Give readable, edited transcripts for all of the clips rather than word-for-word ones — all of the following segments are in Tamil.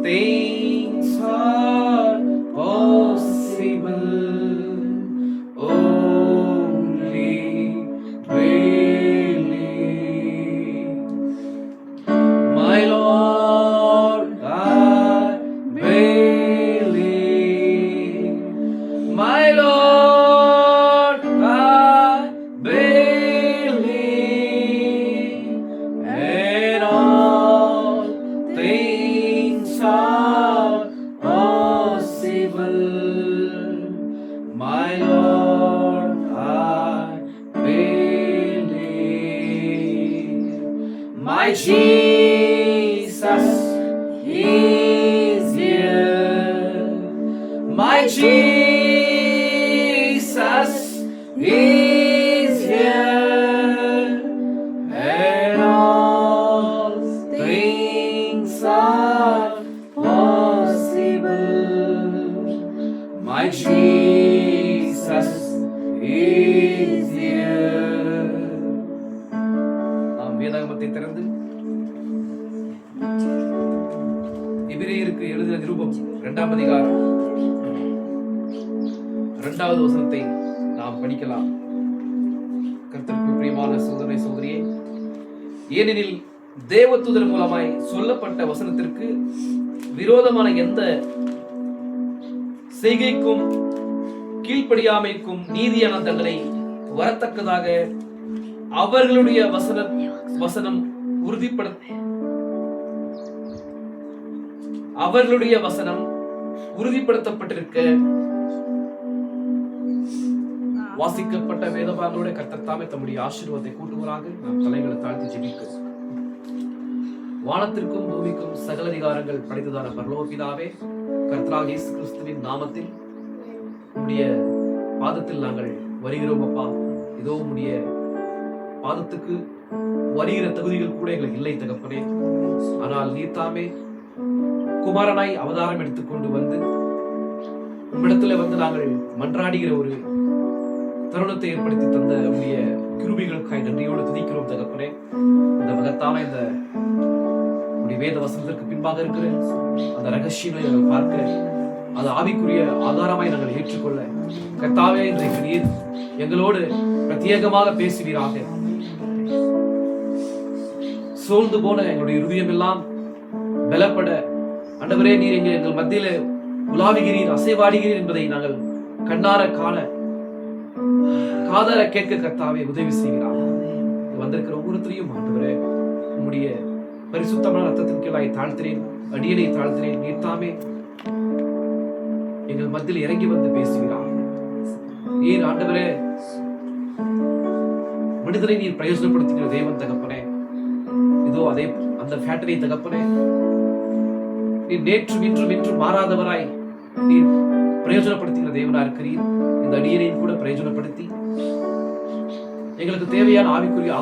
things are possible. Only believe. My Lord, I believe. My Lord, I believe. And all things are possible. My Lord, I believe. My Jesus is here. My Jesus is here. And all things are possible. My Jesus is here. நாம் வேதாகமத்தை திறந்து எபிரேயருக்கு எழுதின நிருபம் 2ஆம் அதிகாரம் 2வது வசனத்தை நாம் படிக்கலாம். கர்த்தருக்கு பிரியமான சகோதரனே சகோதரியே, ஏனெனில் தேவதூதர் மூலமாய் சொல்லப்பட்ட வசனத்திற்கு விரோதமான எந்த செய்கைக்கும் கீழ்ப்படியாமைக்கும் நீதியான தண்டனை வரத்தக்கதாக அவர்களுடைய வசனம் உறுதிப்படுத்தப்பட்டிருக்க வாசிக்கப்பட்ட வேதபாகங்களோட கர்த்தர் தாமே தம்முடைய ஆசீர்வாதத்தை கூட்டுவராக. நாம் தலைகளை தாழ்த்தி ஜெபிக்க. வானத்திற்கும் பூமிக்கும் சகல அதிகாரங்கள் படைத்ததான பரலோக பிதாவே, கர்த்தராகிய இயேசு கிறிஸ்துவின் நாமத்தில் உம்முடைய பாதத்தில் நாங்கள் வருகிறோம் அப்பா. இதோ உம்முடைய பாதத்துக்கு வருகிற தகுதிகள் கூட எங்களுக்கு இல்லை தகப்பனே. ஆனால் நீர் தாமே குமாரனாய் அவதாரம் எடுத்துக்கொண்டு வந்து உம்மிடத்துல வந்து நாங்கள் மன்றாடுகிற ஒரு தருணத்தை ஏற்படுத்தி தந்த உடைய கிருபைகளுக்காய் நன்றியோடு துதிக்கிறோம் தகப்பனே. இந்த மகத்தான இந்த வேத வசனத்திற்கு பின்பாக இருக்கிற அந்த ரகசியங்களை நாங்கள் பார்க்க, அது ஆவிக்குரிய ஆதாரமாய் நாங்கள் ஏற்றுக்கொள்ள கர்த்தாவே இன்றைக்கு நீர் எங்களோடு பிரத்யேகமாக பேசுவீராக. சோர்ந்து போன எங்களுடைய இருதயம் எல்லாம் பலப்பட ஆண்டவரே நீர் எங்கள் மத்தியில உலாவுகிறீர், அசைவாடுகிறீர் என்பதை நாங்கள் கண்ணார காதார கேட்க கர்த்தாவே உதவி செய்கிறார். வந்திருக்கிற ஒவ்வொருத்தரையும் ஆண்டவரே உம்முடைய பரிசுத்தமான ரத்தத்தின் கீழாய் தாழ்த்தினேன், அடியனை தாழ்த்தினேன். நீர் தாமே எங்கள் மத்தியில் இறங்கி வந்து பேசுகிறார். நீர் ஆண்டவரே மனிதரை நீர் பிரயோஜனப்படுத்துகிற தேவன் தகப்பனே. இதோ அதே அந்த ஃபேக்டரி தகப்பனே, நீர் நேற்றும் இன்றும் என்றும் மாறாதவராய் நீர் பிரயோஜனப்படுத்துகிற தேவனா இருக்கிறீர். இந்த அடியனையும் கூட பிரயோஜனப்படுத்தி எங்களுக்கு தேவையான ஆவிக்குரிய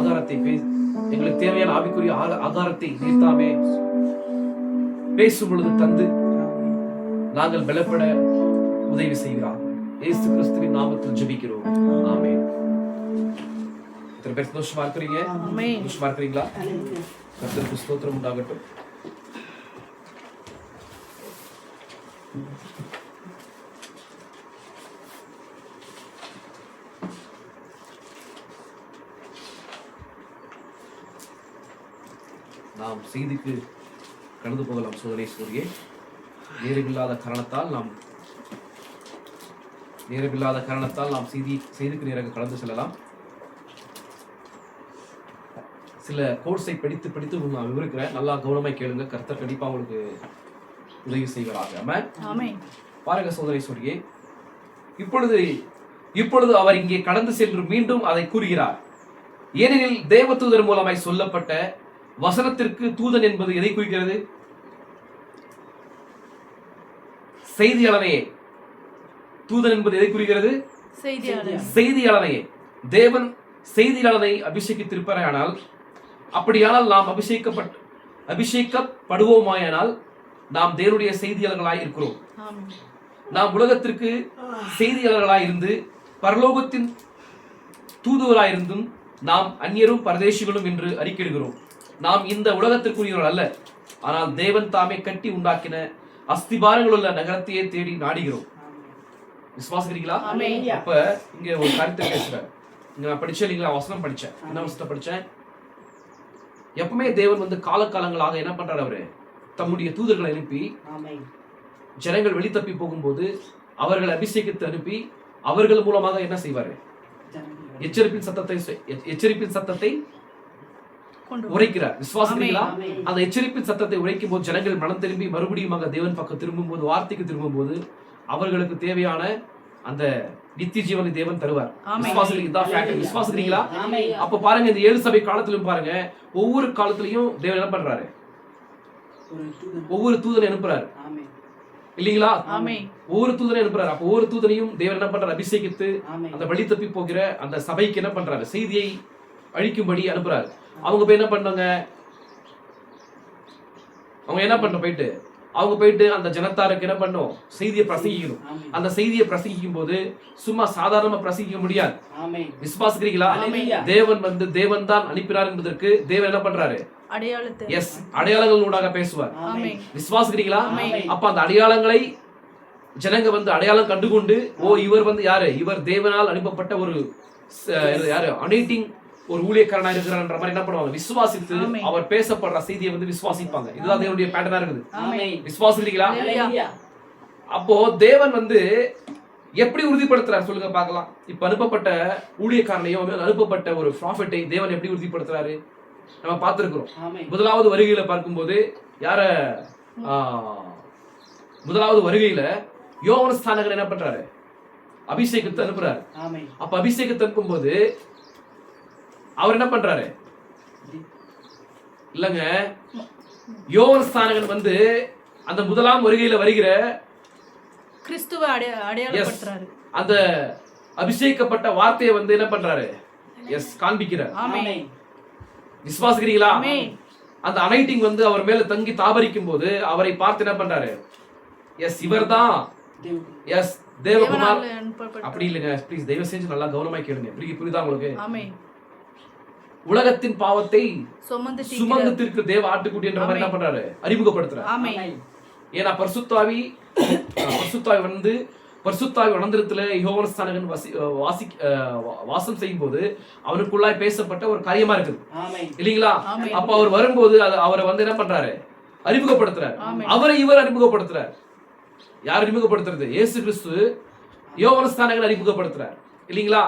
ஆதாரத்தை நீர் தாமே பேசும் பொழுது தந்து நாங்கள் பலப்பட உதவி செய்கிறார். இயேசு கிறிஸ்துவின் நாமத்தில் ஜெபிக்கிறோம். ஆமென். இத்தனை பேர் சந்தோஷமா இருக்கிறீங்க? சந்தோஷமா இருக்கிறீங்களா? கர்த்தருக்கு ஸ்தோத்திரம் உண்டாகட்டும். நாம் செய்திக்கு கடந்து போகலாம் சோதனை சூரியே. நேரமில்லாத காரணத்தால் நாம் செய்திக்கு நேராக கடந்து செல்லலாம். சில கோர்ஸை படித்து நான் விவரிக்கிறேன். நல்லா கவனமாய் கேளுங்க. கர்த்தர் கண்டிப்பா உங்களுக்கு உதவி செய்வாராக. ஆமென். பாருங்க சோதனை சூரியே, இப்பொழுது அவர் இங்கே கடந்து சென்று மீண்டும் அதை கூறுகிறார். ஏனெனில் தேவதூதர் மூலமாய் சொல்லப்பட்ட வசனத்திற்கு தூதன் என்பது எதை குறிக்கிறது? செய்தியாளனையே. தூதன் என்பது எதை குறிக்கிறது? செய்தியாளனையே. தேவன் செய்தியாளனை அபிஷேகித்திருப்பாரானால், அப்படியானால் நாம் அபிஷேகப்படுவோமாயானால் நாம் தேவனுடைய செய்தியாளர்களாய் இருக்கிறோம். நாம் உலகத்திற்கு செய்தியாளர்களாய் இருந்து பரலோகத்தின் தூதுவராயிருந்தும் நாம் அந்நியரும் பரதேசிகளும் என்று அறிக்கையிடுகிறோம். நாம் இந்த உலகத்திற்குரியவர்கள் அல்ல, ஆனால் தேவன் தாமே கட்டி உண்டாக்கின அஸ்திபாரங்கள் உள்ள நகரத்தையே தேடி நாடுகிறோம். விசுவாசிக்கிறீங்களா? அப்ப இங்க ஒரு கருத்தை பேசுறேன். இங்க நான் படிச்சேன் இல்லைங்களா, வசனம் படிச்சேன். என்ன வசனம் படிச்சேன்? எப்பவுமே தேவன் வந்து காலகாலங்களாக என்ன பண்றாரு, அவரு தம்முடைய தூதர்களை அனுப்பி ஜனங்கள் வெளி தப்பி போகும்போது அவர்கள் அபிஷேகித்து அனுப்பி அவர்கள் மூலமாக என்ன செய்வாரு, எச்சரிப்பின் சத்தத்தை உரைக்கிறார். விசுவாசிக்கிறீங்களா? அந்த எச்சரிப்பின் சத்தத்தை உரைக்கும் போது ஜனங்கள் மனம் திரும்பி மறுபடியும் தேவன் பக்கம் திரும்பும் போது, வார்த்தைக்கு திரும்பும் போது அவர்களுக்கு தேவையான அந்த நித்திய ஜீவனை தேவன் தருவார். விசுவாசிக்கிறீங்களா? அப்ப பாருங்க, இந்த 7 சபை காலத்திலும் பாருங்க, ஒவ்வொரு காலத்திலையும் தேவன் என்ன பண்றாரு, ஒவ்வொரு தூதனை அனுப்புறாரு இல்லீங்களா? ஒவ்வொரு தூதனை அனுப்புறாரு. அப்ப ஒவ்வொரு தூதனையும் தேவன் என்ன பண்றாரு, அபிஷேகித்து அந்த வழி தப்பி போகிற அந்த சபைக்கு என்ன பண்றாரு, செய்தியை அழிக்கும்படி அனுப்புறாரு. அவங்க போய் என்ன பண்ணாங்க, அவங்க என்ன பண்ண போயிட்டு அவங்க போயிட்டு அந்த ஜனத்தாருக்கு என்ன பண்ணும், செய்தியை பிரசங்கிக்கணும். அந்த செய்தியை பிரசங்கிக்கும் போது சும்மா சாதாரணமா பிரசங்கிக்க முடியாது. விசுவாசிக்கிறீங்களா? தேவன் வந்து தேவன் தான் அனுப்பினார் என்பதற்கு தேவன் என்ன பண்றாரு, அடையாளங்களூடாக பேசுவார். விசுவாசிக்கிறீங்களா? அப்ப அந்த அடையாளங்களை ஜனங்க வந்து அடையாளம் கண்டுகொண்டு, ஓ இவர் வந்து யாரு, இவர் தேவனால் அனுப்பப்பட்ட ஒரு யாரு அனேட்டிங் ஒரு ஊழியக்காரனா இருக்கிறான்ற மாதிரி என்ன பண்ணுவாங்க, விசுவாசித்து அவர் பேசப்படுற செய்தியை வந்து விசுவாசிப்பாங்க. இதுதான் தேவனுடைய பேட்டர்னா இருக்குது. விசுவாசிக்கிறீங்களா? அப்போ தேவன் வந்து எப்படி உறுதிப்படுத்துறாரு சொல்லுங்க பார்க்கலாம். இப்ப அனுப்பப்பட்ட ஊழியக்காரனையும் அனுப்பப்பட்ட ஒரு ப்ராஃபெட்டை தேவன் எப்படி உறுதிப்படுத்துறாரு நம்ம பார்த்திருக்கிறோம். முதலாவது வருகையில பார்க்கும்போது யார, முதலாவது வருகையில யோவான் ஸ்நானகர் என்ன பண்றாரு, அபிஷேகத்தை அனுப்புறாரு. அப்ப அபிஷேகத்தை அனுப்பும் போது அவர் என்ன பண்றாரு, இல்லங்க யோவான் ஸ்நானகன் வந்து அந்த முதலாம் வருகையில வருகிற கிறிஸ்துவை அடையாளப்படுத்துறாரு. அந்த அபிஷேகப்பட்ட வார்த்தையை வந்து என்ன பண்றாரு, காண்பிக்கிறார். விசுவாசிக்கிறீங்களா? அந்த அனைட்டிங் வந்து அவர் மேல தங்கி தாபரிக்கும் போது அவரை பார்த்து என்ன பண்றாரு, இவர்தான் தேவகுமார். அப்படி இல்லைங்க, ப்ளீஸ் தயவு செஞ்சு நல்லா கவனமா கேளுங்க. புரியுதா உங்களுக்கு? உலகத்தின் பாவத்தை சுமந்து தீர்க்கிற தேவ ஆட்டுக்குட்டி என்ற மாதிரி என்ன பண்றாரு, அறிமுகப்படுத்துறாரு. ஏன்னா பரிசுத்தாவி வந்து பரிசுத்தாவி வனந்திரத்துல யோவான் ஸ்நானகன் வாசம் செய்யும் போது அவனுக்குள்ளாய் பேசப்பட்ட ஒரு காரியமா இருக்குது இல்லீங்களா? அப்ப அவர் வரும்போது அவரை வந்து என்ன பண்றாரு, அறிமுகப்படுத்துறாரு. அவரை இவர் அறிமுகப்படுத்துறாரு. யார் அறிமுகப்படுத்துறது? இயேசு கிறிஸ்து யோவான் ஸ்நானகன் அறிமுகப்படுத்துறார் இல்லீங்களா?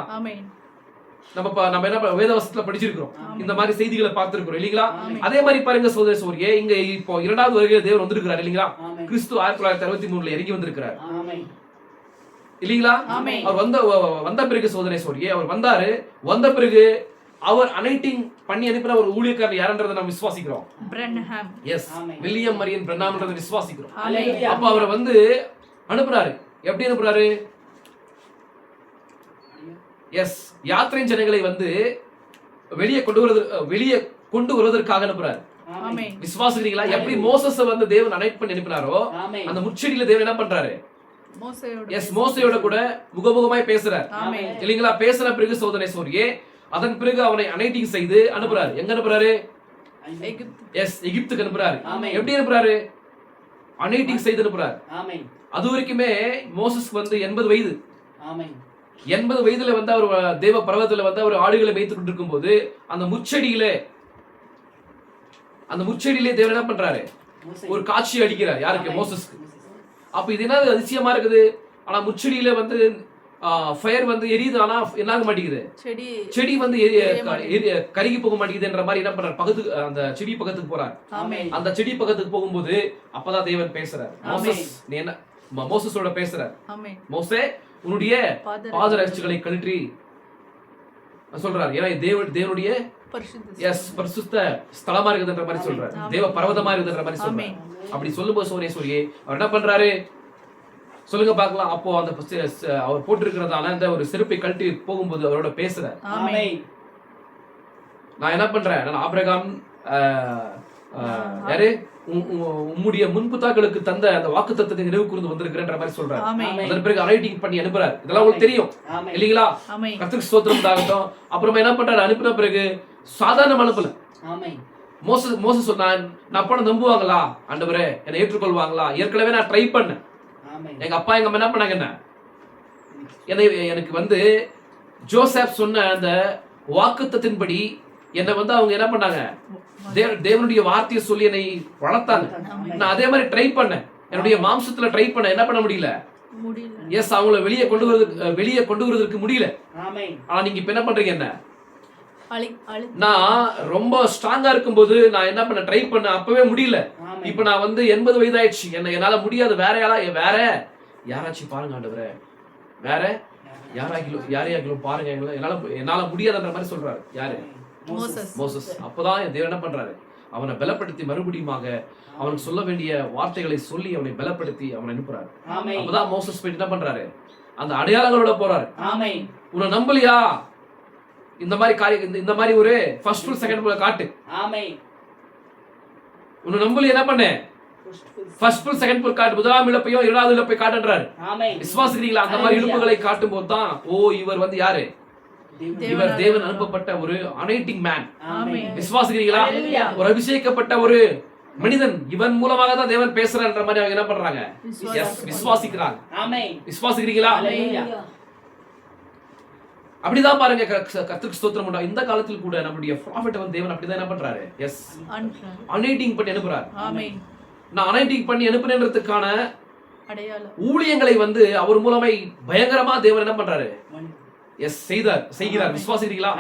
நம்ம என்ன வேதவசனத்துல படிச்சிருக்கிறோம், இந்த மாதிரி செய்திகளை பார்த்திருக்கிறோம் இல்லீங்களா? அதே மாதிரி பாருங்க சகோதர சகோதரியே, இங்க இப்போ 2வது வருகையில தேவன் வந்திருக்கிறார் இல்லீங்களா? கிறிஸ்து 1963 இறங்கி வந்திருக்கிறார் இல்லீங்களா? அவர் வந்த பிறகு சகோதர சகோதரியே, அவர் வந்தாரு. வந்த பிறகு அவர் அனைட்டிங் பண்ணி அனுப்பின ஒரு ஊழியக்காரர் யாருன்றதை நம்ம விசுவாசிக்கிறோம். வில்லியம் மரியன் பிரண்ணாம்ன்றதை விசுவாசிக்கிறோம். அப்ப அவரை வந்து அனுப்புறாரு. எப்படி அனுப்புறாரு? யாத்திரை ஜனங்களை வந்து வெளியே கொண்டு வருவதற்காக அனுப்புறாரு. விசுவாசிக்கிறீங்களா? எப்படி மோசஸ வந்து தேவன் அனைட் பண்ணி அனுப்பினாரோ, அந்த முச்செடியில தேவன் என்ன பண்றாரு, மோசையோட கூட முகமுகமாய் பேசுறார் இல்லீங்களா? பேசுற பிறகு சோதனை சோரியே, அதன் பிறகு அவனை அனைட்டிங் செய்து அனுப்புறாரு. எங்க அனுப்புறாரு? எகிப்துக்கு அனுப்புறாரு. எப்படி அனுப்புறாரு? அனைட்டிங் செய்து அனுப்புறாரு. அது வரைக்குமே மோசஸ்க்கு வந்து 80 வயது. 80 வயதுல வந்து அவர் தேவ பர்வதத்துல வந்து அவர் ஆடுகளை மேய்த்து கொண்டிருக்கும் போது அந்த முச்செடியிலே தேவன் என்ன பண்றாரு, ஒரு காட்சி அளிக்கிறார். யாருக்கு? மோசஸ்க்கு. அப்ப இது என்ன அதிசயமா இருக்குது. ஆனா முச்செடியில வந்து ஃபயர் வந்து எரியுது, ஆனா என்ன ஆக மாட்டேங்குது, செடி வந்து கருகி போக மாட்டேங்குதுன்ற மாதிரி என்ன பண்றாரு, அந்த செடி பக்கத்துக்கு போறாரு. அந்த செடி பக்கத்துக்கு போகும்போது அப்பதான் தேவன் பேசுறாரு. மோசஸோட பேசுறாரு. மோசே, உன்னுடைய பாதரட்சைகளை கழற்றி சொல்றாரு. ஏன்னா தேவனுடைய பரிசுத்த ஸ்தலமா இருக்குதுன்ற மாதிரி சொல்றாரு. தேவ பர்வதமா இருக்குதுன்ற மாதிரி சொல்றாரு. அப்படி சொல்லும்போது சோரேஸ்வரியே அவர் என்ன பண்றாரு சொல்லுங்க பார்க்கலாம். அப்போ அந்த அவர் போட்டிருக்கிறதான அந்த ஒரு செருப்பை கழட்டி போகும்போது அவரோட பேசுறார். நான் என்ன பண்றேன், நான் ஆபிரகாம் யாரு உம்முடைய முன்புதாக்களுக்கு தந்த அந்த வாக்குத்தத்தத்தை நினைவு கூர்ந்து வந்திருக்கிறேன்ற மாதிரி சொல்றாரு. அதன் பிறகு அரைட்டிங் பண்ணி அனுப்புறாரு. இதெல்லாம் உங்களுக்கு தெரியும் இல்லீங்களா? கர்த்தருக்கு ஸ்தோத்திரம் உண்டாகட்டும். அப்புறமா என்ன பண்றாரு, அனுப்பின பிறகு சாதாரண அனுப்பல, மோசஸ் நான் அப்பா நம்புவாங்களா ஆண்டவரே, என்னை ஏற்றுக்கொள்வாங்களா? ஏற்கனவே நான் ட்ரை பண்ணேன். எங்க அப்பா எங்க அம்மா என்ன பண்ணாங்க, எனக்கு வந்து ஜோசப் சொன்ன அந்த வாக்குத்தத்தின்படி என்னை வந்து அவங்க என்ன பண்ணாங்க, தேவனுடைய வார்த்தையை சொல்லி என்னை வளர்த்தாங்க. நான் அதே மாதிரி ட்ரை பண்ணேன், என்னுடைய மாம்சத்துல ட்ரை பண்ண, என்ன பண்ண முடியல. எஸ், அவங்கள வெளியே கொண்டு வருவதற்கு முடியல. ஆனா நீங்க இப்ப என்ன பண்றீங்க, என்ன நான் ரொம்ப ஸ்ட்ராங்கா இருக்கும்போது நான் என்ன பண்ண ட்ரை பண்ண, அப்பவே முடியல. இப்ப நான் வந்து 80 வயதாயிடுச்சு, என்னால முடியாது. வேற யாராச்சும் பாருங்க ஆண்டவரே, வேற யாரையாகிலும் பாருங்க, என்னால முடியாதுன்ற மாதிரி சொல்றாரு. யாரு? மோசஸ். அப்பதான் தேவன் என்ன பண்றாரு, அவனை பலப்படுத்தி மறுபடியுமாக அவனுக்கு சொல்ல வேண்டிய வார்த்தைகளை சொல்லி அவனை பலப்படுத்தி அவனை அனுப்புறாரு. அப்பதான் மோசஸ் போயிட்டு என்ன பண்றாரு, அந்த அடையாளங்களோட போறாரு. உன்னை நம்பலையா, இந்த மாதிரி காரியம், இந்த மாதிரி ஒரு ஃபர்ஸ்ட் ஃபுல் செகண்ட் ஃபுல் காட்டு. உன்னை நம்பலையா, என்ன பண்ண, ஃபர்ஸ்ட் ஃபுல் செகண்ட் ஃபுல் காட்டு. முதலாம் இழப்பையோ இரண்டாவது இழப்பை காட்டுன்றாரு. விசுவாசிக்கிறீங்களா? அந்த மாதிரி இழப்புகளை காட்டும் போது தான், ஓ இவர் வந்து யாரு, இவர் தேவன் அனுப்பப்பட்ட ஒரு அனாயிண்டிங் மேன். விசுவாசிக்கிறீங்களா? ஒரு அபிஷேகப்பட்ட ஒரு மனிதன், இவன் மூலமாக தான் தேவன் பேசுறான்ற மாதிரி அவங்க என்ன பண்றாங்க, விசுவாசிக்கிறாங்க. விசுவாசிக்கிறீங்களா? அப்படிதான் பாருங்க. கர்த்தருக்கு ஸ்தோத்திரம் உண்டா. இந்த காலத்தில் கூட நம்முடைய ப்ராஃபட் வந்து தேவன் அப்படிதான் என்ன பண்றாரு, எஸ், அனாயிண்டிங் பண்ணி அனுப்புறாரு. நான் அனாயிண்டிங் பண்ணி அனுப்புனேன்றதுக்கான ஊழியங்களை வந்து அவர் மூலமா பயங்கரமா தேவன் என்ன பண்றாரு, எஸ், செய்கிறார். விசுவாசிக்கிறீங்களா?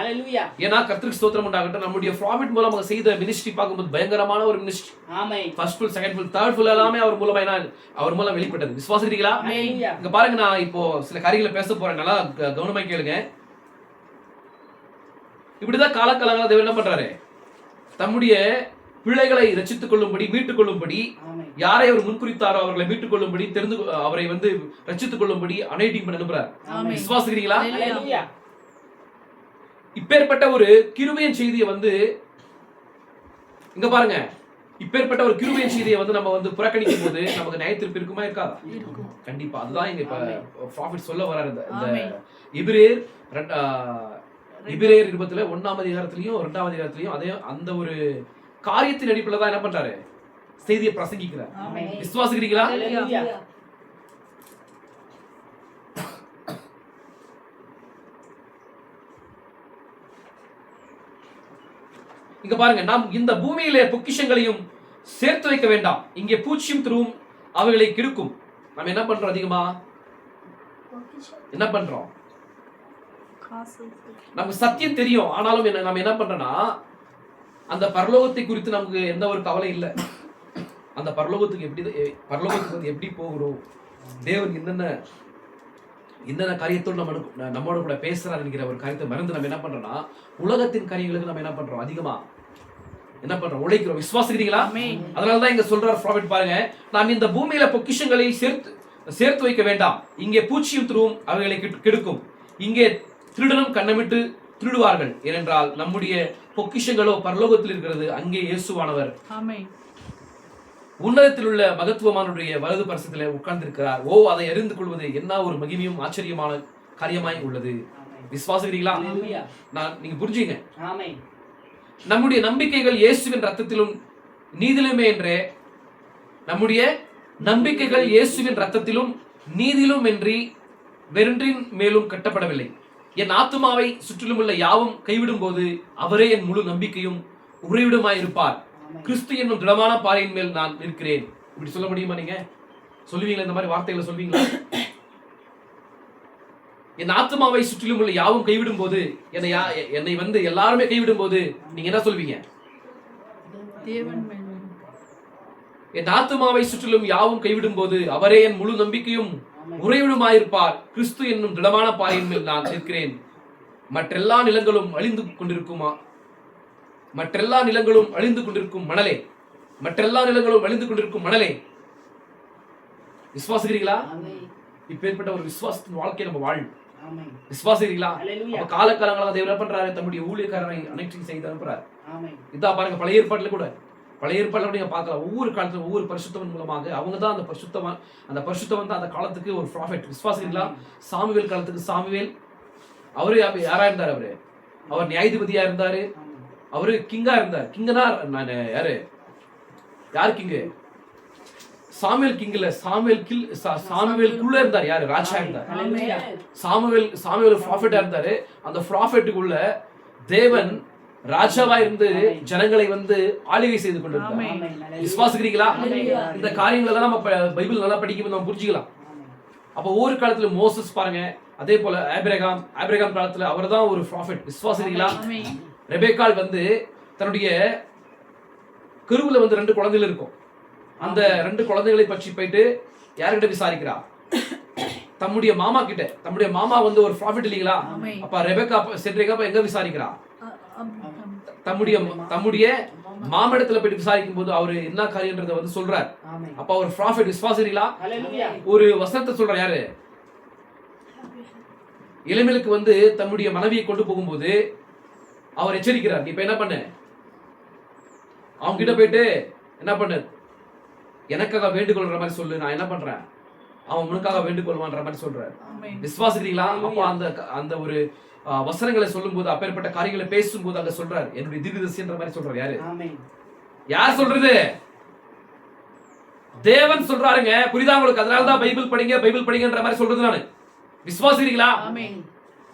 ஏன்னா கர்த்தருக்கு ஸ்தோத்திரம் உண்டாகட்டும். நம்முடைய ப்ராஃபட் மூலமாக செய்த மினிஸ்ட்ரி பார்க்கும்போது பயங்கரமான ஒரு ministry. First full, second full, third full எல்லாமே அவர் மூலமா வெளிப்பட்டது. விசுவாசிக்கிறீங்களா? இங்க பாருங்க, நான் இப்போ சில காரியங்களை பேச போறேன், நல்லா கவனமா கேளுங்க. இப்படிதான் காலகாலங்களா தேவன் என்ன பண்றாரு, தம்முடைய பிள்ளைகளை ரட்சித்துக் கொள்ளும்படி, மீட்டுக் கொள்ளும்படி, யாரை அவர் முன்குறித்தாரோ அவர்களை மீட்டுக் கொள்ளும்படி, அவரை வந்து ரட்சித்துக் கொள்ளும்படி அனாயிண்டிங் பண்ண அனுப்புறார். விசுவாசிக்கிறீங்களா? இப்பேற்பட்ட ஒரு கிருபையின் செய்தியை வந்து இங்க பாருங்க, இப்பேற்பட்ட ஒரு கிருபையின் செய்தியை வந்து நம்ம வந்து புறக்கணிக்கும் போது நமக்கு நியாயத்தீர்ப்பு இருக்குமா, இருக்காதா? கண்டிப்பா. அதுதான் இங்க இப்ப ப்ராஃபட் சொல்ல வர்றாரு. இந்த எபிரேயர் 20 1ஆம் அதிகாரத்திலையும் 2ஆம் அதிகாரத்திலையும் அதே அந்த ஒரு காரியத்தின் அடிப்படையில் தான் என்ன பண்றாரு, செய்தியை பிரசங்கிக்கிறார். விசுவாசிக்கிறீங்களா? இங்க பாருங்க, நாம் இந்த பூமியிலே பொக்கிஷங்களையும் சேர்த்து வைக்க வேண்டாம், இங்கே பூச்சியும் திருவும் அவைகளை கெடுக்கும். நம்ம என்ன பண்றோம், அதிகமா என்ன பண்றோம், நமக்கு சத்தியம் தெரியும், ஆனாலும் நம்ம என்ன பண்றோம்னா, அந்த பரலோகத்தை குறித்து நமக்கு எந்த ஒரு கவலை இல்லை. அந்த பரலோகத்துக்கு எப்படி போகிறோம், தேவன் என்னென்ன காரியத்தோடு நம்மோட கூட பேசுறாரு என்கிற ஒரு காரியத்தை மறந்து நம்ம என்ன பண்றோம்னா, உலகத்தின் காரியங்களுக்கு நம்ம என்ன பண்றோம், அதிகமா என்ன பண்றோம், உழைக்கிறோம். விசுவாசிக்கிறீங்களா? அதனாலதான் இங்க சொல்றார் ப்ராஃபட், பாருங்க, நாம் இந்த பூமியில பொக்கிஷங்களை சேர்த்து வைக்க வேண்டாம், இங்கே பூச்சியும் திருவும் அவைகளை கெடுக்கும், இங்கே திருடனும் கண்ணமிட்டு திருடுவார்கள், ஏனென்றால் நம்முடைய பொக்கிஷங்களோ பரலோகத்தில் இருக்கிறது, அங்கே இயேசுவானவர் உன்னதத்தில் உள்ள மகத்துவமானுடைய வலது பரிசத்திலே உட்கார்ந்திருக்கிறார். ஓ, அதை அறிந்து கொள்வது என்ன ஒரு மகிமையும் ஆச்சரியமான காரியமாய் உள்ளது. விசுவாசிக்கிறீங்களா? நீங்க புரிஞ்சுங்க, நம்முடைய நம்பிக்கைகள் இயேசுவின் ரத்தத்திலும் நீதிலுமே என்றே, நம்முடைய நம்பிக்கைகள் இயேசுவின் ரத்தத்திலும் நீதிலும் என்று வெறுன்றின் மேலும் கட்டப்படவில்லை. என் ஆத்துமாவை சுற்றிலும் உள்ள யாவும் கைவிடும் போது அவரே என் முழு நம்பிக்கையும் உறைவிடமாயிருப்பார். கிறிஸ்து என்னும் திடமான பாறையின் மேல் நான் இருக்கிறேன். இப்படி சொல்ல முடியுமா? நீங்க சொல்லுவீங்களா? இந்த மாதிரி வார்த்தைகளை சொல்வீங்களா? என் ஆத்துமாவை சுற்றிலும் உள்ள யாவும் கைவிடும் போது, என்னை வந்து எல்லாருமே கைவிடும் போது நீங்க என்ன சொல்வீங்க? என் ஆத்துமாவை சுற்றிலும் யாவும் கைவிடும் போது அவரே என் முழு நம்பிக்கையும் உறைவிடமாயிருப்பார். கிறிஸ்து என்னும் திடமான பாறையின் மேல் நான் இருக்கிறேன். மற்றெல்லா நிலங்களும் அழிந்து கொண்டிருக்கும் மணலே, மற்றெல்லா நிலங்களும் அழிந்து கொண்டிருக்கும் மணலே. விசுவாசிக்கிறீங்களா? இப்பேற்பட்ட ஒரு விசுவாசத்தின் வாழ்க்கையை நம்ம வாழும். விசுவாசிக்கிறீங்களா? காலகாலங்களாக தேவன் என்ன பண்றாரு, தம்முடைய ஊழியக்காரனை அனைத்தையும் செய்து அனுப்புறாரு. இதான் பாருங்க, பழைய ஏற்பாட்டுல கூட நீங்க பார்க்கலாம், ஒவ்வொரு காலத்துல ஒவ்வொரு பரிசுத்தவன் மூலமாக அவங்க தான் அந்த பரிசுத்தவன் தான் அந்த காலத்துக்கு ஒரு ப்ராஃபெட். விசுவாசிக்கிறீங்களா? சாமுவேல் காலத்துக்கு சாமுவேல் அவரு யாரா இருந்தாரு, அவர் நியாயாதிபதியா இருந்தாரு. அவரு கிங்கா இருந்தார். கிங்கனா நான் யாரு கிங்கு? சாமுவேல் கிங் இல்ல, சாமுவேலுக்குள்ள இருந்தார். யாரு? ராஜா இருந்தார். சாமுவேல் ப்ராஃபெட்டா இருந்தாரு. அந்த ப்ராஃபெட்டுக்குள்ள தேவன் ராஜாவா இருந்து ஜனங்களை ஆளுகை செய்து கொண்டிருந்தார். விசுவாசிக்கிறீங்களா? இந்த காரியங்களை தான் நம்ம பைபிள் நல்லா படிக்கும் நம்ம புரிஞ்சுக்கலாம். அப்ப ஒவ்வொரு காலத்துல மோசஸ் பாருங்க, அதே போல ஆபிரகாம் காலத்துல அவர் தான் ஒரு ப்ராஃபெட். விசுவாசிக்கிறீங்களா? ரெபேக்காள் தன்னுடைய கருவுல 2 குழந்தைகள் இருக்கும். அந்த 2 குழந்தைகளை பற்றி போயிட்டு யார்கிட்ட விசாரிக்கிறா? தம்முடைய மாமா கிட்ட. தம்முடைய மாமா ஒரு ப்ராஃபெட் இல்லீங்களா? அப்ப ரெபேக்கா எங்க விசாரிக்கிறா? தம்முடைய மாமடத்துல போயிட்டு விசாரிக்கும் போது அவரு என்ன காரியம்ன்றத சொல்றார். அப்ப அவர் ப்ராஃபெட். விசுவாசிக்கிறீங்களா? ஒரு வசனத்தை சொல்றார். யாரு? இளமேலுக்கு தம்முடைய மனைவியை கொண்டு போகும்போது அவர் எச்சரிக்கிறார். இப்ப என்ன பண்ண? அவங்க கிட்ட போயிட்டு என்ன பண்ண? எனக்காக வேண்டுகொள்ற மாதிரி சொல்லு, நான் என்ன பண்றேன், அவன் உனக்காக வேண்டுகொள்வான்ற மாதிரி சொல்றாரு. விசுவாசிக்கிறீங்களா? அப்ப அந்த ஒரு வசனங்களை சொல்லும் போது, அப்பேற்பட்ட காரியங்களை பேசும்போது அங்க சொல்றாரு, என்னுடைய தீர்க்கதரிசின்ற மாதிரி சொல்றாரு. யாரு? யார் சொல்றது? தேவன் சொல்றாருங்க. புரியுதா உங்களுக்கு? அதனாலதான் பைபிள் படிங்கன்ற மாதிரி சொல்றது நானு. விசுவாசிக்கிறீங்களா?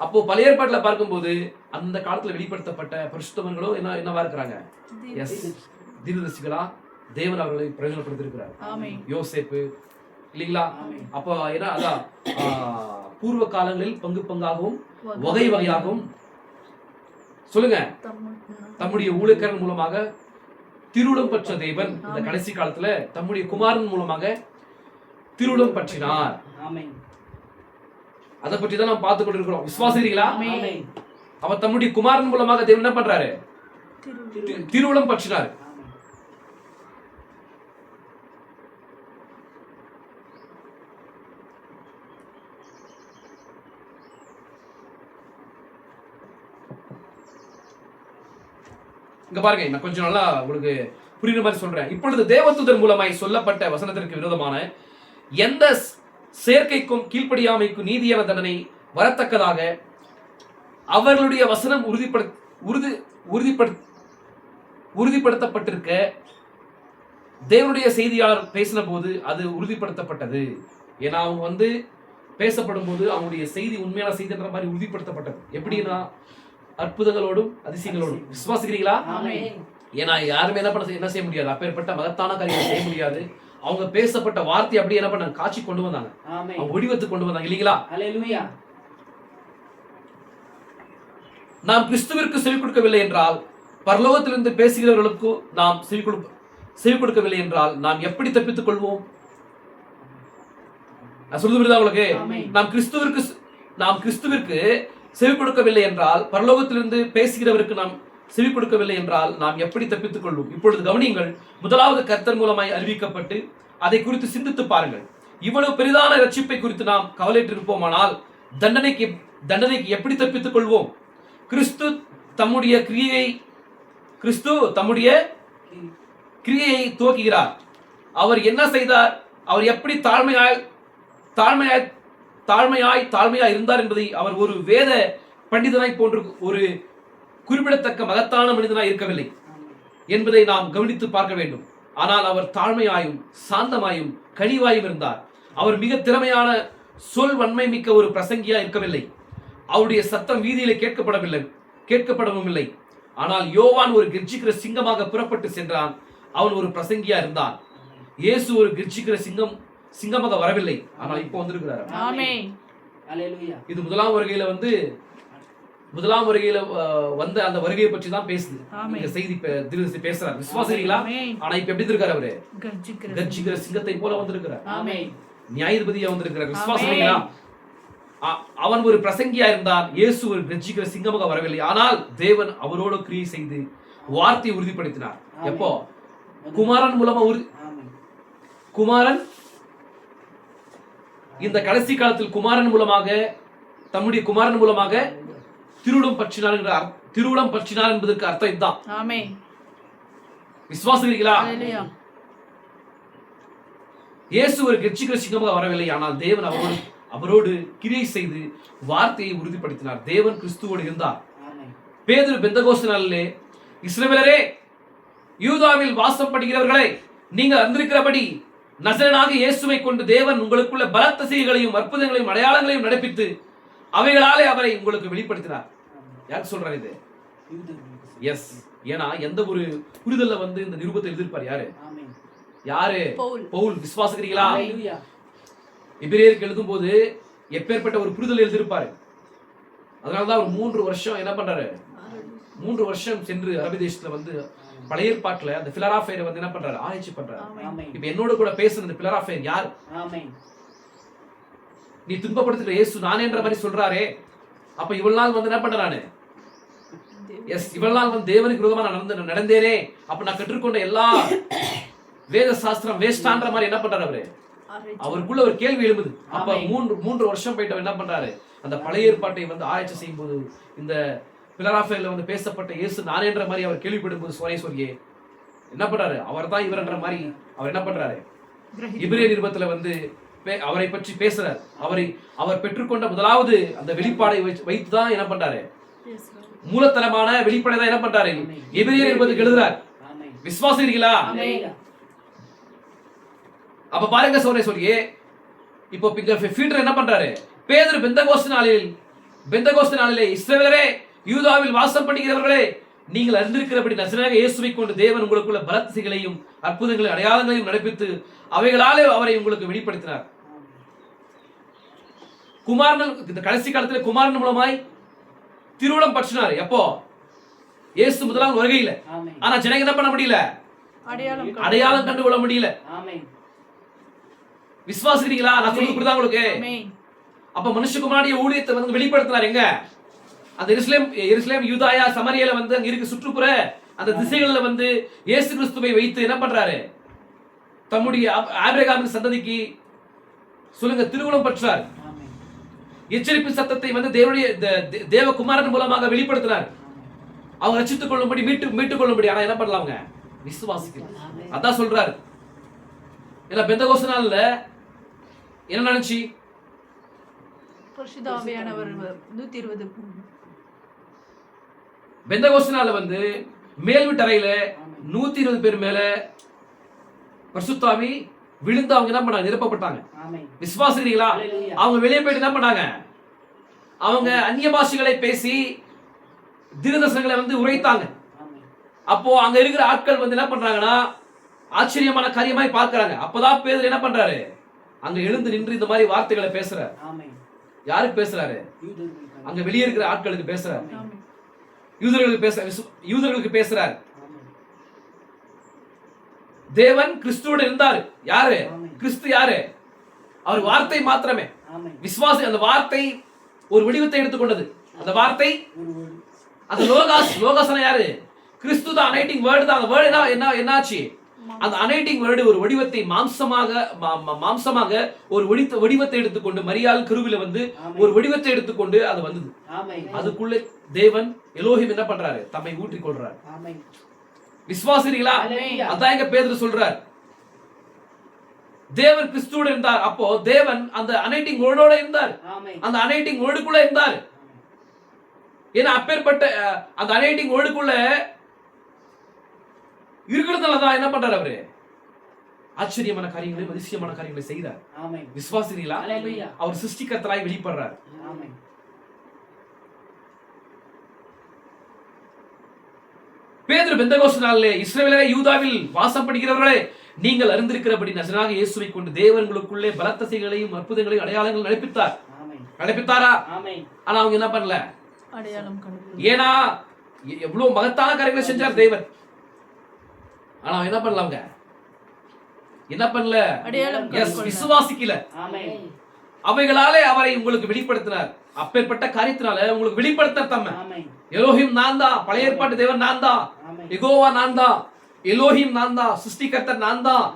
அப்போ பழைய ஏற்பாட்டுல பார்க்கும்போது அந்த காலத்துல வெளிப்படுத்தப்பட்ட பரிசுத்தவான்களும் என்னவா இருக்கிறாங்க? எஸ், தீர்க்கதரிசிகளா தேவன் அவர்களை பிரயோஜனப்படுத்தி இருக்கிறார். யோசேப்பு இல்லீங்களா? அப்ப என்ன அதான் பூர்வ காலங்களில் பங்கு பங்காகவும் வகை வகையாகவும் சொல்லுங்க தம்முடைய ஊழியக்காரன் மூலமாக திருவுளம் பற்ற தேவன் இந்த கடைசி காலத்துல தம்முடைய குமாரன் மூலமாக திருவுளம் பற்றினார். அதை பற்றி தான் நாம் பார்த்து கொண்டிருக்கிறோம். விசுவாசிக்கிறீங்களா? அவர் தம்முடைய குமாரன் மூலமாக தேவன் என்ன பண்றாரு? திருவுளம் பற்றினார். இங்க பாருங்க, நான் கொஞ்சம் நல்லா உங்களுக்கு புரியுற மாதிரி சொல்றேன். இப்பொழுது தேவதூதர் மூலமாய் சொல்லப்பட்ட வசனத்திற்கு விரோதமான எந்த சேர்க்கைக்கும் கீழ்ப்படியாமைக்கும் நீதியான தண்டனை வரத்தக்கதாக அவர்களுடைய வசனம் உறுதிப்படுத்தப்பட்டிருக்க தேவனுடைய செய்தியாளர் பேசின போது அது உறுதிப்படுத்தப்பட்டது. ஏன்னா அவங்க பேசப்படும் போது அவங்களுடைய செய்தி உண்மையான செய்தின்ற மாதிரி உறுதிப்படுத்தப்பட்டது. எப்படின்னா அற்புதங்களோடும் அதிசயங்களோடும். விசுவாசிக்கிறீங்களா? ஏன்னா யாருமே என்ன செய்ய முடியாது, அப்பேற்பட்ட மகத்தான காரியங்களை செய்ய முடியாது. அவங்க பேசப்பட்ட வார்த்தை அப்படி என்ன பண்ணாங்க? காட்சி கொண்டு வந்தாங்க, அவங்க வடிவத்துக்கு கொண்டு வந்தாங்க இல்லீங்களா? நாம் கிறிஸ்துவிற்கு செவி கொடுக்கவில்லை என்றால், பரலோகத்திலிருந்து பேசுகிறவர்களுக்கு நாம் செவி கொடுக்கவில்லை என்றால் நாம் எப்படி தப்பித்துக் கொள்வோம்? நான் சொல்றது புரியுதா உங்களுக்கு? நாம் கிறிஸ்துவிற்கு செவி கொடுக்கவில்லை என்றால், பரலோகத்திலிருந்து பேசுகிறவருக்கு நாம் செவி கொடுக்கவில்லை என்றால் நாம் எப்படி தப்பித்துக் கொள்வோம்? இப்பொழுது கவனியுங்கள். முதலாவது கர்த்தர் மூலமாய் அறிவிக்கப்பட்டு அதை குறித்து சிந்தித்து பாருங்கள். இவ்வளவு பெரிதான ரட்சிப்பை குறித்து நாம் கவலையிட்டிருப்போமானால் தண்டனைக்கு எப்படி தப்பித்துக் கொள்வோம்? கிறிஸ்து தம்முடைய கிரியையை துவக்குகிறார். அவர் என்ன செய்தார்? அவர் எப்படி தாழ்மையாய் இருந்தார் என்பதை அவர் ஒரு வேத பண்டிதனாய் போன்று ஒரு குறிப்பிடத்தக்க மகத்தான மனிதனாய் இருக்கவில்லை என்பதை நாம் கவனித்து பார்க்க வேண்டும். ஆனால் அவர் தாழ்மையாயும் சாந்தமாயும் கனிவாயும் இருந்தார். அவர் மிக திறமையான சொல் வன்மை மிக்க ஒரு பிரசங்கியா இருக்கவில்லை. அவருடைய சத்தம் வீதியிலே கேட்கப்படவும் இல்லை. ஆனால் யோவான் ஒரு கர்ஜிக்கிற சிங்கமாக புறப்பட்டு சென்றான். அவன் ஒரு பிரசங்கியா இருந்தான். இயேசு ஒரு கர்ஜிக்கிற சிங்கமாக வரவில்லை, ஆனால் இப்போ வந்திருக்கிறார். இது முதலாம் வருகையில வந்த அந்த வருகையை பற்றி தான் பேசுது இந்த செய்தி. பேசுறாரு. விசுவாசிகளா? ஆனா இப்ப எப்படி இருக்காரு? அவரு கர்ஜிக்கிற சிங்கத்தை போல வந்திருக்கிறார். நியாயாதிபதியா வந்திருக்கிறார். விசுவாசிகளா? அவன் ஒரு பிரசங்கியா இருந்தான். இயேசு ஒரு கர்ஜிக்கிற சிங்கமாக வரவில்லை, ஆனால் தேவன் அவரோடு கிரியை செய்து வார்த்தையை உறுதிப்படுத்தினார். எப்போ? குமாரன் மூலமா. குமாரன் இந்த கடைசி காலத்தில் தம்முடைய குமாரன் மூலமாக திருவுளம் பற்றினார் என்பதற்கு அர்த்தம் இதுதான். விசுவாசிக்கிறீங்களா? இயேசு ஒரு கர்ஜிக்கிற சிங்கமாக வரவில்லை, ஆனால் தேவன் அவரோடு கிரியை செய்து வார்த்தையை உறுதிப்படுத்தினார். தேவன் கிறிஸ்துவோடு இருந்தார். பேதுரு பெந்தகோஸ்து நாளிலே இஸ்ரவேலரே, யூதாவில் வாசம் பண்ணுகிறவர்களே, நீங்கள் அறிந்திருக்கிறபடி நசரேயனாகிய இயேசுவை கொண்டு தேவன் உங்களுக்குள்ள பலத்த செய்கைகளையும் அற்புதங்களையும் அடையாளங்களையும் நடப்பித்து அவைகளாலே அவரை உங்களுக்கு வெளிப்படுத்தினார். யார் சொல்றாரு இது? எஸ். ஏன்னா எந்த ஒரு புரிதல்ல வந்து இந்த நிருபத்தை எழுதியிருப்பார் யாரு? யாரு? பவுல். விசுவாசிக்கிறீங்களா? எபிரேயருக்கு எழுதும் போது எப்பேற்பட்ட ஒரு புரிதல் எழுதியிருப்பாரு. அதனாலதான் அவர் 3 வருஷம் என்ன பண்றாரு? 3 வருஷம் சென்று அரபி தேசத்துல வந்து பழைய ஏற்பாட்டுல அந்த பிலராஃபேரை வந்து என்ன பண்றாரு? ஆராய்ச்சி பண்றாரு. இப்ப என்னோட கூட பேசுற இந்த பிலராஃபேர் யார்? நீ துன்பப்படுத்துகிற இயேசு நானேன்ற மாதிரி சொல்றாரே, அப்ப இவ்வளவு நாள் வந்து என்ன பண்றானு? எஸ், இவ்வளவு நாள் வந்து தேவனுக்கு விரோதமா நான் நடந்தேனே, அப்ப நான் கற்றுக்கொண்ட எல்லா வேத சாஸ்திரம் வேஸ்டான்ற மாதிரி என்ன பண்றாரு அவரு? அவருக்குள்ள ஒரு கேள்வி எழும்புது. அப்ப 3 வருஷம் போயிட்டு என்ன பண்றாரு? அந்த பழைய ஏற்பாட்டை வந்து ஆராய்ச்சி செய்யும் போது இந்த பிலராஃபேர்ல வந்து பேசப்பட்ட இயேசு நானேன்ற மாதிரி அவர் கேள்விப்படும் போது சோரே என்ன பண்றாரு? அவர் தான் இவர்ன்ற மாதிரி அவர் என்ன பண்றாரு? எபிரேய நிருபத்துல வந்து அவரை பற்றி பேசுறார். அவர் பெற்றுக்கொண்ட முதலாவது அந்த வெளிப்பாடை வைத்துதான் என்ன பண்றாரு? மூலத்தனமான வெளிப்பாடை தான் என்ன பண்றாரு? எபிரேய நிருபத்துக்கு எழுதுறார். விசுவாசிக்கிறீங்களா? அப்ப பாருங்க சோரே, இப்போ பீட்டர் என்ன பண்றாரு? பேதுரு பெந்தகோஸ்து நாளிலே இஸ்ரவேலரே, யூதாவில் வாசம் பண்ணுகிறவர்களே, நீங்கள் அறிந்திருக்கிறபடி நசரேயனாகிய இயேசுவை கொண்டு தேவன் உங்களுக்குள்ள பலத்த செய்கைகளையும் அற்புதங்களையும் அடையாளங்களையும் நடப்பித்து அவைகளாலே அவரை உங்களுக்கு வெளிப்படுத்தினார். குமாரன் இந்த கடைசி காலத்துல குமாரன் மூலமாய் திருவுளம் பற்றினார். எப்போ? இயேசு முதலாம் வருகையில. ஆனா ஜனங்க என்ன பண்ண முடியல? அடையாளம் கண்டுகொள்ள முடியல. விசுவாசிக்கிறீங்களா? நான் சொல்றது புரியுதா உங்களுக்கு? அப்ப மனுஷகுமாரனுடைய ஊழியத்தை வந்து வெளிப்படுத்தினார் எங்க? அந்த எருசலேம் யூதாயா சமரியால வந்து அங்க இருக்கு சுற்றுப்புற அந்த திசைகள்ல வந்து இயேசு கிறிஸ்துவை வைத்து என்ன பண்றாரு? தம்முடைய ஆபிரகாமின் சந்ததிக்கு சொல்லுங்க திருவுளம் பற்றார். எச்சரிப்பு சத்தத்தை வந்து தேவகுமாரன் மூலமாக வெளிப்படுத்தினார். அவங்க ரட்சித்துக் கொள்ளும்படி மீட்டுக் கொள்ளும்படி. ஆனா என்ன பண்ணலாம்? அவங்க விசுவாசிக்கலாம். அதான் சொல்றாரு. ஏன்னா பெந்தகோஸ்து நாள்ல என்ன நினைச்சு? பரிசுத்த ஆவியானவர் 120 பெந்தகோஸ்து நாள்ல வந்து மேல் வீட்டறையில 120 பேர் மேல பரிசுத்த ஆவி விழுந்து அவங்க என்ன பண்ணாங்க? நிரப்பப்பட்டாங்க. விசுவாசிக்கிறீங்களா? அவங்க வெளியே போயிட்டு என்ன பண்ணாங்க? அவங்க அந்நிய பாஷைகளை பேசி தீர்க்கதரிசனங்களை வந்து உரைத்தாங்க. அப்போ அங்க இருக்கிற ஆட்கள் வந்து என்ன பண்றாங்கன்னா ஆச்சரியமான காரியமாய் பார்க்கறாங்க. அப்பதான் பேதுரு என்ன பண்றாரு? அங்க எழுந்து நின்று இந்த மாதிரி வார்த்தைகளை பேசுறாரு. யாருக்கு பேசுறாரு? அங்க வெளியே இருக்கிற ஆட்களுக்கு பேசுறாரு. யூதர்களுக்கு பேசுறாரு. தேவன் கிறிஸ்துவோட இருந்தாரு. யாரு? கிறிஸ்து யாரு? அவர் வார்த்தை மாத்திரமே. விசுவாசி அந்த வார்த்தை ஒரு வடிவத்தை எடுத்துக்கொண்டது. அந்த வார்த்தை அந்த லோகாசன யாரு? கிறிஸ்து தான். அனைட்டிங் வேர்டு தான். அந்த வேர்டு என்னாச்சு? அந்த அனைட்டிங் வேர்டு ஒரு வடிவத்தை மாம்சமாக ஒரு வடிவத்தை எடுத்துக்கொண்டு மரியாள் கருவில வந்து ஒரு வடிவத்தை எடுத்துக்கொண்டு அது வந்தது. அதுக்குள்ள தேவன் எலோஹிம் என்ன பண்றாரு? தம்மை ஊற்றிக் கொள்றாரு. விசுவாசிக்கிறீங்களா? அதான் எங்க பேதுரு சொல்றார். தேவன் கிறிஸ்துவோட இருந்தார். அப்போ தேவன் அந்த அனைட்டிங் வேர்டோட இருந்தார். அந்த அனைட்டிங் வேர்டுக்குள்ள இருந்தார். ஏன்னா அப்பேற்பட்ட அந்த அனைட்டிங் வேர்டுக்குள்ள இருக்கிறதுனாலதான் என்ன பண்றாரு? அவரு ஆச்சரியமான காரியங்களையும் அதிசயமான காரியங்களை செய்தார். விசுவாசிக்கிறீங்களா? அவர் சிருஷ்டிகர்த்தராய் வெளிப்படுறார். பேதுரு பெந்தகோஸ்து நாளிலே இஸ்ரவேலரே, யூதாவில் வாசம் பண்ணுகிறவர்களே, நீங்கள் அறிந்திருக்கிறபடி நசரேயனாகிய இயேசுவை கொண்டு தேவன் உங்களுக்குள்ளே பலத்த செய்கைகளையும் அற்புதங்களையும் அடையாளங்கள் நடப்பித்தாரா? ஆனா அவங்க என்ன பண்ணல? ஏன்னா எவ்வளவு மகத்தான காரியங்களை செஞ்சார் தேவன். ஆனா என்ன பண்ணலாங்க? என்ன பண்ணல? விசுவாசிக்கல. அவைகளாலே அவரை உங்களுக்கு வெளிப்படுத்தினார். அப்பேற்பட்ட காரியத்தினால உங்களுக்கு வெளிப்படுத்த தம்மை எலோஹிம் நான் தான். பழைய ஏற்பாட்டு தேவன் நான் தான். யெகோவா நான் தான். எலோஹிம் நான் தான். சிருஷ்டிகர்த்தர் நான் தான்.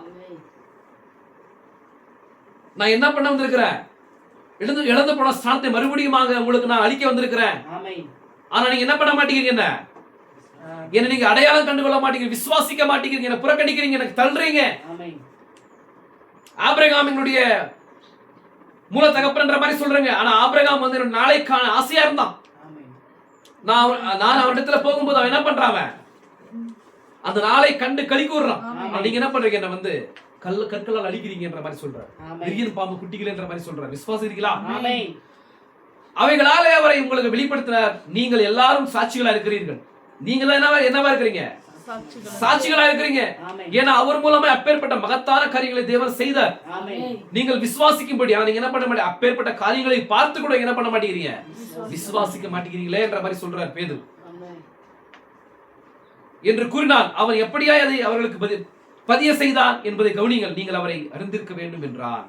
நான் என்ன பண்ண வந்திருக்கிறேன்? இழந்து போன ஸ்தானத்தை மறுபடியும் உங்களுக்கு நான் அளிக்க வந்திருக்கிறேன். ஆனா நீங்க என்ன பண்ண மாட்டீங்க? என்ன நீங்க அடையாளம் கண்டுகொள்ள மாட்டீங்க. விசுவாசிக்க மாட்டீங்க. என்ன புறக்கணிக்கிறீங்க. எனக்கு தள்ளுறீங்க. ஆபிரகாமினுடைய மூல தகப்பன்ற மாதிரி சொல்றீங்க. ஆனா ஆபிரகாம் வந்து நாளைக்கான ஆசையா இருந்தான். நான் அவரிடத்துல போகும்போது அவன் என்ன பண்றான்? அந்த நாளை கண்டு களி கூறுறான். ஆமென். நீங்க என்ன பண்றீங்க? என்ன வந்து கற்களால் அடிக்கிறீங்கன்ற மாதிரி சொல்றாரு. ஆமென். பெரிய பாம்பு குட்டிகளேன்ற மாதிரி சொல்றாரு. விசுவாசிக்கிறீங்களா? ஆமென். அவைகளாலே அவரை உங்களுக்கு வெளிப்படுத்தினார். நீங்கள் எல்லாரும் சாட்சிகளா இருக்கிறீர்கள். நீங்க தான் என்னவா இருக்கிறீங்க? சாட்சிகள். சாட்சிகளா இருக்கிறீங்க. ஆமென். ஏன்னா அவர் மூலமா அப்பேற்பட்ட மகத்தான காரியங்களை தேவன் செய்தார். ஆமென். நீங்கள் விசுவாசிக்கும்படி. ஆனா நீங்க என்ன பண்ண மாட்டீங்க? அப்பேற்பட்ட காரியங்களை பார்த்து கூட என்ன பண்ண மாட்டேங்கிறீங்க? விசுவாசிக்க மாட்டேங்கிறீங்களே என்ற மாதிரி சொல்றார் பேதுரு. ஆமென். என்று கூறினான். அவன் எப்படியாய் அதை அவர்களுக்கு பதிய செய்தான் என்பதை கவனிங்கள். நீங்கள் அவரை அறிந்திருக்க வேண்டும் என்றான்.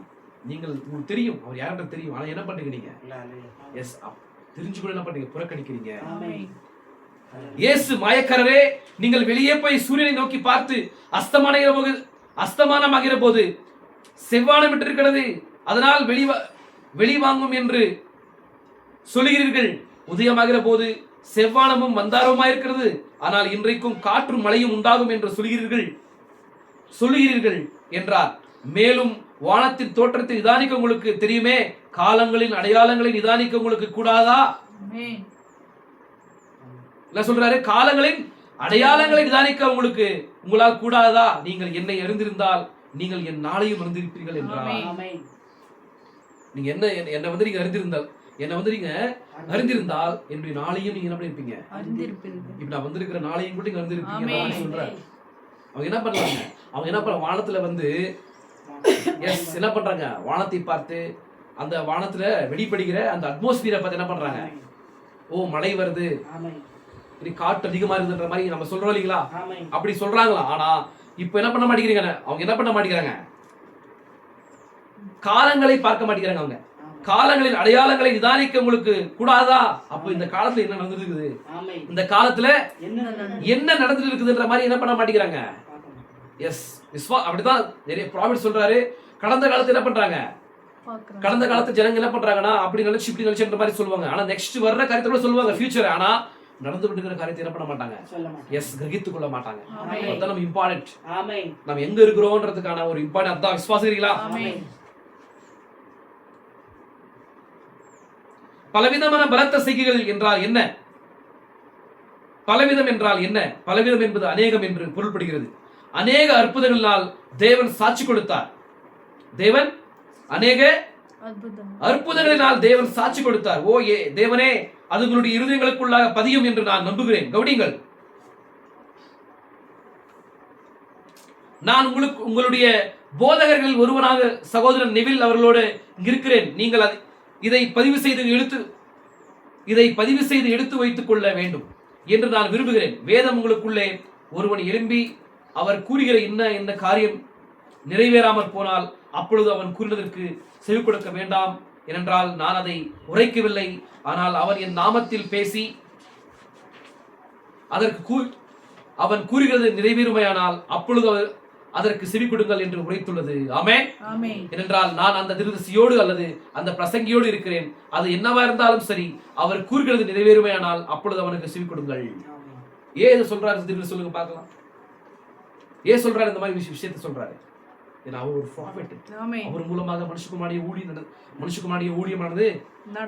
நீங்கள் உங்களுக்கு தெரியும் அவர் யாருன்னு தெரியும். ஆனா என்ன பண்றீங்க நீங்க? எஸ், தெரிஞ்சு கூட என்ன பண்றீங்க? புறக்கணிக்கிறீங்க. ஆமென். இயேசு மாயக்காரரே, நீங்கள் வெளியே போய் சூரியனை நோக்கி பார்த்து அஸ்தமானமாகிற போது செவ்வானம் விட்டிருக்கிறது, அதனால் வெளிவாங்கும் என்று சொல்லுகிறீர்கள். உதயமாகிற போது செவ்வானமும் மந்தாரமாயிருக்கிறது, ஆனால் இன்றைக்கும் காற்றும் மழையும் உண்டாகும் என்று சொல்லுகிறீர்கள் என்றார். மேலும் வானத்தின் தோற்றத்தை நிதானிக்க உங்களுக்கு தெரியுமே, காலங்களின் அடையாளங்களை நிதானிக்க உங்களுக்கு கூடாதா? ஆமென். என்ன சொல்றாரு? காலங்களின் அடையாளங்களை நிதானிக்க உங்களால் கூடாதா? நீங்கள் என்னை அறிந்திருந்தால் நீங்கள் என் நாளையும் அறிந்திருப்பீர்கள் என்றார். ஆமென். நீங்க என்ன வந்து நீங்க அறிந்திருந்தால் என்னுடைய நாளையும் நீங்க என்ன பண்ணிருப்பீங்க? அறிந்திருப்பீர்கள். இப்ப நான் வந்திருக்கிற நாளையும் கூட நீங்க அறிந்திருப்பீங்க ஆமென். சொல்றாரு. அவங்க என்ன பண்றாங்க? வானத்துல வந்து எஸ் என்ன பண்றாங்க? வானத்தை பார்த்து அந்த வானத்துல வெடிப்படுகிற அந்த அட்மாஸ்பியரை பார்த்து என்ன பண்றாங்க? ஓ, மழை வருது, ஆமென். இனி காற்று அதிகமா இருக்குன்ற மாதிரி நம்ம சொல்றோம் இல்லைங்களா? ஆமென். அப்படி சொல்றாங்களா? ஆனா இப்ப என்ன பண்ண மாட்டேங்கிறீங்க? அவங்க என்ன பண்ண மாட்டேங்கிறாங்க? காலங்களை பார்க்க மாட்டேங்கிறாங்க. அவங்க காலங்களின் அடையாளங்களை நிதானிக்க உங்களுக்கு கூடாதா? அப்ப இந்த காலத்துல என்ன நடந்துருக்குது, ஆமென். இந்த காலத்துல என்ன என்ன நடந்துட்டு இருக்குதுன்ற மாதிரி என்ன பண்ண மாட்டேங்கிறாங்க? எஸ், அப்படிதான் நிறைய ப்ராஃபிட் சொல்றாரு. கடந்த காலத்துல என்ன பண்றாங்க? பார்க்கறாங்க. கடந்த காலத்து ஜனங்க என்ன பண்றாங்கன்னா அப்படி நினைச்சு இப்படி நினைச்சுன்ற மாதிரி சொல்லுவாங்க. ஆனா நெக்ஸ்ட் வர்ற காரியத்தை கூட சொல்லுவாங்க, ஃபியூச்சர். ஆனா நடந்து கொண்டிருக்கிற காரியத்தை என்ன பண்ண மாட்டாங்க? சொல்ல மாட்டாங்க. எஸ், கிரகித்துக் கொள்ள மாட்டாங்க. ஆமென். அதான் நம்ம இம்பார்ட்டன்ட். ஆமென். நம்ம எங்க இருக்கிறோம்ன்றதுக்கான ஒரு இம்பார்ட்டன்ட் அதான். விசுவாசிக்கிறீங்களா? ஆமென். பலவிதமான பலத்த செய்கைகள் என்றால் என்ன? பலவிதம் என்றால் என்ன? பலவிதம் என்பது அநேகம் என்று பொருள்படுகிறது. அநேக அற்புதங்களினால் தேவன் சாட்சி கொடுத்தார். தேவன் அநேக அற்புதம். அற்புதங்களினால் தேவன் சாட்சி கொடுத்தார். ஓ தேவனே, அது உங்களுடைய இருதயங்களுக்குள்ளாக பதியும் என்று நான் நம்புகிறேன். கவனிங்கள், நான் உங்களுடைய போதகர்களில் ஒருவனாக சகோதரன் நெவில் அவர்களோடு இருக்கிறேன். நீங்கள் இதை பதிவு செய்து எடுத்து வைத்துக் கொள்ள வேண்டும் என்று நான் விரும்புகிறேன். வேதம் உங்களுக்குள்ளே ஒருவன் எழும்பி அவர் கூறுகிற என்ன காரியம் நிறைவேறாமற் போனால் அப்பொழுது அவன் கூறினதற்கு செவி கொடுக்க வேண்டாம். ஏனென்றால் நான் அதை உரைக்கவில்லை, ஆனால் அவன் என் நாமத்தில் பேசி அவன் கூறுகிறது நிறைவேறுமையானால் அப்பொழுது அதற்கு செவி கொடுங்கள் என்று உரைத்துள்ளது. ஆமென். ஆமென். ஏனென்றால் நான் அந்த தீர்க்கதரிசியோடு அல்லது அந்த பிரசங்கியோடு இருக்கிறேன். அது என்னவா இருந்தாலும் சரி, அவர் கூறுகிறது நிறைவேறுமையானால் அப்பொழுது அவனுக்கு செவி கொடுங்கள். ஏன் இதை சொல்றாரு? திரும்ப சொல்லுங்க பார்க்கலாம். ஏன் சொல்றாரு இந்த மாதிரி விஷயத்தை சொல்றாரு? ஏன்னா அவர் ஒரு ப்ராஃபெட். ஆமென். அவர் மூலமாக மனுஷகுமாரிய ஊழியமானது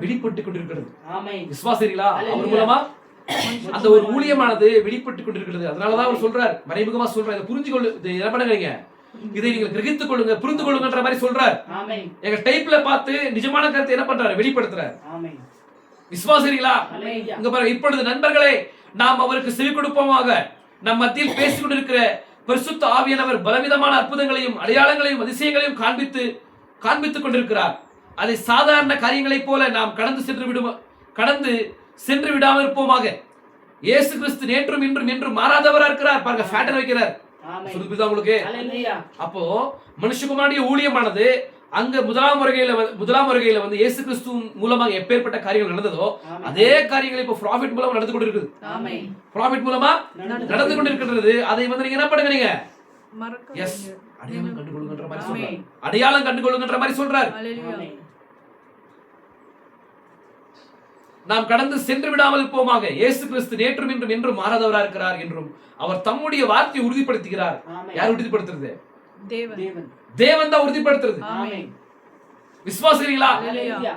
வெளிப்பட்டு கொண்டிருக்கிறது. ஆமென். விசுவாசிகளா? அவர் மூலமா அந்த ஒரு ஊழியமானது வெளிப்பட்டு கொண்டிருக்கிறது. அதனாலதான் அவர் சொல்றார், மறைமுகமா சொல்றார், இதை புரிஞ்சுக்கொள்ளு, இதை என்ன பண்ணுங்க, இதை நீங்கள் கிரகித்துக் கொள்ளுங்க, புரிந்து கொள்ளுங்கன்ற மாதிரி சொல்றார். ஆமென். எங்க டைப்ல பார்த்து நிஜமான கருத்தை என்ன பண்றாரு? வெளிப்படுத்துறார். ஆமென். விசுவாசிகளா? ஹல்லேலூயா. இங்க பாருங்க, இப்பொழுது நண்பர்களே, நாம் அவருக்கு செவி கொடுப்போமாக. நம் மத்தியில் பேசிக் கொண்டிருக்கிற பரிசுத்த ஆவியானவர் பலவிதமான அற்புதங்களையும் அடையாளங்களையும் அதிசயங்களையும் காண்பித்துக் கொண்டிருக்கிறார். அதை சாதாரண காரியங்களைப் போல நாம் கடந்து சென்று விடாமல் இருப்போமாக. இயேசு கிறிஸ்து நேற்றும் இன்றும் என்றும் மாறாதவரா இருக்கிறார். பாருங்க, ஃபேட்டர் வைக்கிறார். ஆமென். சொல்லுதா உங்களுக்கு? ஹல்லேலூயா. அப்போ மனுஷகுமாரனுடைய ஊழியமானது அங்க முதலாம் வருகையில வந்து இயேசு கிறிஸ்து மூலமாக எப்பேற்பட்ட காரியங்கள் நடந்ததோ அதே காரியங்கள் இப்ப ப்ராஃபிட் மூலமா நடந்து கொண்டிருக்குது. ஆமென். ப்ராஃபிட் மூலமா நடந்து கொண்டிருக்கிறது. அதை வந்து நீங்க என்ன பண்ணுங்க? நீங்க மறக்காதீங்க. எஸ், அடையாளம் கண்டுகொள்ளுங்கன்ற மாதிரி சொல்றாரு. அடையாளம் கண்டுகொள்ளுங்கன்ற மாதிரி சொல்றாரு. ஹல்லேலூயா. ஆமென். நாம் கடந்து சென்று விடாமல் போமாக. இயேசு கிறிஸ்து நேற்றும் இன்றும் என்றும் மாறாதவரா இருக்கிறார் என்றும் அவர் தம்முடைய வார்த்தையை உறுதிப்படுத்துகிறார். ஆமென். யார் உறுதிப்படுத்துறது? தேவன். தேவன் தான் உறுதிப்படுத்துறது. ஆமென். விசுவாசிகளா ஹல்லேலூயா.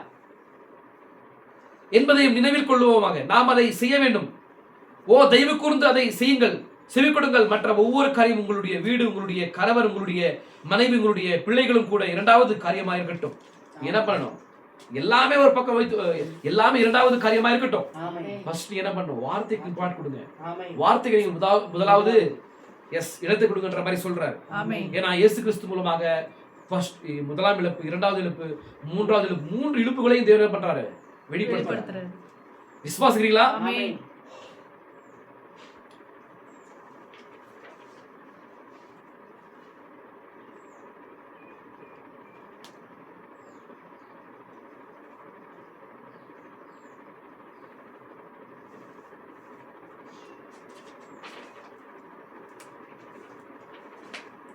என்பதையும் நினைவில் கொள்ளுவோமாக. நாம் அதை செய்ய வேண்டும். ஓ தயவு கூர்ந்து அதை செய்யுங்கள். செவி கொடுங்கள். மற்ற ஒவ்வொரு காரியம், உங்களுடைய வீடு, உங்களுடைய கணவர், உங்களுடைய மனைவி, உங்களுடைய பிள்ளைகளும் கூட இரண்டாவது காரியமாக இருக்கட்டும். என்ன பண்ணணும்? எல்லாமே ஒரு பக்கம் வைத்து, எல்லாமே இரண்டாவது காரியமா இருக்கட்டும். ஃபர்ஸ்ட் என்ன பண்ணணும்? வார்த்தைக்கு இம்பார்ட் கொடுங்க. வார்த்தைக்கு நீங்க முதலாவது இடத்தை கொடுங்கன்ற மாதிரி சொல்றாரு. ஏன்னா இயேசு கிறிஸ்து மூலமாக முதலாம் இழப்பு, இரண்டாவது இழப்பு, மூன்றாவது இழப்பு, 3 இழுப்புகளையும் தேவன் என்ன பண்றாரு? வெளிப்படுத்துறாரு. விசுவாசிக்கிறீங்களா?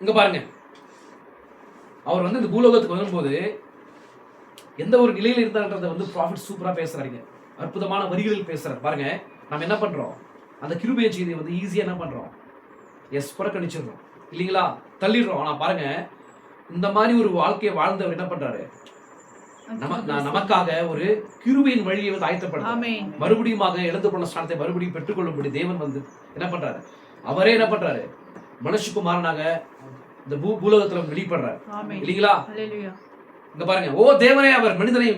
இங்க பாருங்க, அவர் வந்து இந்த பூலோகத்துக்கு வரும்போது எந்த ஒரு நிலையில இருந்தான்றத வந்து ப்ராஃபிட் சூப்பரா பேசுறாங்க. அற்புதமான வரிகளில் பேசுறாரு. பாருங்க, நம்ம என்ன பண்றோம்? அந்த கிருபையை செய்தியை வந்து ஈஸியா என்ன பண்றோம்? புறக்கணிச்சிடுறோம் இல்லைங்களா? தள்ளிடுறோம். ஆனா பாருங்க, இந்த மாதிரி ஒரு வாழ்க்கையை வாழ்ந்தவர் என்ன பண்றாரு? நமக்காக ஒரு கிருபையின் வழியை வந்து ஆயத்தப்படுறாரு. மறுபடியும் இழந்து போன ஸ்தானத்தை மறுபடியும் பெற்றுக்கொள்ளும்படி தேவன் வந்து என்ன பண்றாரு? அவரே என்ன பண்றாரு? மனுஷகுமாரனாக இந்த பூலோகத்துல வெளிப்படுறார் இல்லீங்களா? இங்க பாருங்க, ஓ தேவனே அவர் மனிதனை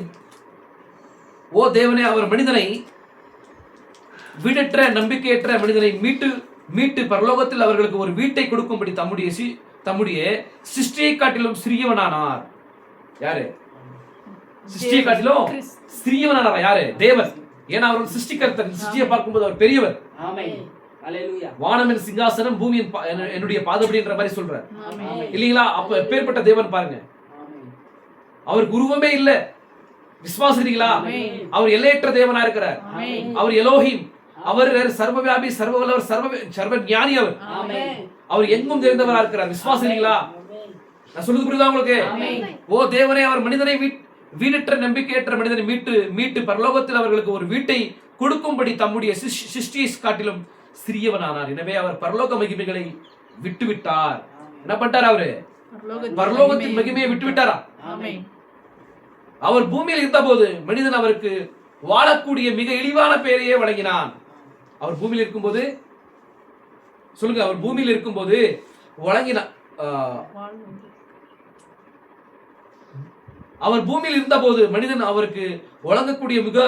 வீடற்ற நம்பிக்கையற்ற மனிதனை மீட்டு பரலோகத்தில் அவர்களுக்கு ஒரு வீட்டை கொடுக்கும்படி தம்முடைய சிருஷ்டியை காட்டிலும் சிறியவனானார். யாரு? சிருஷ்டியை காட்டிலும் சிறியவனானார். யாரு? தேவன். ஏன்னா அவர் சிருஷ்டிகர்த்தர். சிருஷ்டியை பார்க்கும்போது அவர் பெரியவர். வானமின் சிங்காசனம், பூமியின் என்னுடைய பாதபடின்ற மாதிரி சொல்றார் இல்லீங்களா? அப்ப எப்பேற்பட்ட தேவன் பாருங்க. அவருக்கு உருவமே இல்ல. விசுவாசிக்கிறீங்களா? அவர் எல்லையற்ற தேவனா இருக்கிறார். அவர் எலோஹிம். அவர் சர்வவியாபி, சர்வவல்லவர், சர்வ ஞானி. அவர் எங்கும் தெரிந்தவரா இருக்கிறார். விசுவாசிக்கிறீங்களா? நான் சொல்றது புரியுதா உங்களுக்கு? ஓ தேவனே அவர் மனிதனை வீடற்ற நம்பிக்கையற்ற மனிதனை மீட்டு பரலோகத்தில் அவர்களுக்கு ஒரு வீட்டை கொடுக்கும்படி தம்முடைய சிருஷ்டியை காட்டிலும் சிறியவனானார். எனவே அவர் பரலோக மகிமைகளை விட்டுவிட்டார். என்ன பண்ணிட்டார்? அவரு பரலோகத்தின் மகிமையை விட்டுவிட்டாரா? அவர் பூமியில் இருந்த போது மனிதன் அவருக்கு வாழக்கூடிய மிக இழிவான பெயரையே வழங்கினான். அவர் பூமியில் இருக்கும்போது சொல்லுங்க, அவர் பூமியில் இருக்கும்போது வழங்கினான். அவர் பூமியில் இருந்த போது மனிதன் அவருக்கு வழங்கக்கூடிய மிக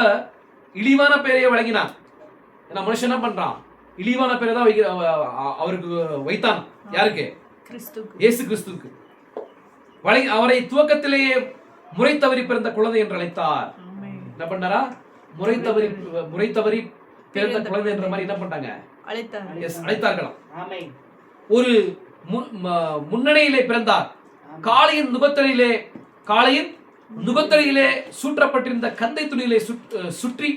இழிவான பெயரையே வழங்கினான். ஏன்னா மனுஷன் என்ன பண்றான்? இழிவான பெயரை தான் அவருக்கு வைத்தான். யாருக்கு? இயேசு கிறிஸ்துவுக்கு. அவரை துவக்கத்திலேயே முறை தவறி பிறந்த குழந்தை என்று அழைத்தார். என்ன பண்ணாரா? முறை தவறி பிறந்த குழந்தை என்ற மாதிரி என்ன பண்ணாங்க? அழைத்தார்களாம். ஒரு முன்னணியிலே பிறந்தார். காளையின் நுகத்தடியிலே சூற்றப்பட்டிருந்த கந்தை துணியிலே சுற்றி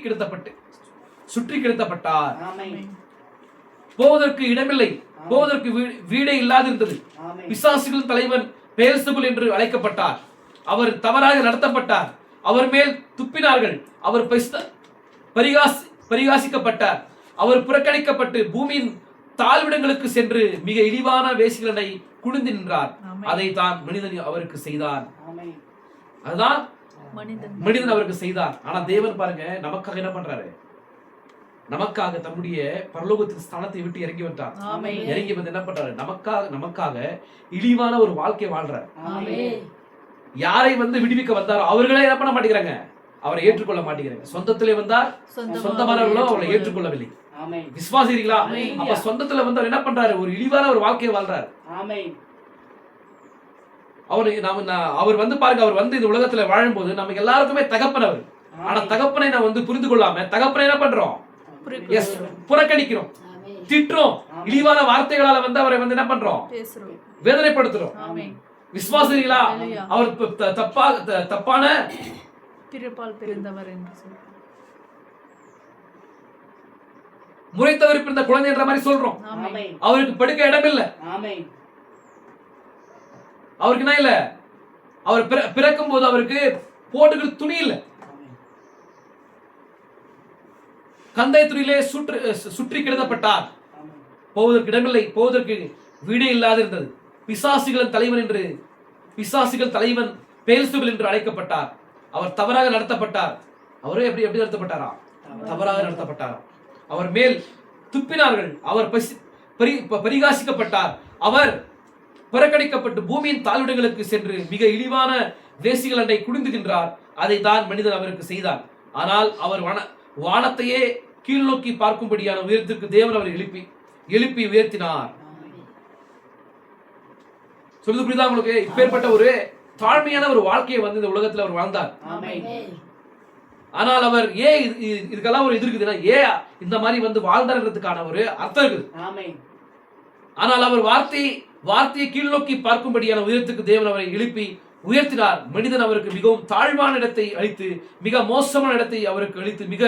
கிடத்தப்பட்டார். போவதற்கு இடமில்லை, போவதற்கு வீடே இல்லாதிருந்தது. பிசாசுகளின் தலைவன் பெயல்செபூல் என்று அழைக்கப்பட்டார். அவர் தவறாக நடத்தப்பட்டார். அவர் மேல் துப்பினார்கள். அவர் பரிகாசிக்கப்பட்டார். அவர் புறக்கணிக்கப்பட்டு பூமியின் தாழ்விடங்களுக்கு சென்று மிக இழிவான வேசிகளை குனிந்து நின்றார். அதை தான் மனிதன் அவருக்கு செய்தார். அதுதான் மனிதன் அவருக்கு செய்தார். ஆனா தேவன் பாருங்க, நமக்காக என்ன பண்றாரு? நமக்காக தம்முடைய பரலோகத்தின் ஸ்தானத்தை விட்டு இறங்கி வந்தார். இறங்கி வந்து என்ன பண்றாரு? நமக்காக இழிவான ஒரு வாழ்க்கை வாழ்றார். யாரை வந்து விடுவிக்க வந்தாரோ அவர்களே என்ன பண்ண மாட்டேங்கிறாங்க? அவரை ஏற்றுக்கொள்ள மாட்டேங்கிறாங்க. சொந்தத்திலே வந்தார், சொந்தமானவர்களும் அவரை ஏற்றுக்கொள்ளவில்லை. விசுவாசிக்கிறீங்களா? அப்ப சொந்தத்துல வந்தவர் என்ன பண்றாரு? ஒரு இழிவான ஒரு வாழ்க்கையை வாழ்றாரு. அவர் வந்து பாருங்க, அவர் வந்து இந்த உலகத்துல வாழும்போது நமக்கு எல்லாருக்குமே தகப்பன் அவர். ஆனா தகப்பனை நான் வந்து புரிந்து கொள்ளாம தகப்பனை என்ன பண்றோம்? புறக்கணிக்கிறோம், திட்டுறோம். இழிவான வார்த்தைகளால வந்து அவரை வந்து என்ன பண்றோம்? வேதனைப்படுத்துறோம். விசுவாசிகளா? அவர் தப்பான முறை தவறி பிறந்த குழந்தை என்ற மாதிரி சொல்றோம். அவருக்கு படுக்க இடம் இல்ல. அவருக்கு என்ன இல்ல? அவர் பிறக்கும் போது அவருக்கு போட்டுக்கிற துணி இல்ல. கந்தை துணியிலே சுற்றி கிடத்தப்பட்டார். போவதற்கு இடமில்லை, போவதற்கு வீடே இல்லாதிருந்தது. பிசாசுகளின் தலைவன் பெயல்செபூல் என்று அழைக்கப்பட்டார். அவர் தவறாக நடத்தப்பட்டார். அவரே எப்படி நடத்தப்பட்டாரா? தவறாக நடத்தப்பட்டாரா? அவர் மேல் துப்பினார்கள். அவர் பரிகாசிக்கப்பட்டார். அவர் புறக்கணிக்கப்பட்டு பூமியின் தாழ்விடங்களுக்கு சென்று மிக இழிவான வேசிகள் அண்டை குடிந்துகின்றார். அதை தான் மனிதன் அவருக்கு செய்தார். ஆனால் அவர் வானத்தையே கீழ் நோக்கி பார்க்கும்படியான உயரத்திற்கு தேவன் அவரை எழுப்பி உயர்த்தினார். சொல்லுது புரியுதா உங்களுக்கு? இப்பேற்பட்ட ஒரு தாழ்மையான ஒரு வாழ்க்கையை வந்து இந்த உலகத்தில் அவர் வாழ்ந்தார். ஆனால் அவர் ஏன் இதுக்கெல்லாம் ஒரு இது இருக்குதுன்னா, ஏன் இந்த மாதிரி வந்து வாழ்ந்தார்ன்றதுக்கான ஒரு அர்த்தம் இருக்குது. ஆனால் அவர் வார்த்தையை கீழ் நோக்கி பார்க்கும்படியான உயரத்துக்கு தேவன் அவரை எழுப்பி உயர்த்தினார். மனிதன் அவருக்கு மிகவும் தாழ்வான இடத்தை அளித்து, மிக மோசமான இடத்தை அவருக்கு அளித்து, மிக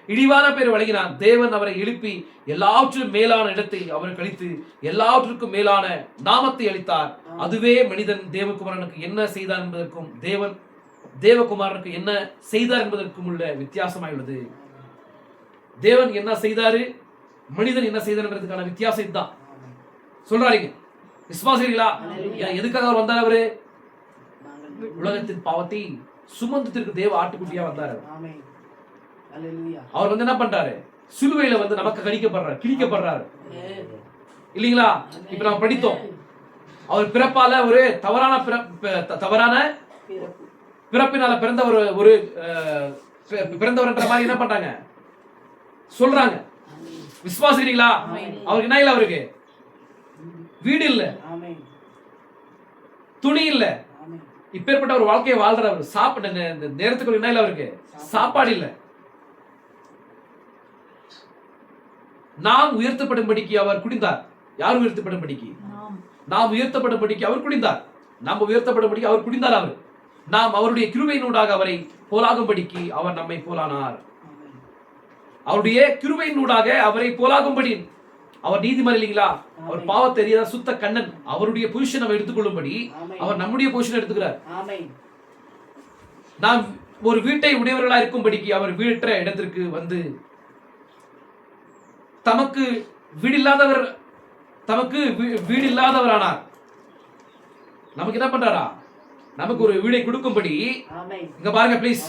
இழிவான பேர் வழங்கினார். தேவன் அவரை எழுப்பி எல்லாவற்றிலும் மேலான இடத்தை அவருக்கு அளித்து, எல்லாவற்றுக்கும் மேலான நாமத்தை அளித்தார். அதுவே மனிதன் தேவகுமாரனுக்கு என்ன செய்தார் என்பதற்கும் தேவகுமாரனுக்கு என்ன செய்தார் என்பதற்கும் உள்ள வித்தியாசமாய் உள்ளது. தேவன் என்ன செய்தாரு, மனிதன் என்ன செய்தார் என்பதற்கான வித்தியாசம் தான் சொல்றாங்க. விசுவாசிகளா? எதுக்காக அவர் வந்தார்? அவரு உலகத்தின் பாவத்தை சுமந்தத்திற்கு தேவ ஆட்டுக்குட்டியா வந்தார். அவர் வந்து என்ன பண்றாரு? சிலுவையில வந்து நமக்கு கிழிக்கப்படுறாரு இல்லீங்களா? இப்ப நம்ம படித்தோம், அவர் பிறப்பால ஒரு தவறான பிறப்பினால பிறந்தவர்ன்ற மாதிரி என்ன பண்றாங்க சொல்றாங்க. விசுவாசிக்கிறீங்களா? அவருக்கு என்ன இல்ல? அவருக்கு வீடு இல்ல, துணி இல்ல. இப்பேற்பட்ட ஒரு வாழ்க்கையை வாழ்றவர் சாப்பிட நேரத்துக்கு என்ன இல்ல? அவருக்கு சாப்பாடு இல்ல. நாம் உயர்த்தப்படும்படிக்கு அவர் குடிந்தார். யார் உயர்த்தப்படும்படிக்கு? நாம் உயர்த்தப்படும்படிக்கு அவர் குடிந்தார். நாம் உயர்த்தப்படும்படிக்கு அவர் குடிந்தார். அவர் நாம் அவருடைய கிருபையினூடாக அவரை போலாகும்படிக்கு அவர் நம்மை போலானார். அவருடைய கிருபையினூடாக அவரை போலாகும்படி அவர் நீதிமான் இல்லைங்களா? அவர் பாவத்தை அறியாத சுத்த கண்ணன். அவருடைய பொசிஷன் அவர் எடுத்துக்கொள்ளும்படி அவர் நம்முடைய பொசிஷன் எடுத்துக்கிறார். நாம் ஒரு வீட்டை உடையவர்களா இருக்கும்படிக்கு அவர் வீடற்ற இடத்திற்கு வந்து தமக்கு வீடு இல்லாதவரானார். நமக்கு என்ன பண்றாரா? நமக்கு ஒரு வீடை கொடுக்கும்படி. இங்க பாருங்க ப்ளீஸ்.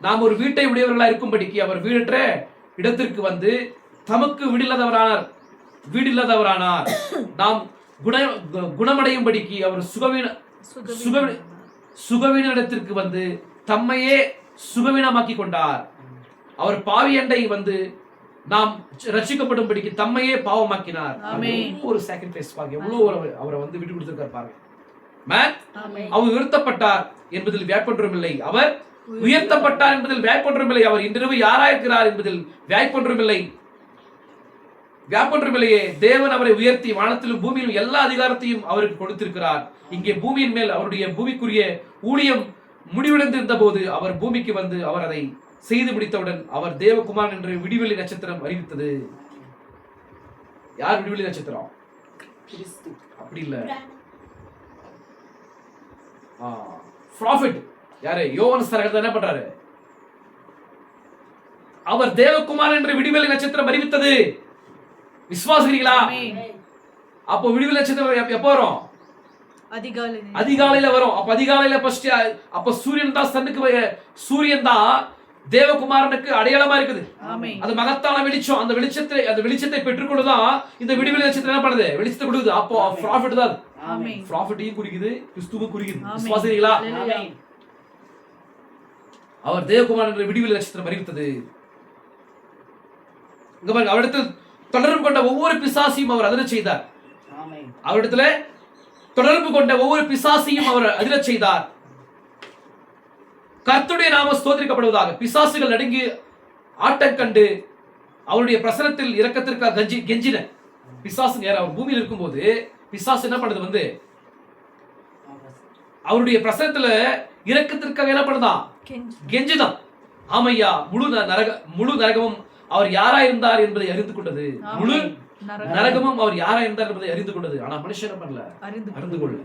நாம் ஒரு வீட்டை உடையவர்களா இருக்கும்படிக்கு அவர் வீடற்ற இடத்திற்கு வந்து தமக்கு வீடு இல்லாதவரானார். நாம் குணமடையும்படிக்கு அவர் சுகவீன இடத்திற்கு வந்து தம்மையே சுகவீனமாக்கி கொண்டார். அவர் பாவி அண்டை வந்து நாம் ரட்சிக்கப்படும்படிக்கு தம்மையே பாவமாக்கினார். ஒரு சாக்ரிஃபைஸ் பாருங்க, எவ்வளவு அவரை வந்து விட்டு கொடுத்திருக்கார் பாருங்க. அவர் உயர்த்தப்பட்டார் என்பதில் வியப்பொன்றுமில்லை. அவர் உயர்த்தப்பட்டார் என்பதில் வியப்பொன்றுமில்லை. அவர் இன்றிரவு யாராயிருக்கிறார் என்பதில் வியப்பொன்றுமில்லையே. தேவன் அவரை உயர்த்தி வானத்திலும் பூமியிலும் எல்லா அதிகாரத்தையும் அவருக்கு கொடுத்திருக்கிறார். இங்கே பூமியின் மேல் அவருடைய பூமிக்குரிய ஊழியம் முடிவடைந்திருந்த போது அவர் பூமிக்கு வந்து அவர் அதை செய்து முடித்தவுடன் அவர் தேவகுமாரன் என்று விடிவெளி நட்சத்திரம் அறிவித்தது. யார் விடிவெளி நட்சத்திரம்? அப்படி இல்ல, ப்ராஃபெட். யாரு? யோவான் ஸ்தலகர்த்தர் என்ன பண்றாரு? அவர் தேவகுமாரன் என்று விடிவெளி நட்சத்திரம் அறிவித்தது. விசுவாசிக்கிறீங்களா? அப்போ விடிவெளி நட்சத்திரம் எப்போ வரும்? அதிகாலையில வரும். அப்ப அதிகாலையில ஃபர்ஸ்ட் அப்ப சூரியன் தான் சூரியன் தான் தேவகுமாரனுக்கு அடையாளமா இருக்குது. அது மகத்தான வெளிச்சம். அந்த வெளிச்சத்தை பெற்றுக்கொண்டுதான் இந்த விடிவெளி நட்சத்திரம் என்ன பண்ணுது? வெளிச்சத்தை கொடுக்குது. அப்போ ப்ராஃபெட் தான். ப்ராஃபெட்டையும் குறிக்குது, கிறிஸ்துவும் குறிக்குது. விசுவாசிக்கிறீங்களா? அவர் தேவகுமாரன் என்ற விடிவெளி நட்சத்திரம் அறிவித்தது. இங்க பாருங்க, அவரிடத்தில் தொடர்பு கொண்ட ஒவ்வொரு பிசாசையும் அவர் அதிர செய்தார். அவரிடத்துல தொடர்பு கொண்ட ஒவ்வொரு பிசாசையும் அவர் அதிர செய்தார். கர்த்தருடைய நாமம் ஸ்தோத்திரிக்கப்படுவதாக. பிசாசுகள் நடுங்கி ஆட்டம் கண்டு அவருடைய பிரசனத்தில் இரக்கத்திற்காக கெஞ்சின. பிசாசு நேரம் அவர் பூமியில் இருக்கும்போது பிசாசு என்ன பண்ணுது? வந்து அவருடைய பிரசனத்துல இரக்கத்திற்காக என்ன பண்ணுதான்? கெஞ்சுதான். ஆமையா, முழு நரகமும் அவர் யாரா இருந்தார் என்பதை அறிந்து கொண்டது. முழு நரகமும் அவர் யாரா இருந்தார் என்பதை அறிந்து கொண்டது. ஆனா மனுஷன் என்ன பண்ணல? அறிந்து கொள்ள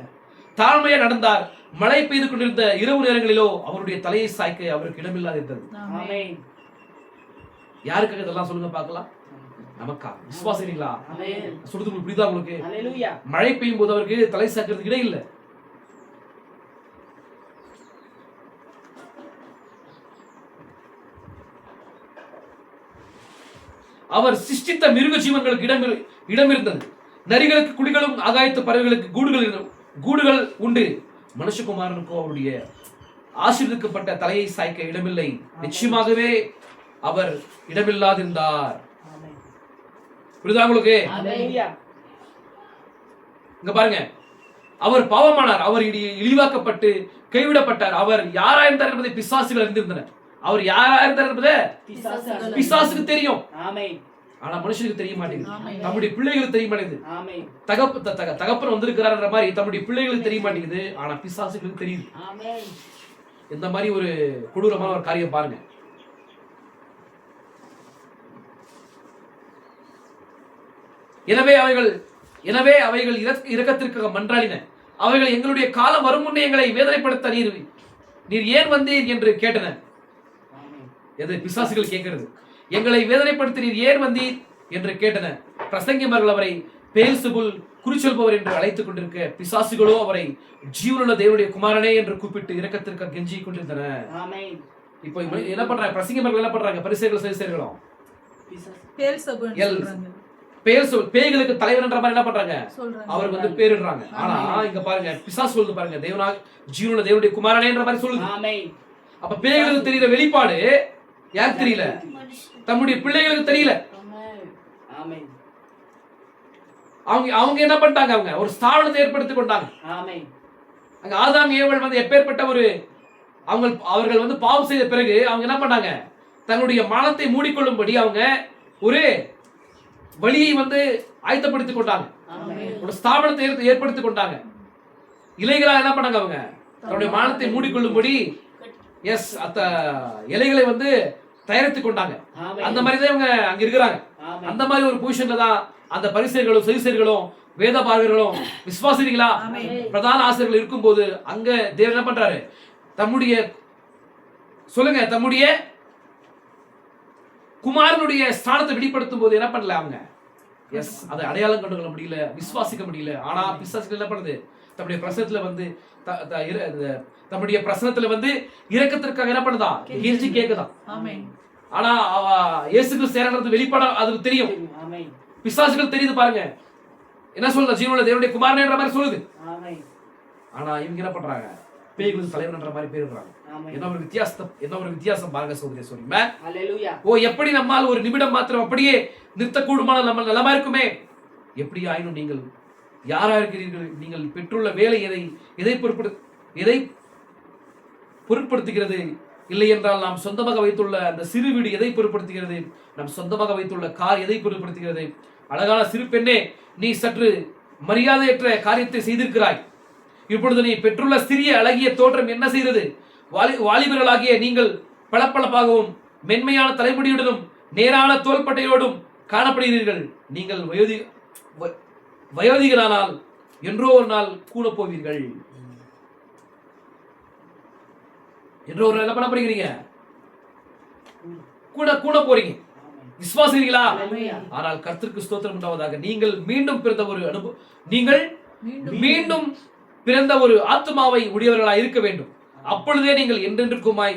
தாழ்மையா நடந்தார். மழை பெய்து கொண்டிருந்த இரவு நேரங்களிலோ அவருடைய தலையை சாய்க்க அவருக்கு இடமில்லாது இருந்தது. யாருக்காக இதெல்லாம் சொல்லுங்க பார்க்கலாம்? நமக்கா? விசுவாசிங்களா? சொல்றது உங்களுக்கு புரியுதா? உங்களுக்கு மழை பெய்யும் போது அவருக்கு தலை சாய்க்கிறதுக்கு இடம் இல்லை. அவர் சிருஷ்டித்த மிருக ஜீவன்களுக்கு இடம் இருந்தது. நரிகளுக்கு குடிகளும் ஆகாயத்து பறவைகளுக்கு கூடுகள் உண்டு. மனுஷகுமாரனுக்கும் அவருடைய ஆசீர்வதிக்கப்பட்ட தலையை சாய்க்க இடமில்லை. நிச்சயமாகவே அவர் இடமில்லாதிருந்தார். புரியுதா உங்களுக்கு? இங்க பாருங்க, அவர் பாவமானார், அவர் இழிவாக்கப்பட்டு கைவிடப்பட்டார். அவர் யாரா இருந்தார் என்பதை பிசாசுகள் அறிந்திருந்தனர். அவர் யாரா இருந்தார் என்பதை பிசாசுக்கு தெரியும். ஆனா மனுஷனுக்கு தெரிய மாட்டேங்குது. தம்முடைய பிள்ளைகளுக்கு தெரிய மாட்டேங்குது. தகப்பன் வந்திருக்கிறார் மாதிரி தம்முடைய பிள்ளைகளுக்கு தெரிய மாட்டேங்குது. ஆனா பிசாசுகளுக்கு தெரியுது. இந்த மாதிரி ஒரு கொடூரமான ஒரு காரியம் பாருங்க. எனவே அவைகள் இரக்கத்திற்காக மன்றாடின. அவைகள் எங்களுடைய காலம் வரும் முன்னே எங்களை வேதனைப்படுத்த நீர் ஏன் வந்தீர் என்று கேட்டன. எது? பிசாசுகள் கேட்கிறது. எங்களை வேதனைப்படுத்த நீர் ஏன் வந்தீர் என்று கேட்டன. பிரசங்கிமார்கள் அவரை பெயல்செபூல் குறிச்சொல்பவர் என்று அழைத்துக் கொண்டிருக்க, பிசாசுகளோ அவரை ஜீவனுள்ள தேவனுடைய குமாரனே என்று கூப்பிட்டு இரக்கத்திற்காக கெஞ்சி கொண்டிருந்தன. இப்போ என்ன பண்றாங்க? பிரசங்கிமார்கள் என்ன பண்றாங்க? பரிசேயர்களும் சதுசேயர்களும் பேய்களுக்கு தலைவர் என்ற மாதிரி என்ன பண்றாங்க? அவருக்கு வந்து பேரிடுறாங்க. ஆனா இங்க பாருங்க, பிசாசு சொல்லுது பாருங்க, ஜீவனுள்ள தேவனுடைய குமாரனே என்ற மாதிரி சொல்லுது. அப்ப பேய்களுக்கு தெரியல வெளிப்பாடு யாருக்கு தெரியல? தம்முடைய பிள்ளைகளுக்கு தெரியல. அவங்க என்ன பண்ணிட்டாங்க? அவங்க ஒரு ஸ்தாபனத்தை ஏற்படுத்திக் கொண்டாங்க. அங்க ஆதாம் ஏவல் வந்து எப்பேற்பட்ட ஒரு அவர்கள் வந்து பாவம் செய்த பிறகு அவங்க என்ன பண்ணாங்க? தன்னுடைய மானத்தை மூடிக்கொள்ளும்படி அவங்க ஒரு வழியை வந்து ஆயத்தப்படுத்திக் கொண்டாங்க. ஒரு ஸ்தாபனத்தை ஏற்படுத்திக் கொண்டாங்க. இலைகளால் என்ன பண்ணாங்க? அவங்க தன்னுடைய மானத்தை மூடிக்கொள்ளும்படி அத்த இலைகளை வந்து தயாரித்துக் கொண்டாங்க. அந்த மாதிரி தான் இவங்க அங்க இருக்கிறாங்க. அந்த மாதிரி ஒரு பொசிஷன்ல தான் அந்த பரிசேயர்களும் சதுசேயர்களும் வேத பார்வைகளும் விசுவாசிகளா பிரதான ஆசிரியர்கள் இருக்கும் போது அங்க தேவன் என்ன பண்றாரு? தம்முடைய குமாரனுடைய ஸ்தானத்தை வெளிப்படுத்தும் போது என்ன பண்ணல? அவங்க அதை அடையாளம் கண்டுகொள்ள முடியல, விசுவாசிக்க முடியல. ஆனா பிசாசுகள் என்ன பண்ணுது? தம்முடைய பிரசனத்துல வந்து தம்முடைய பிரசனத்துல வந்து இரக்கத்திற்காக என்ன பண்ணுதா? கெஞ்சி கேக்குதான். ஆனா இயேசுக்கு சேரன்றது வெளிப்பாடு அதுக்கு தெரியும். பிசாசுகள் தெரியுது பாருங்க. என்ன சொல்லுது? ஜீவனுள்ள தேவனுடைய குமாரன் என்ற மாதிரி சொல்லுது. ஆனா இவங்க என்ன பண்றாங்க? பேய்களுக்கு தலைவன் என்ற மாதிரி பேருறாங்க. என்ன ஒரு வித்தியாசம் பாருங்க சகோதரி. சொல்லுங்க. ஓ, எப்படி நம்மால் ஒரு நிமிடம் மாத்திரம் அப்படியே நிறுத்தக்கூடுமான நம்ம நலமா இருக்குமே. எப்படி ஆயினும் நீங்கள் யாரா இருக்கிறீர்கள்? நீங்கள் பெற்றுள்ள வேலை எதை பொருட்படுத்துகிறது? இல்லை என்றால் நாம் சொந்தமாக வைத்துள்ள அந்த சிறு வீடு எதை பொருட்படுத்துகிறது? நாம் சொந்தமாக வைத்துள்ள கார் எதை பொருட்படுத்துகிறது? அழகான சிறு பெண்ணே, நீ சற்று மரியாதையற்ற காரியத்தை செய்திருக்கிறாய். இப்பொழுது நீ பெற்றுள்ள சிறிய அழகிய தோற்றம் என்ன செய்கிறது? வாலிபர்களாகிய நீங்கள் பளபளப்பாகவும் மென்மையான தலைமுடியுடனும் நேரான தோள்பட்டையோடும் காணப்படுகிறீர்கள். நீங்கள் வயோதிகரானால் என்றோ ஒரு நாள் கூட போவீர்கள். என்றோ ஒரு நாள் என்ன பண்ண போறீங்க? கூட போறீங்க. விசுவாசிக்கிறீங்களா? ஆனால் கர்த்தருக்கு ஸ்தோத்திரம் உண்டாவதாக. நீங்கள் மீண்டும் பிறந்த ஒரு ஆத்மாவை உடையவர்களாய் இருக்க வேண்டும். அப்பொழுதே நீங்கள் என்றென்றுக்குமாய்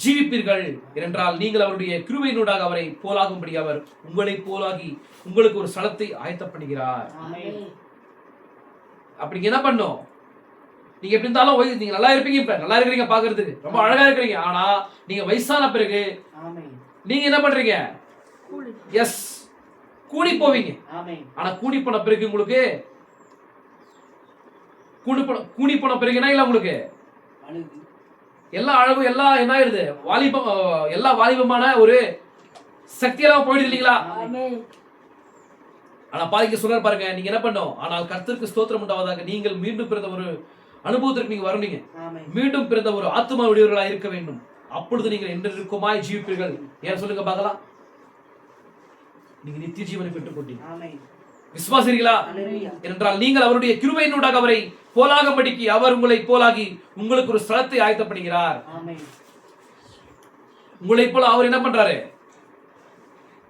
ஜீவிப்பீர்கள். என்றால் நீங்கள் அவருடைய கிருபையினூடாக அவரை போலாகும்படி அவர் உங்களை போலாகி உங்களுக்கு ஒரு ஸ்தலத்தை ஆயத்தப்படுகிறார். அப்படி என்ன பண்ணும்? நீங்க எப்படி இருந்தாலும் நீங்க நல்லா இருப்பீங்க, இப்ப நல்லா இருக்கிறீங்க, பாக்குறதுக்கு ரொம்ப அழகா இருக்கிறீங்க. ஆனா நீங்க வயசான பிறகு நீங்க என்ன பண்றீங்க? கூடி போவீங்க. ஆனா கூடி போன பிறகு உங்களுக்கு கூடி போன பிறகு என்ன இல்ல? உங்களுக்கு எல்லா அழகு எல்லாம் என்ன ஆயிடுது? எல்லா வாலிபமான ஒரு சக்தியெல்லாம் போயிடுது இல்லீங்களா? ஆனா பாருங்க, சொல்றாரு பாருங்க, நீங்க என்ன பண்ணும்? ஆனால் கர்த்தருக்கு ஸ்தோத்திரம் உண்டாவதாக. நீங்கள் மீண்டும் பிறந்த ஒரு அனுபவத்திற்கு நீங்க வரணுங்க. மீண்டும் பிறந்த ஒரு ஆத்மா உடையவர்களா இருக்க வேண்டும். அப்பொழுது நீங்கள் என்றென்றுக்குமாய் ஜீவிப்பீர்கள். ஏன் சொல்லுங்க பார்க்கலாம்? நீங்க நித்திய ஜீவனை பெற்றுக் கொண்டீங்க. விசுவாசிக்கிறீர்களா? என்றால் நீங்கள் அவருடைய கிருபையினூடாக அவரை போலாகும்படிக்கு அவர் உங்களை போலாகி உங்களுக்கு ஒரு ஸ்தலத்தை ஆயத்தப்படுகிறார். உங்களை போல அவர் என்ன பண்றாரு?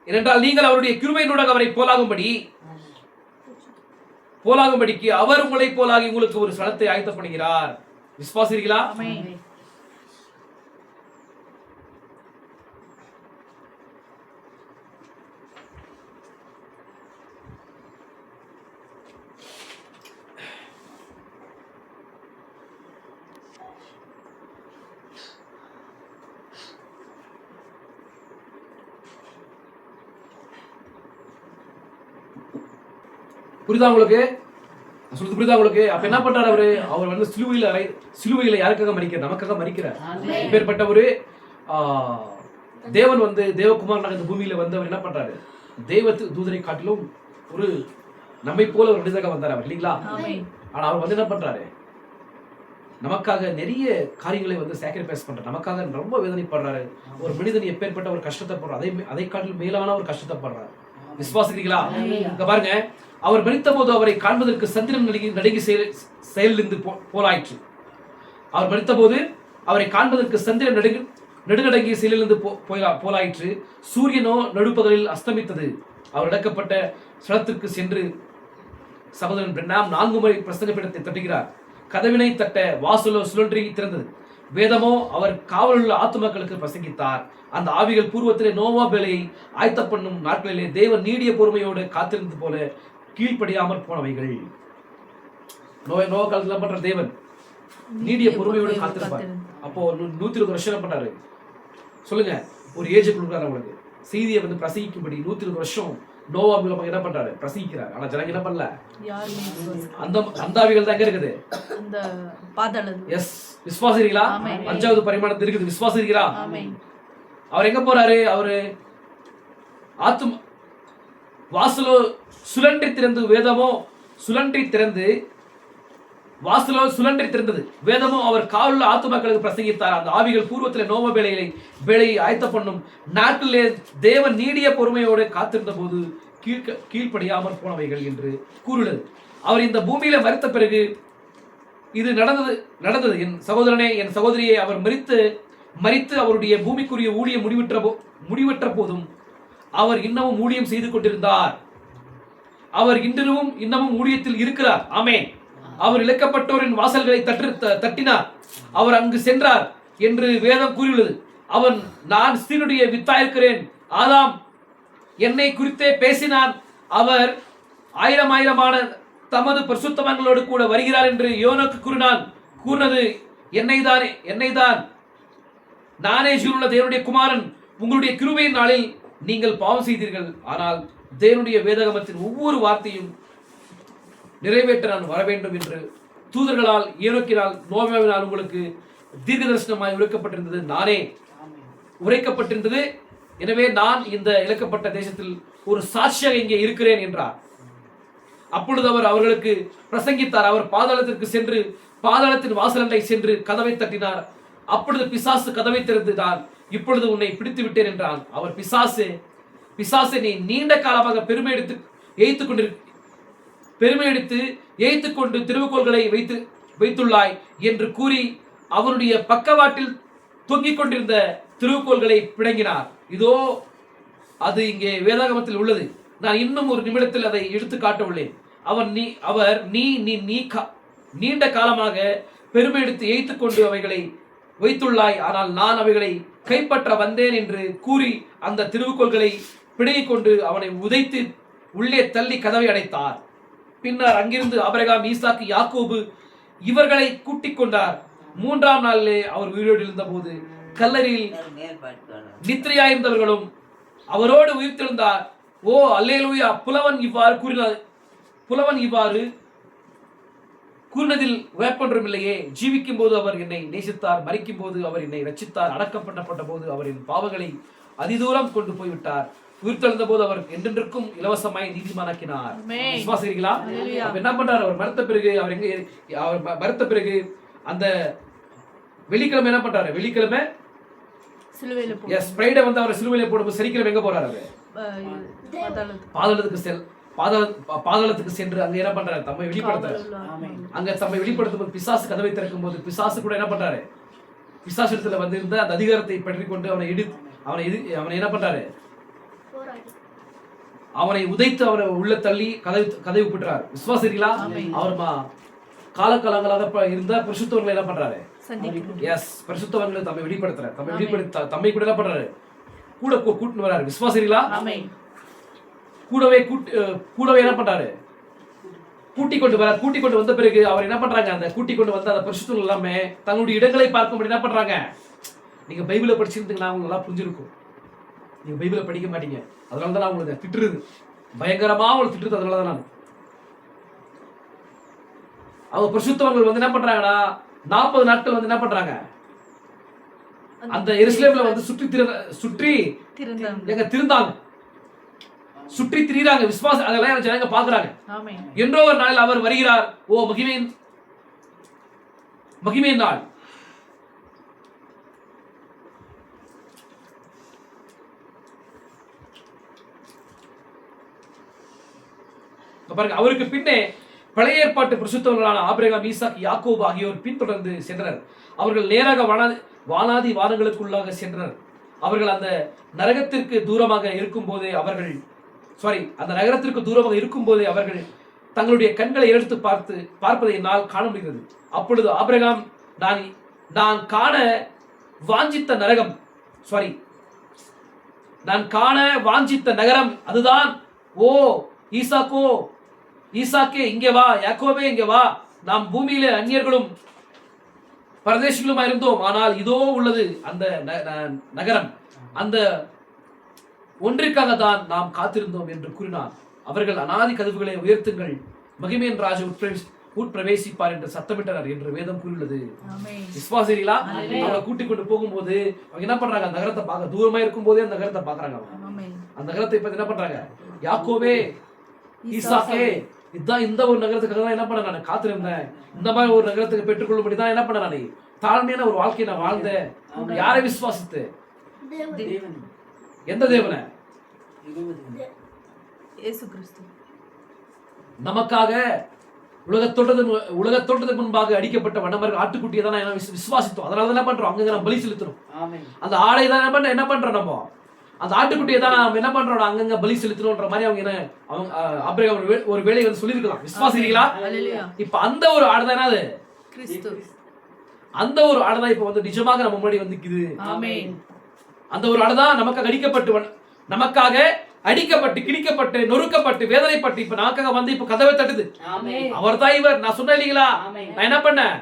ஏனென்றால் நீங்கள் அவருடைய கிருபையினூடாக அவரை போலாகும்படிக்கு அவர் உங்களை போலாகி உங்களுக்கு ஒரு ஸ்தலத்தை ஆயத்தப்படுகிறார். விசுவாசிக்கிறீர்களா? புரியுதா உங்களுக்கு? சொல்றது புரியுதா உங்களுக்கு? அப்ப என்ன பண்றாரு அவரு? அவர் வந்து சிலுவையில யாருக்காக மரிக்கிறார்? நமக்காக மரிக்கிறார். இப்பேற்பட்ட ஒரு தேவன் வந்து தேவகுமாரனாக இந்த பூமியில வந்து அவர் என்ன பண்றாரு? தூதரை காட்டிலும் ஒரு நம்மை போல ஒரு மனிதராக வந்தார் அவர், இல்லைங்களா? ஆனா அவர் வந்து என்ன பண்றாரு? நமக்காக நிறைய காரியங்களை வந்து சாக்ரிஃபைஸ் பண்றாரு. நமக்காக ரொம்ப வேதனைப்படுறாரு. ஒரு மனிதன் எப்பேற்பட்ட ஒரு கஷ்டத்தை படுறார், அதை காட்டிலும் மேலான ஒரு கஷ்டத்தை படுறார். விசுவாசிக்கிறீங்களா? இங்க பாருங்க, அவர் மரித்த போது அவரை காண்பதற்கு சந்திரன் நடுங்கி செயலிருந்து போலாயிற்று. அவர் மரித்த போது அவரை காண்பதற்கு சந்திரன் நடுநடங்கிய செயலிலிருந்து போலாயிற்று. சூரியனோ நடுப்பகலில் அஸ்தமித்தது. அவர் அடக்கப்பட்ட ஸ்தலத்திற்கு சென்று சகோதரன் பிரணாம் 4 முறை பிரசங்க பீடத்தை தட்டுகிறார். கதவினை தட்ட வாசலோ சுழன்றி திறந்தது. வேதமோ அவர் காவலுள்ள ஆத்துமக்களுக்கு பிரசங்கித்தார். அந்த ஆவிகள் பூர்வத்திலே நோவா வேலையை ஆயத்த பண்ணும் நாட்களிலே தேவன் நீடிய பொறுமையோடு காத்திருந்தது போல கீழ்ப்படியாமற் போனவைகள். நோவா காலத்துல பண்ற தேவன் நீடிய பொறுமையோடு காத்திருப்பார். அப்போ 120 வருஷம் என்ன பண்றாரு சொல்லுங்க? ஒரு ஏஜ் கொடுக்குறாரு அவங்களுக்கு. செய்தியை வந்து பிரசங்கிக்கும்படி 120 வருஷம் நோவா மூலமாக என்ன பண்றாரு? பிரசங்கிக்கிறார். ஆனா ஜனங்க என்ன பண்ணல? அந்த ஆவிகள் தான் எங்க இருக்குது? அந்த பாதாளம். எஸ், விசுவாசிக்கிறீங்களா? 5வது பரிமாணத்தில் இருக்குது. விசுவாசிக்கிறீங்களா? அவர் எங்க போறாரு? அவரு வாசலோ சுழன்றி திறந்து, வேதமோ சுழன்றி திறந்து, வாசலோ சுழன்றி திறந்தது. வேதமோ அவர் காவலுள்ள ஆத்துமக்களுக்கு பிரசங்கித்தார். அந்த ஆவிகள் பூர்வத்திலே நோவா வேலையை ஆயத்த பண்ணும் நாட்டிலே தேவன் நீடிய பொறுமையோடு காத்திருந்த போது கீழ்ப்படியாமற் போனவைகள் என்று கூறுகிறது. அவர் இந்த பூமியில மரித்த பிறகு இது நடந்தது. என் சகோதரனே, என் சகோதரியே, அவர் மரித்து அவருடைய பூமிக்குரிய ஊழியம் முடிவற்ற போதும் அவர் இன்னமும் ஊழியம் செய்து கொண்டிருந்தார். அவர் இன்னமும் ஊழியத்தில் இருக்கிறார். ஆமென். அவர் இழக்கப்பட்டோரின் வாசல்களை தட்டினார். அவர் அங்கு சென்றார் என்று வேதம் கூறியுள்ளது. அவன், நான் ஸ்திரீனுடைய வித்தாயிருக்கிறேன், ஆதாம் என்னை குறித்தே பேசினான், அவர் 1000 தமது பரிசுத்தவான்களோடு கூட வருகிறார் என்று யோனுக்கு கூறினது என்னைதான். நானே ஜீவனுள்ள தேவனுடைய குமாரன். உங்களுடைய கிருபையின் நாளில் நீங்கள் பாவம் செய்தீர்கள். ஆனால் தேவனுடைய வேதகமத்தின் ஒவ்வொரு வார்த்தையும் நிறைவேற்ற நான் வர வேண்டும் என்று தூதர்களால், ஏனோக்கினால், நோவாவினால் உங்களுக்கு தீர்க்க தரிசனமாய் உரைக்கப்பட்டிருந்தது. நானே உரைக்கப்பட்டிருந்தது. எனவே நான் இந்த இழக்கப்பட்ட தேசத்தில் ஒரு சாட்சியாக இங்கே இருக்கிறேன் என்றார். அப்பொழுது அவர் அவர்களுக்கு பிரசங்கித்தார். அவர் பாதாளத்திற்கு சென்று பாதாளத்தின் வாசலண்டை சென்று கதவை தட்டினார். அப்பொழுது பிசாசு கதவை திறந்துதான், இப்பொழுது உன்னை பிடித்து விட்டேன் என்றான். அவர், பிசாசே நீ நீண்ட காலமாக பெருமை எடுத்து ஏய்த்துக் கொண்டு திருவுகோள்களை வைத்துள்ளாய் என்று கூறி அவனுடைய பக்கவாட்டில் தொங்கிக் கொண்டிருந்த திருவுகோள்களை பிடுங்கினார். இதோ அது இங்கே வேதாகமத்தில் உள்ளது. நான் இன்னும் ஒரு நிமிடத்தில் அதை எடுத்து காட்டவுள்ளேன். நீண்ட காலமாக பெருமை எடுத்து ஏய்த்துக் கொண்டு அவைகளை வைத்துள்ளாய், ஆனால் நான் அவைகளை கைப்பற்ற வந்தேன் என்று கூறி அந்த திருவுகோள்களை பிடுங்கிக் கொண்டு அவனை உதைத்து உள்ளே தள்ளி கதவை அடைத்தார். பின்னர் அங்கிருந்து ஆபிரகாம், ஈசாக்கு, யாக்கோபு இவர்களை கூட்டிக் கொண்டார். 3ஆம் நாளிலே அவர் உயிரோடு இருந்த போது கல்லறையில் நித்திரையாயிருந்தவர்களும் அவரோடு உயிர்த்தெழுந்தார். ஓ அல்லேலூயா! புலவன் இவ்வாறு கூறினதில் வேப்பொன்றும் இல்லையே. ஜீவிக்கும் போது அவர் என்னை நேசித்தார், மரிக்கும் போது அவர் என்னை ரட்சித்தார், அடக்கப்பட்ட போது அவரின் பாவங்களை அதிதூரம் கொண்டு போய்விட்டார், உயிர்த்தெழுந்த போது அவர் என்றென்றுக்கும் இலவசமாய் நீதிமானாக்கினார். விசுவாசிக்கிறீங்களா? என்ன பண்றாரு? அவர் மரித்த பிறகு அந்த வெள்ளிக்கிழமை என்ன பண்றாரு? வெள்ளிக்கிழமை ஃப்ரைடே வந்து அவர் சிலுவையில போடும்போது சனிக்கிழமை எங்க போறாரு? பாதாளத்துக்கு சென்று அங்க என்ன பண்றாரு? தம்மை வெளிப்படுத்துறாரு. அங்க தம்மை வெளிப்படுத்தும் போது பிசாசு கதவை திறக்கும் போது பிசாசு கூட என்ன பண்றாரு? பிசாசு இடத்துல வந்து இருந்த அந்த அதிகாரத்தை பற்றி கொண்டு அவனை என்ன பண்றாரு? அவனை உதைத்து அவரை உள்ள தள்ளி கதவை விட்டுறாரு. விசுவாசிக்கிறீங்களா? அவர் காலகாலங்களாக இருந்த பரிசுத்தவர்களை என்ன பண்றாரு? எஸ், பரிசுத்தவர்களை தம்மை வெளிப்படுத்துறாரு. தம்மை கூட என்ன பண்றாரு? கூட கூட்டிட்டு வராரு. விசுவாசிக்கிறீங்களா? கூடவே என்ன பண்றாரு? கூட்டிக் கொண்டு வந்த பிறகு அவர் என்ன பண்றாங்க? அந்த கூட்டிக் கொண்டு வந்த அந்த பரிசுத்தவர்கள் எல்லாமே தங்களுடைய இடங்களை பார்க்கும்படி என்ன பண்றாங்க? நீங்க பைபிளை படிச்சிருந்தீங்கன்னா உங்களுக்கு நல்லா புரிஞ்சிருக்கும். நீங்க பைபிளை படிக்க மாட்டீங்க, அதனாலதான் நான் உங்களுக்கு திட்டுறது, பயங்கரமா உங்களுக்கு திட்டுறது. அதனாலதான் நான் அவங்க பரிசுத்தவர்கள் வந்து என்ன பண்றாங்கன்னா 40 நாட்கள் வந்து என்ன பண்றாங்க, அந்த எருசலேம்ல வந்து சுற்றி எங்க திருந்தாங்க, சுற்றி திரிறாங்க. விசுவாச அதெல்லாம் ஜனங்க பாக்குறாங்க. என்றோ ஒரு நாளில் அவர் வருகிறார். ஓ மகிமையின் நாள். பாருங்க, அவருக்கு பின்னே பழைய ஏற்பாட்டு பரிசுத்தவர்களான ஆபிரகாம், ஈசாக், யாக்கோபு ஆகியோர் பின்தொடர்ந்து சென்றனர். அவர்கள் நேராக வானாதி வானங்களுக்குள்ளாக சென்றனர். அவர்கள் அந்த நரகத்திற்கு தூரமாக இருக்கும் போதே அந்த நகரத்திற்கு தூரமாக இருக்கும் போதே அவர்கள் தங்களுடைய கண்களை எடுத்து பார்ப்பதை என்னால் காண முடிகிறது. அப்பொழுது ஆபிரகாம், நான் காண வாஞ்சித்த நகரம் அதுதான். ஓ ஈசாக்கே இங்கே வா, யாக்கோபே இங்கே வா. நாம் பூமியிலே அந்நியர்களும் பரதேசிகளுமா இருந்தோம், ஆனால் இதோ உள்ளது அந்த நகரம். அந்த ஒன்றிற்காக தான் நாம் காத்திருந்தோம் என்று கூறினார். அவர்கள் அநாதி கதவுகளை உயர்த்துங்கள், மகிமையின் ராஜா உட்பிரவேசிப்பார் என்று சத்தமிட்டனர் என்று வேதம் கூறியுள்ளது. விசுவாசிகளா? அவங்களை கூட்டிக் கொண்டு போகும்போது அவங்க என்ன பண்றாங்க, அந்த நகரத்தை பார்க்க தூரமா இருக்கும் போதே அந்த நகரத்தை பாக்குறாங்க. அந்த நகரத்தை இப்ப என்ன பண்றாங்க, யாக்கோபே, ஈசாக்கே, இதுதான் இந்த ஒரு நகரத்துக்காக தான் என்ன பண்ண நான் காத்திருந்தேன். இந்த மாதிரி ஒரு நகரத்துக்கு பெற்றுக்கொள்ளும்படி தான் என்ன பண்ண நான் தாழ்மையான ஒரு வாழ்க்கையை நான் வாழ்ந்தேன். யாரை விசுவாசித்து? எந்த தேவனை? இயேசு கிறிஸ்து. நமக்காக உலகத்தோட்டத்துக்கு முன்பாக அடிக்கப்பட்ட வண்ணமர்கள் ஆட்டுக்குட்டியை தான் நான் விசுவாசித்தோம். அதனால என்ன பண்றோம், அங்க நம்ம பலி செலுத்தணும். அந்த ஆடை தான் என்ன பண்றோம், நம்ம அந்த ஆட்டுக்குட்டியை தான் நம்ம என்ன பண்றோம், அங்கங்க பலி செலுத்தணும்ன்ற மாதிரி அவங்க ஆபிரகாம் ஒரு வேலையை வந்து சொல்லியிருக்கலாம். விசுவாசிக்கிறீங்களா? இப்ப அந்த ஒரு ஆடுதான் என்னது, அந்த ஒரு ஆடுதான் இப்ப வந்து நிஜமாக நம்ம முன்னாடி வந்துக்குது. அந்த ஒரு ஆடுதான் நமக்காக அடிக்கப்பட்டு கிழிக்கப்பட்டு நொறுக்கப்பட்டு வேதனைப்பட்டு இப்ப நமக்காக வந்து இப்ப கதவை தட்டுது. அவர் தான் இவர். நான் சொன்னேன் இல்லீங்களா, நான் என்ன பண்ணேன்,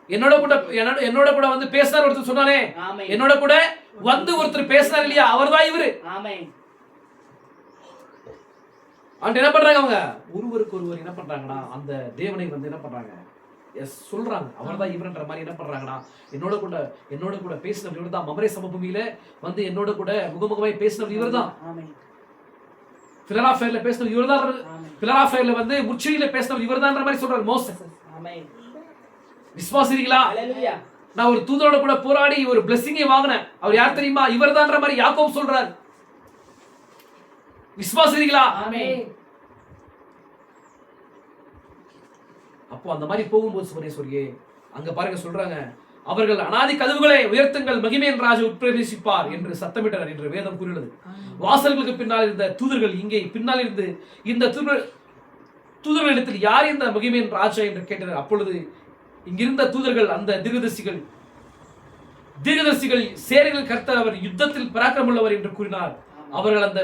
என்னோட கூட வந்து பேசினார் ஒருத்தர் சொன்னானே, என்னோட கூட வந்து ஒருத்தர் பேசினார் இல்லையா, அவர் தான் இவரு. என்ன பண்றாங்க அவங்க ஒருவருக்கு ஒருவர் என்ன பண்றாங்கன்னா, அந்த தேவனை வந்து என்ன பண்றாங்க சொல்றாங்க, அவர் தான் இவர்ன்ற மாதிரி என்ன பண்றாங்கன்னா, என்னோட கூட பேசினவர் இவர் தான். மமரே சமபூமியில வந்து என்னோட கூட முகமுகமாய் பேசினவர் இவர் தான். பிலராஃபேர்ல பேசினவர் இவர் தான். பிலராஃபேர்ல வந்து முச்சிரியில பேசினவர் இவர் தான் மாதிரி சொல்றாரு மோசஸ். விசுவாசிக்கிறீங்களா? நான் ஒரு தூதரோட கூட போராடி ஒரு பிளெஸிங்கை வாங்கினேன், அவர் யார் தெரியுமா, இவர் தான் மாதிரி யாக்கோபு சொல்றார். விசுவாசிக்கிறீங்களா? அப்போ அந்த மாதிரி போகும்போது சுவனேஸ்வரியே அங்க பாருங்க சொல்றாங்க, அவர்கள் அநாதி கதவுகளை உயர்த்துங்கள், மகிமையின் ராஜா உட்பிரவேசிப்பார் என்று சத்தமிட்டனர் என்று வேதம் கூறியுள்ளது. வாசல்களுக்கு பின்னால் இருந்த தூதர்கள் இங்கே பின்னால் இருந்து இந்த தூதர்களிடத்தில் யார் இந்த மகிமையின் ராஜா என்று கேட்டனர். அப்பொழுது இங்கிருந்த தூதர்கள் அந்த தீர்க்கதரிசிகள் சேனைகள் கர்த்தர் அவர் யுத்தத்தில் பராக்கிரமுள்ளவர் என்று கூறினார். அவர்கள் அந்த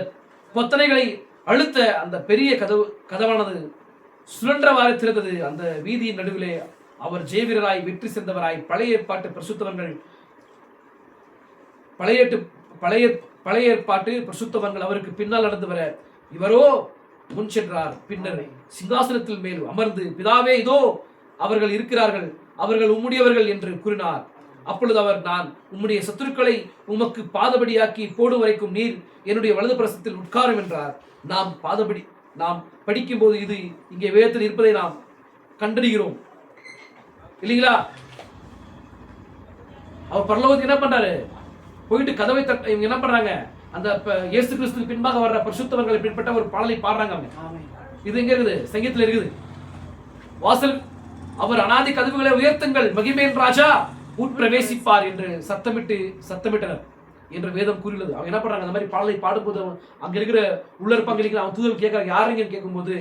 பொத்தனைகளை அழுத்த அந்த பெரிய கதவானது சுழன்றவாறு திறந்தது. அந்த வீதியின் நடுவிலே அவர் ஜெயவீரராய் வெற்றி சேர்ந்தவராய் பழைய ஏற்பாட்டு பரிசுத்தவர்கள் பழைய ஏற்பாட்டு பரிசுத்தவர்கள் அவருக்கு பின்னால் நடந்து வர இவரோ முன் சென்றார். பின்னர் சிங்காசனத்தில் மேல் அமர்ந்து, பிதாவே இதோ அவர்கள் இருக்கிறார்கள், அவர்கள் உம்முடையவர்கள் என்று கூறினார். அப்பொழுது அவர், நான் உம்முடைய சத்துருக்களை உமக்கு பாதபடியாக்கி போடும் வரைக்கும் நீர் என்னுடைய வலது பிரசத்தில் உட்காரும் என்றார். நாம் படிக்கும் போது இது இங்கே வேதத்தில் இருப்பதை நாம் கண்டறிகிறோம் இல்லைங்களா? அவர் பரலோகத்துக்கு என்ன பண்றாரு, போயிட்டு கதவை தட்ட இவங்க என்ன பண்றாங்க, அந்த இயேசு கிறிஸ்துக்கு பின்பாக வர்ற பரிசுத்தவர்கள் பின்பற்ற ஒரு பாடலை பாடுறாங்க. இது எங்க இருக்குது, சங்கீதத்துல இருக்குது. வாசல் அவர் அநாதி கதவுகளை உயர்த்துங்கள், மகிமையின் ராஜா உட்பிரவேசிப்பார் என்று சத்தமிட்டனர் என்று வேதம் கூறியுள்ளது. அவங்க என்ன பண்றாங்க, அந்த மாதிரி பாடலை பாடும்போது அங்க இருக்கிற உள்ள இருப்பாங்க, அவன் தூதர்கள் கேட்கறாங்க, யாருங்கன்னு கேட்கும்போது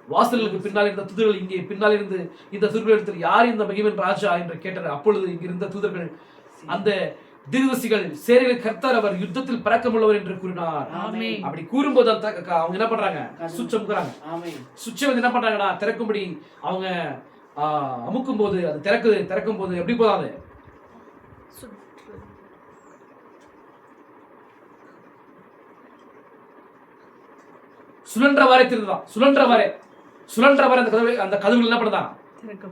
வாசல்களுக்கு பின்னால் இருந்த தூதர்கள் இங்கே பின்னால் இருந்து இந்த தூதர்களிடத்தில் யார் இந்த மகிமையின் ராஜா என்று கேட்டனர். அப்பொழுது இங்க இருந்த தூதர்கள் அந்த தீர்க்கதரிசிகள் சேனைகளின் கர்த்தர் அவர் யுத்தத்தில் பராக்கிரமுள்ளவர் என்று கூறினார். அப்படி கூறும்போது அவங்க என்ன பண்றாங்க, சுவிட்சை வந்து என்ன பண்றாங்கன்னா திறக்கும்படி அவங்க அமுக்கும் போது அது திறக்கும் போது எப்படி போதாது, சுழன்றவாறே திருந்தான். சுழன்றவாறே அந்த கதவுகள் என்ன பண்ணதான்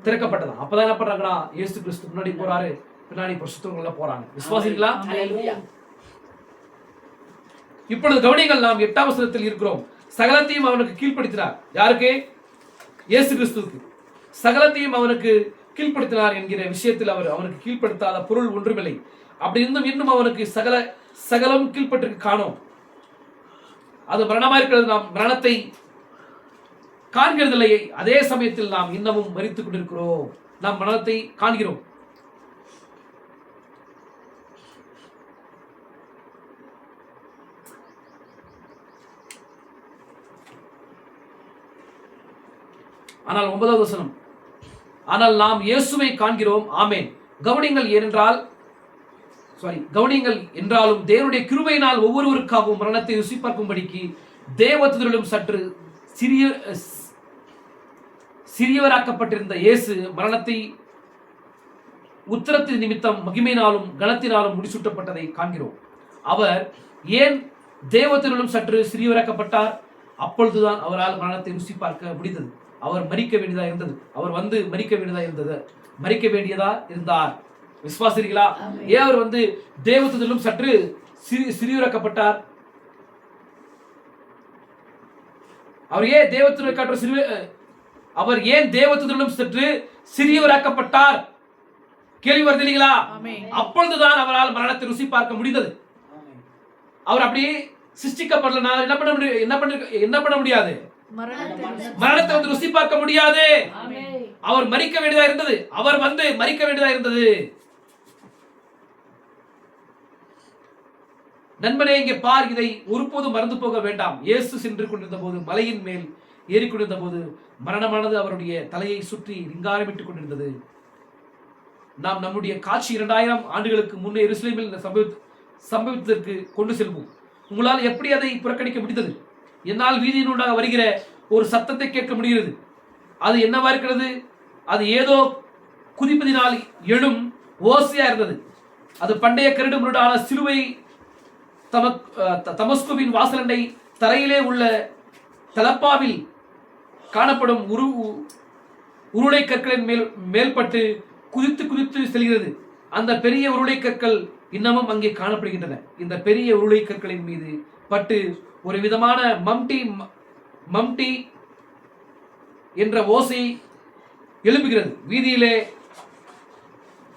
திறக்கப்பட்டதான். அப்பதான் என்ன பண்றாங்கடா, இயேசு கிறிஸ்து முன்னாடி போறாரு, பின்னாடி பரிசுத்தவங்க போறாங்க. விசுவாசிங்களா? இப்பொழுது கவனிங்கள், நாம் 8ஆம் வசனத்தில் இருக்கிறோம். சகலத்தையும் அவனுக்கு கீழ்ப்படுத்தினார். யாருக்கு? இயேசு கிறிஸ்துவுக்கு. சகலத்தையும் அவனுக்கு கீழ்ப்படுத்தினார் என்கிற விஷயத்தில் அவனுக்கு கீழ்ப்படுத்தாத பொருள் ஒன்றுமில்லை. அப்படி இருந்தும் இன்னும் அவனுக்கு சகலம் கீழ்ப்பட்டிருக்கு காணோம். அது மரணமா இருக்கிறது. நாம் மரணத்தை காண்கிறதில்லை. அதே சமயத்தில் நாம் இன்னமும் மரித்துக் கொண்டிருக்கிறோம். நாம் மரணத்தை காண்கிறோம். ஆனால் 9வது வசனம், ஆனால் நாம் இயேசுவை காண்கிறோம். ஆமென். கவனிங்கள் என்றாலும் தேவனுடைய கிருபையினால் ஒவ்வொருவருக்காகவும் மரணத்தை ருசி பார்க்கும்படிக்கு தேவதூதரிலும் சற்று சிறியவராக்கப்பட்டிருந்த இயேசு மரணத்தை உத்தரத்தின் நிமித்தம் மகிமையினாலும் கனத்தினாலும் முடிசூட்டப்பட்டதை காண்கிறோம். அவர் ஏன் தேவதூதரிலும் சற்று சிறியவராக்கப்பட்டார்? அப்பொழுதுதான் அவரால் மரணத்தை ருசி பார்க்க முடிந்தது. அவர் மரிக்க வேண்டியதா இருந்தது. அவர் மரிக்க வேண்டியதா இருந்தார். விசுவாசிகளா? ஏன் அவர் தேவதூதரிலும் சற்று சிறியவராக்கப்பட்டார்? அவர் ஏன் தேவதூதரிலும் சற்று சிறியவராக்கப்பட்டார்? கேள்வி வருது இல்லைங்களா? அப்பொழுதுதான் அவரால் மரணத்தை ருசி பார்க்க முடிந்தது. அவர் அப்படியே சிருஷ்டிக்கப்படலனா என்ன பண்ண முடியாது? மரணத்தை ருசி பார்க்க முடியாது. அவர் மரிக்க வேண்டியதா இருந்தது. அவர் மரிக்க வேண்டியதா இருந்தது. நண்பனே, இங்கே பார், இதை ஒருபோதும் மறந்து போக வேண்டாம். இயேசு சென்று கொண்டிருந்த போது, மலையின் மேல் ஏறிக்கொண்டிருந்த போது, மரணமானது அவருடைய தலையை சுற்றி ரிங்காரமிட்டுக் கொண்டிருந்தது. நாம் நம்முடைய காட்சி 2000 ஆண்டுகளுக்கு முன்னே எருசலேமில் சம்பவித்ததற்கு கொண்டு செல்வோம். உங்களால் எப்படி அதை புறக்கணிக்க முடிந்தது? என்னால் வீதியினூடாக வருகிற ஒரு சத்தத்தை கேட்க முடிகிறது. அது என்னவா இருக்கிறது? அது ஏதோ குதிப்பதினால் எழும் ஓசையா இருந்தது. அது பண்டைய கரடு முரடான சிலுவை தமஸ்குவின் வாசலண்டை தரையிலே உள்ள தலப்பாவில் காணப்படும் உருளை கற்களின் மேல்பட்டு குதித்து செல்கிறது. அந்த பெரிய உருளை கற்கள் இன்னமும் அங்கே காணப்படுகின்றன. இந்த பெரிய உருளை கற்களின் மீது பட்டு ஒரு விதமான மம்டி என்ற ஓசை எழுப்புகிறது. வீதியிலே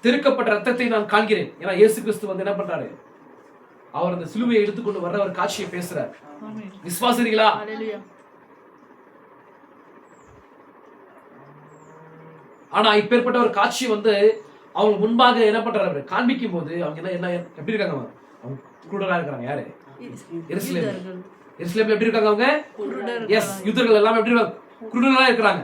திருக்கப்பட்ட ரத்தத்தை நான் காண்கிறேன். ஏன்னா இயேசு கிறிஸ்து என்ன பண்றாரு? அவர் அந்த சிலுவையை எடுத்துக்கொண்டு வர்ற ஒரு காட்சியை பேசுறார். விசுவாசிகளா? ஆனா இப்பேற்பட்ட ஒரு காட்சி அவங்க முன்பாக என்ன பண்றாரு காண்பிக்கும் போது அவங்க என்ன எப்படி இருக்காங்க? அவங்க குருடரா இருக்கிறாங்க. யாரு? எருசலேம்ல எப்படி இருக்காங்க? அவங்க யூதர்கள் எல்லாம் எப்படி இருக்காங்க? குருடரா இருக்கிறாங்க.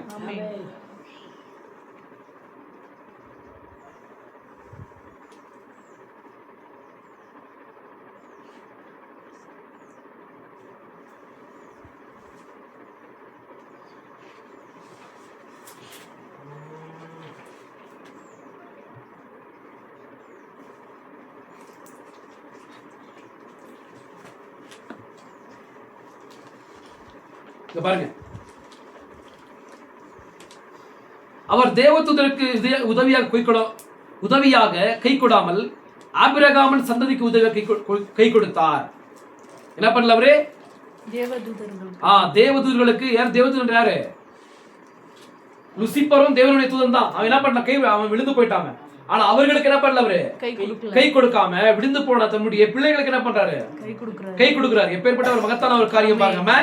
பாருங்க, அவர் தேவதூதருக்கு உதவியாக கை கொடாமல் ஆபிரகாமின் சந்ததிக்கு உதவியாக கை கொடுத்தார். என்ன பண்ணல அவரு? தேவதூதர்களுக்கு. யார் தேவதூதர்? யாரு? லூசிபரும் தேவனுடைய தூதன் தான். அவன் என்ன பண்ண? அவன் விழுந்து போயிட்டாங்க. ஆனா அவர்களுக்கு என்ன பண்ணல? அவரு கை கொடுக்காம விழுந்து போன தன்னுடைய பிள்ளைகளுக்கு என்ன பண்றாரு? கை கொடுக்கிறார். எப்பேற்பட்ட ஒரு மகத்தான ஒரு காரியம் பாருங்க.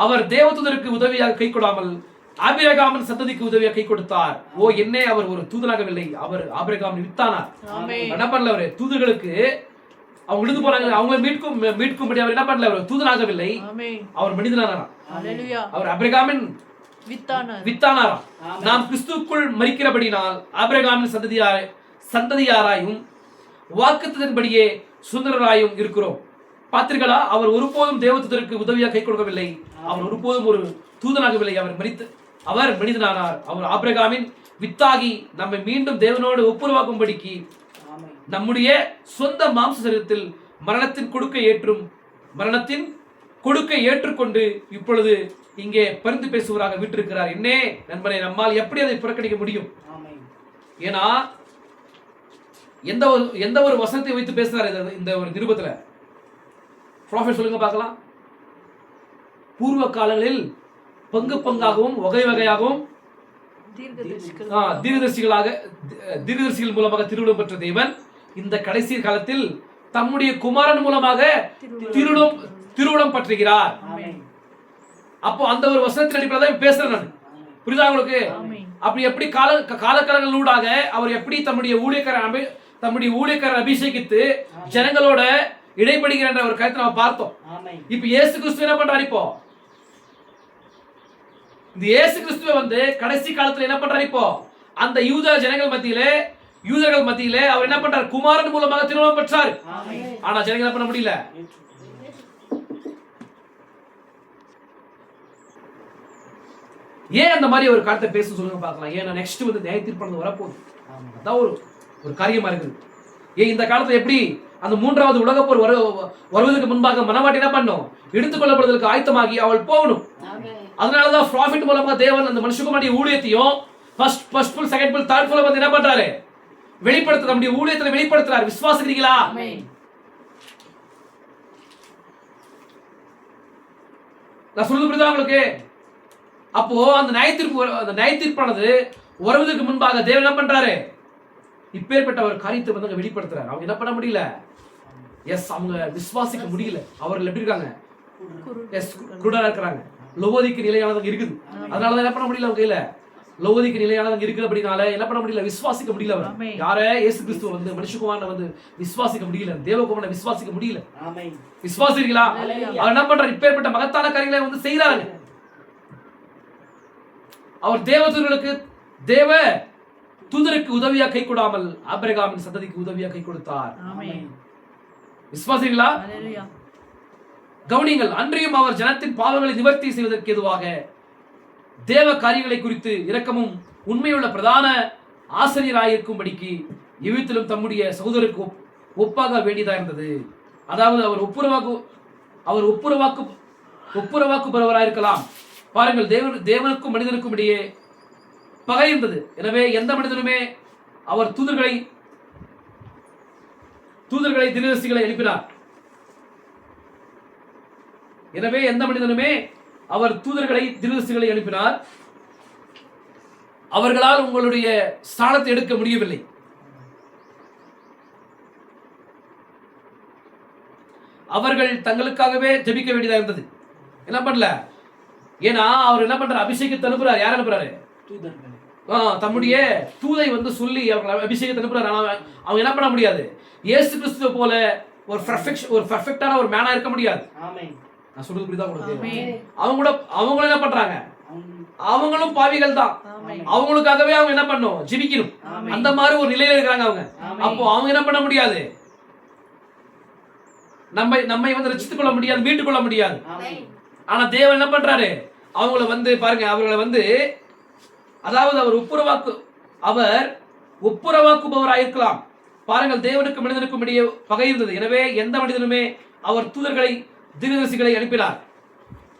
அவர் தேவதூதருக்கு உதவியாக கை கொடாமல் ஆபிரகாமின் சந்ததிக்கு உதவியாக கை கொடுத்தார். ஓ, என்னே அவர் ஒரு தூதனாகவில்லை, அவர் ஆபிரகாமின் வித்தானார். என்ன பண்ணல? அவரு தூதர்களுக்கு அவங்க விழுந்து போனாங்க, அவங்களை மீட்கும்படி அவர் என்ன பண்ணல? அவர் தூதனாகவில்லை, அவர் மனிதனானாராம். அவர் ஆபிரகாமின் வித்தானாராம். நாம் கிறிஸ்துவுக்குள் மரிக்கிறபடினால் ஆபிரகாமின் சந்ததியாராயும் வாக்குத்தத்தின்படியே சுதந்திரராயும் இருக்கிறோம். பார்த்தீர்களா? அவர் ஒருபோதும் தேவதூதருக்கு உதவியாக கை கொடுக்கவில்லை. அவர் ஒருபோதும் ஒரு தூதனாகவில்லை. அவர் மனிதனானார். அவர் ஆபிரகாமின் வித்தாகி நம்மை மீண்டும் தேவனோடு ஒப்புரவாக்கும்படிக்கு நம்முடைய சொந்த மாம்ச சரீரத்தில் மரணத்தின் கொடுக்க ஏற்றுக்கொண்டு இப்பொழுது இங்கே பரிந்து பேசுவராக விட்டிருக்கிறார். என்னே நண்பனே, நம்மால் எப்படி அதை புறக்கணிக்க முடியும்? ஏன்னா எந்த ஒரு வசனத்தை வைத்து பேசுறாரு இந்த ஒரு நிருபத்துல? ப்ராஃபெட் சொல்லுங்க பார்க்கலாம். பூர்வ காலங்களில் பங்கு பங்காகவும் வகை வகையாகவும் தீர்க்கதரிசிகள் மூலமாக திருவிழம் பெற்ற தேவன் இந்த கடைசி காலத்தில் தம்முடைய குமாரன் மூலமாக திருவிழம் பற்றுகிறார். அப்போ அந்த ஒரு வசனத்தின் அடிப்படையில் தான் பேசுறேன் நான். புரியுதா உங்களுக்கு? அப்படி எப்படி காலகாலங்களூடாக அவர் எப்படி தம்முடைய ஊழியக்காரர் அபிஷேகித்து ஜனங்களோட இடைப்படுகிற ஒரு கருத்தை நம்ம பார்த்தோம். இப்ப இயேசு கிறிஸ்து என்ன பண்றாரு? இப்போ இந்த இயேசு கிறிஸ்துவ வந்து கடைசி காலத்துல என்ன பண்றாரு? இப்போ அந்த யூதர்கள் மத்தியிலே அவர் என்ன பண்றாரு? குமாரன் மூலமாக திருமணம் பெற்றார். ஆனா ஜனங்கள் என்ன பண்ண முடியல. ஏன் அந்த மாதிரி ஒரு காரியத்தை பேச சொல்லுங்க பார்க்கலாம். ஏன்னா நெக்ஸ்ட் வந்து நியாய தீர்ப்பு வரப்போகுது. அதான் ஒரு காரியமா இருக்குது. ஏன் இந்த காலத்துல எப்படி அந்த மூன்றாவது உலகப்போர் வருவதற்கு முன்பாக மனவாட்டி என்ன பண்ணும்? எடுத்துக்கொள்ளப்படுவதற்கு ஆயத்தமாகி அவள் போகணும். அதனாலதான் ப்ராஃபிட் மூலமா தேவன் அந்த மனுஷகுமாரிய ஊழியத்தையும் first full, second full, third full வந்து என்ன பண்றாரு? வெளிப்படுத்த நம்முடைய ஊழியத்தை வெளிப்படுத்துறாரு. விசுவாசிக்கிறீங்களா? நான் சொல்றது புரியுதா உங்களுக்கு? அப்போ அந்த நியாயத்தீர்ப்பானது வருவதற்கு முன்பாக தேவன் என்ன பண்றாரு? இப்பேற்பட்ட ஒரு காரியத்தை வந்து வெளிப்படுத்துறாரு. அவங்க என்ன பண்ண முடியல. அவங்க விசுவாசிக்க முடியல. அவர்கள் எப்படி இருக்காங்க? குருடா இருக்கிறாங்க. லோவோதிக்கு நிலையானது இருக்குது. அதனாலதான் என்ன பண்ண முடியல. அவங்க கையில லோவோதிக்கு நிலையானது இருக்குது. அப்படினால என்ன பண்ண முடியல. விசுவாசிக்க முடியல. அவர் யார? இயேசு கிறிஸ்துவ வந்து மனுஷகுமாரனை வந்து விசுவாசிக்க முடியல. தேவகுமாரனை விசுவாசிக்க முடியல. விசுவாசிக்கிறீங்களா? அவர் என்ன பண்றாரு? இப்பேற்பட்ட மகத்தான காரியங்களை வந்து செய்யறாங்க. அவர் தேவ தூதருக்கு உதவியா கை கொடாமல் ஆபிரகாமின் சந்ததிக்கு உதவியா கை கொடுத்தார். விசுவாசிங்களா? கவனிங்கள். அன்றையும் அவர் ஜனத்தின் பாவங்களை நிவர்த்தி செய்வதற்கு எதுவாக தேவ காரியங்களை குறித்து இரக்கமும் உண்மையுள்ள பிரதான ஆசிரியராயிருக்கும்படிக்கு இவ்விதத்திலும் தம்முடைய சகோதரருக்கு ஒப்பாக வேண்டியதா இருந்தது. அதாவது அவர் ஒப்புரவாக்கு பெறுவராயிருக்கலாம். பாருங்கள், தேவனுக்கும் மனிதனுக்கும் இடையே பகை இருந்தது. எனவே எந்த மனிதனுமே அவர் தூதர்களை தீர்க்கதரிசிகளை எழுப்பினார். எனவே எந்த மனிதனுமே அவர் தூதர்களை தீர்க்கதரிசிகளை எழுப்பினார். அவர்களால் உங்களுடைய ஸ்தானத்தை எடுக்க முடியவில்லை. அவர்கள் தங்களுக்காகவே ஜெபிக்க வேண்டியதா இருந்தது. என்ன பண்ணல. ஏன்னா அவர் என்ன பண்றாரு? அபிஷேகத்தை அனுப்புறாரு. யார் அனுப்புறாரு? தம்முடைய தூதை வந்து சொல்லி அவர்கள் அபிஷேகத்தை அனுப்புறாரு. அவங்க என்ன பண்ண முடியாது. இயேசு கிறிஸ்துவ போல ஒரு பெர்ஃபெக்ட்டான ஒரு மேனா இருக்க முடியாது. நான் சொல்றது புரியுதா உங்களுக்கு? அவங்களும் என்ன பண்றாங்க? அவங்களும் பாவிகள் தான். அவங்களுக்காகவே அவங்க என்ன பண்ணும்? ஜெபிக்கணும். அந்த மாதிரி ஒரு நிலையில இருக்காங்க அவங்க. அப்போ அவங்க என்ன பண்ண முடியாது. நம்மை வந்து ரட்சித்துக் கொள்ள முடியாது, மீட்டுக் கொள்ள முடியாது. ஆனா தேவன் என்ன பண்றாரு? அவங்களை வந்து பாருங்க, அவர்களை வந்து அதாவது அவர் ஒப்புரவாக்குபவராயிருக்கலாம். பாருங்கள், தேவனுக்கு மனிதனுக்கும் இடையே பகை இருந்தது. எனவே எந்த மனிதனுமே அவர் தூதர்களை தீர்க்கதரிசிகளை அனுப்பினார்.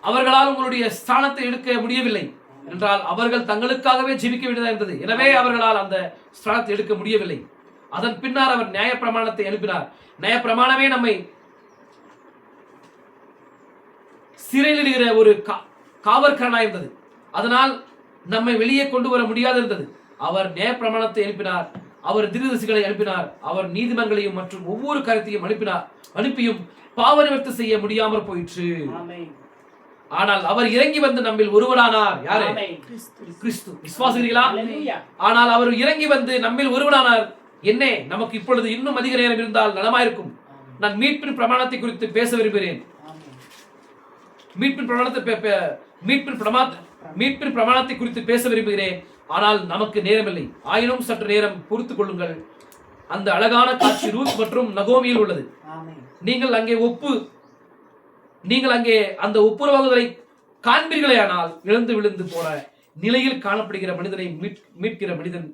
அவர்களால் உங்களுடைய ஸ்தானத்தை எடுக்க முடியவில்லை என்றால் அவர்கள் தங்களுக்காகவே ஜெபிக்க வேண்டியதாக இருந்தது. எனவே அவர்களால் அந்த ஸ்தானத்தை எடுக்க முடியவில்லை. அதன் பின்னர் அவர் நியாயப்பிரமாணத்தை அனுப்பினார். நியாயப்பிரமாணமே நம்மை சிறையிலிடுகிற ஒரு காவற்கரனாய் இருந்தது. அதனால் நம்மை வெளியே கொண்டு வர முடியாது இருந்தது. அவர் நியாயப்பிரமாணத்தை அனுப்பினார். அவர் தீர்க்கதரிசிகளை அனுப்பினார். அவர் நீதிமன்றங்களையும் மற்றும் ஒவ்வொரு காரியத்தையும் அனுப்பியும் பாவ நிவர்த்தி செய்ய முடியாமல் போயிற்று. ஆனால் அவர் இறங்கி வந்து நம்மில் ஒருவனானார். யாரு? கிறிஸ்து. விசுவாசிக்கிறீர்களா? ஆனால் அவர் இறங்கி வந்து நம்மில் ஒருவனானார். என்ன? நமக்கு இப்பொழுது இன்னும் அதிக நேரம் இருந்தால் நலமாயிருக்கும். நான் மீட்பின் பிரமாணத்தை குறித்து பேச விரும்புகிறேன். மீட்பின் பிரமாணத்தை குறித்து பேச விரும்புகிறேன். ஆனால் நமக்கு நேரமில்லை. ஆயினும் சற்று நேரம் பொறுத்துக் கொள்ளுங்கள். அந்த அழகான காட்சி ரூத் மற்றும் நகோமியில் உள்ளது. நீங்கள் அங்கே அந்த ஒப்புரவாகுதலை காண்பீர்களே. ஆனால் இழந்து விழுந்து போற நிலையில் காணப்படுகிற மனிதனை மீட்கிற மனிதன்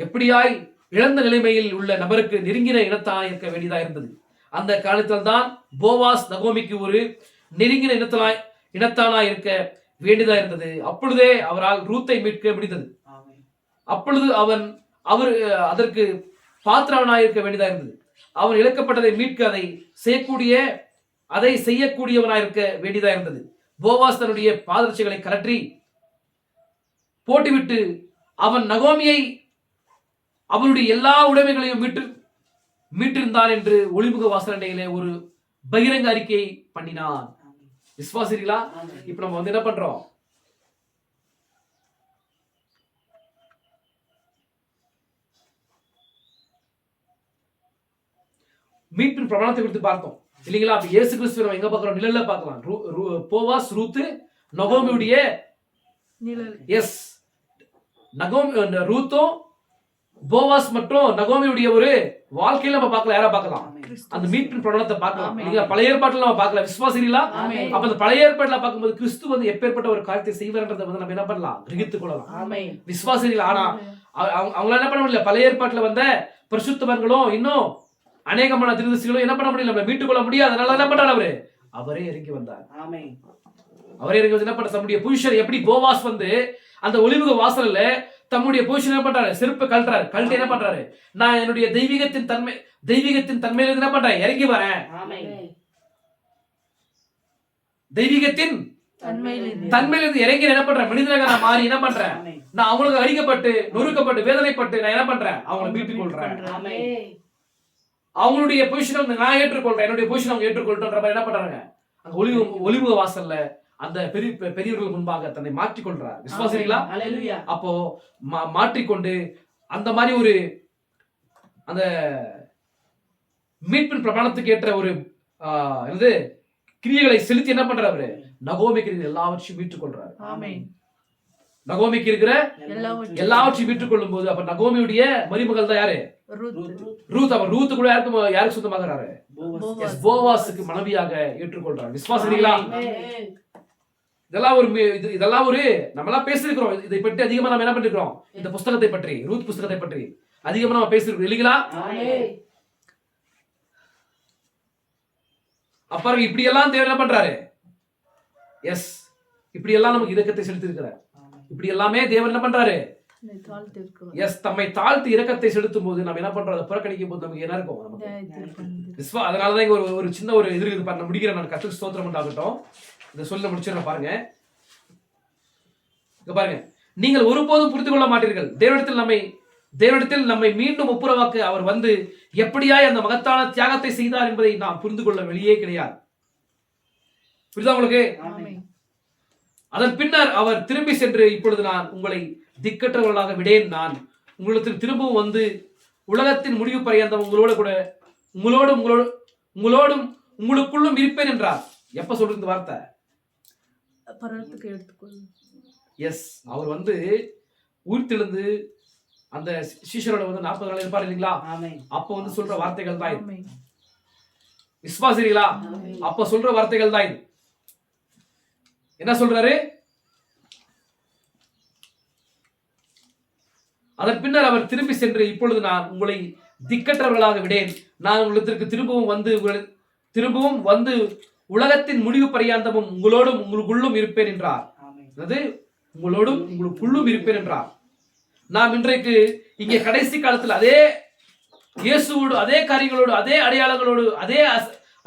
எப்படியாய் இழந்த நிலைமையில் உள்ள நபருக்கு நெருங்கின இனத்தாய் இருக்க வேண்டியதா இருந்தது. அந்த காலத்தில் தான் போவாஸ் நகோமிக்கு ஒரு நெருங்கின இனத்தானாய் இருக்க வேண்டியதா இருந்தது. அப்பொழுதே அவரால் ரூத்தை மீட்க முடிந்தது. அப்பொழுது அவர் அதற்கு பாத்திரவனாய் இருக்க வேண்டியதா இருந்தது. அவன் இழக்கப்பட்டதை மீட்க அதை செய்யக்கூடியவனாய் இருக்க வேண்டியதா இருந்தது. போவாஸ் தன்னுடைய பாதரட்சைகளை கலற்றி போட்டுவிட்டு அவன் நகோமியை அவனுடைய எல்லா உடைமைகளையும் மீட்டிருந்தான் என்று ஒளிமுக வாசனையிலே ஒரு பகிரங்க அறிக்கையை பண்ணினான். விசுவாசிகளா? இப்ப நம்ம என்ன பண்றோம்? மீட்பின் பிரமாணத்தை குறித்து பார்த்தோம் இல்லைங்களா? அப்ப இயேசு கிறிஸ்துவை நம்ம எங்க பார்க்கிறோம்? நிழல்ல பார்க்கலாம். போவாஸ் ரூத் நகோமியுடைய எஸ் ரூத்தும் போவாஸ் மற்றும் நகோமியுடைய ஒரு வாழ்க்கையில நம்ம பார்க்கலாம். யாரா பார்க்கலாம்? அந்த மீட்பின் பிரமாணத்தை பார்க்கலாம். நீங்க பழைய ஏற்பாட்டுல நம்ம பார்க்கலாம். விசுவாசிகளா? அப்ப அந்த பழைய ஏற்பாட்டுல பார்க்கும்போது கிறிஸ்து வந்து எப்பேற்பட்ட ஒரு காரியத்தை செய்வார்ன்றதை வந்து நம்ம என்ன பண்ணலாம்? கிரகித்துக் கொள்ளலாம். விசுவாசிகள். ஆனா அவங்களால என்ன பண்ண முடியல? பழைய ஏற்பாட்டுல வந்த பரிசுத்தவான்களும் இன்னும் அநேகமான திருதரிசிகளும் என்ன பண்ண முடியல? நம்ம மீட்டுக் கொள்ள முடியாது. அதனால என்ன பண்றாரு? அவரே இறங்கி வந்தார். அவரே இறங்கி வந்து என்ன பண்ண தம்முடைய பொசிஷன் எப்படி போவாஸ் வந்து அந்த ஒளிமுக வாசல்ல தம்முடைய பொசிஷன் என்ன பண்றாரு? செருப்பு கழட்டுறாரு. கழட்டி என்ன பண்றாரு? நான் என்னுடைய தெய்வீகத்தின் தன்மையில என்ன பண்றேன்? இறங்கி வரேன். தெய்வீகத்தின் தன்மையிலிருந்து இறங்கி என்ன பண்றேன்? மனிதனாக நான் மாறி என்ன பண்றேன்? நான் அவங்களுக்கு அடிக்கப்பட்டு நொறுக்கப்பட்டு வேதனைப்பட்டு நான் என்ன பண்றேன்? அவங்களை மீட்டுக் கொள்றேன். அவங்களுடைய பொசிஷன் நான் ஏற்றுக்கொள்றேன். என்னுடைய பொசிஷன் அவங்க ஏற்றுக்கொள்றன்ற மாதிரி என்ன பண்றாங்க? அங்க ஒளிமுக வாசல்ல அந்த பெரியவர்கள் முன்பாக தன்னை மாற்றிக்கொள்றார். விசுவாசிகளா? அப்போ மாற்றிக்கொண்டு அந்த மாதிரி ஒரு அந்த மீட்பின் பிரமாணத்துக்கு ஏற்ற ஒரு கிரியைகளை செலுத்தி என்ன பண்றாரு? நகோமிக்கு எல்லாவற்றையும் மீட்டுக் கொள்றாரு. நகோமிக்கு இருக்கிற எல்லாவற்றையும் மீட்டுக் கொள்ளும் போது அப்ப நகோமியுடைய மருமகள் தான் யாரு? ரூத். அவன் ரூத் கூட யாருக்கு சொந்தமாகிறாரு? போவாஸுக்கு மனைவியாக ஏற்றுக்கொள்றாரு. விசுவாசிகளா? இதெல்லாம் ஒரு நம்மளாம் பேசிருக்கிறோம். இதை பற்றி அதிகமா நம்ம என்ன பண்ணிருக்கிறோம்? இந்த புஸ்தகத்தை பற்றி, ரூத் புஸ்தகத்தை பற்றி அதிகமா நம்ம பேசிருக்கிறோம் இல்லைங்களா? அப்பாரு இப்படி எல்லாம் தேவன் என்ன பண்றாரு? எஸ், இப்படி எல்லாம் நமக்கு இரக்கத்தை செலுத்தி இருக்கிறார். இப்படி எல்லாமே தேவன் என்ன பண்றாரு? எஸ், தம்மை தாழ்த்தி இரக்கத்தை செலுத்தும் போது நம்ம என்ன பண்றோம்? அதை புறக்கணிக்கும் போது நமக்கு என்ன இருக்கும்? அதனாலதான் இங்க ஒரு சின்ன ஒரு எதிர் முடிக்கிறேன். நான் கர்த்தருக்கு ஸ்தோத்திரம் உண்டாகட்டும். இந்த சொல்ல முடிச்சிடறேன் பாருங்க. பாருங்க, நீங்கள் ஒருபோதும் புரிந்து கொள்ள மாட்டீர்கள். தேவனிடத்தில் நம்மை மீண்டும் ஒப்புரவாக்க அவர் வந்து எப்படியாய் அந்த மகத்தான தியாகத்தை செய்தார் என்பதை நாம் புரிந்து கொள்ள வெளியே கிடையாது. புரியுதா உங்களுக்கு? அதன் பின்னர் அவர் திரும்பி சென்று, இப்பொழுது நான் உங்களை திக்கற்றவர்களாக விடேன். நான் உங்களிடத்தில் திரும்பவும் வந்து உலகத்தின் முடிவு பரியந்தம் உங்களோடும் உங்களுக்குள்ளும் இருப்பேன் என்றார். எப்ப சொல்றது இந்த வார்த்தை? எஸ், அவர் வந்து உயிர்த்தெழுந்து அந்த சீஷரோட வந்து 40 நாள் இருப்பார் இல்லைங்களா? அப்ப வந்து சொல்ற வார்த்தைகள் தான் இது. விசுவாசிகளா? அப்ப சொல்ற வார்த்தைகள் தான் இது. என்ன சொல்றாரு? அதன் பின்னர் அவர் திரும்பி சென்று, இப்பொழுது நான் உங்களை திக்கற்றவர்களாக விடேன். நான் உங்களிடத்திற்கு திரும்பவும் வந்து உலகத்தின் முடிவு பரியந்தமும் உங்களோடும் உங்களுக்குள்ளும் இருப்பேன் என்றார். உங்களோடும் உங்களுக்குள்ளும் இருப்பேன் என்றார். நாம் இன்றைக்கு இங்கே கடைசி காலத்தில் அதே இயேசுவோடு, அதே காரியங்களோடு, அதே அடையாளங்களோடு, அதே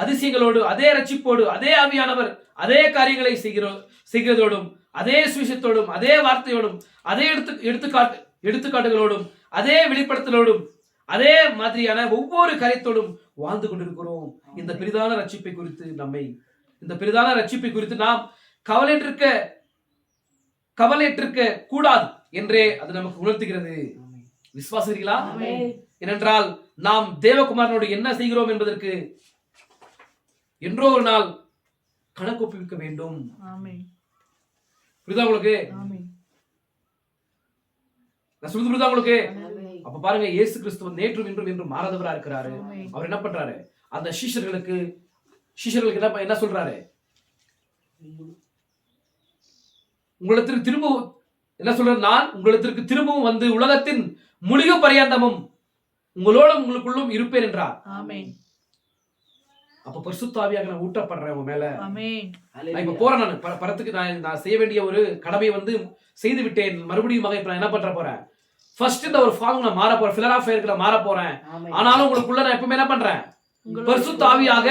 அதிசயங்களோடு, அதே ரட்சிப்போடு, அதே ஆவியானவர் அதே காரியங்களை செய்கிறதோடும், அதே சுவிசேஷத்தோடும், அதே வார்த்தையோடும், அதே எடுத்துக்காட்டுகளோடும், அதே வெளிப்படுத்தலோடும், அதே மாதிரியான ஒவ்வொரு காரியத்தோடும் வாழ்ந்து கொண்டிருக்கிறோம். இந்த பெரிதான ரட்சிப்பை குறித்து நாம் கவலையற்றிருக்க கூடாது என்றே அது நமக்கு உணர்த்துகிறது. விசுவாசிகளா? ஏனென்றால் நாம் தேவகுமாரனோடு என்ன செய்கிறோம் என்பதற்கு என்றோ ஒரு நாள் கணக்கு ஒப்புவிக்க வேண்டும். புரியுதா உங்களுக்கு? நான் சொல்றது புரியுதா உங்களுக்கு? அப்ப பாருங்க, இயேசு கிறிஸ்து நேற்றும் இன்றும் என்றும் மாறாதவரா இருக்கிறாரு. அவர் என்ன பண்றாரு? அந்த சீஷர்களுக்கு என்ன சொல்றாரு? உங்களுக்கு திரும்பவும் என்ன சொல்றாரு? நான் உங்களுக்கு திரும்பவும் வந்து உலகத்தின் முடிவு பரியந்தமும் உங்களோடும் உங்களுக்குள்ளும் இருப்பேன் என்றார். ஆமென். அப்ப பரிசுத்த ஆவியாக நான் ஊற்றப்படுறேன் உங்க மேல. ஆமென். நான் இப்ப போறேன், நான் பரத்துக்கு நான் செய்ய வேண்டிய ஒரு கடமையை வந்து செய்து விட்டேன். மறுபடியும் இப்ப நான் என்ன பண்ற போறேன், ஃபர்ஸ்ட் இந்த ஒரு ஃபார்ம் நான் மாற போறேன், ஃபிலர் ஆஃப் ஃபயருக்கு நான் மாற போறேன். ஆனாலும் உங்களுக்குள்ள நான் எப்பவுமே என்ன பண்றேன், பரிசுத்த ஆவியாக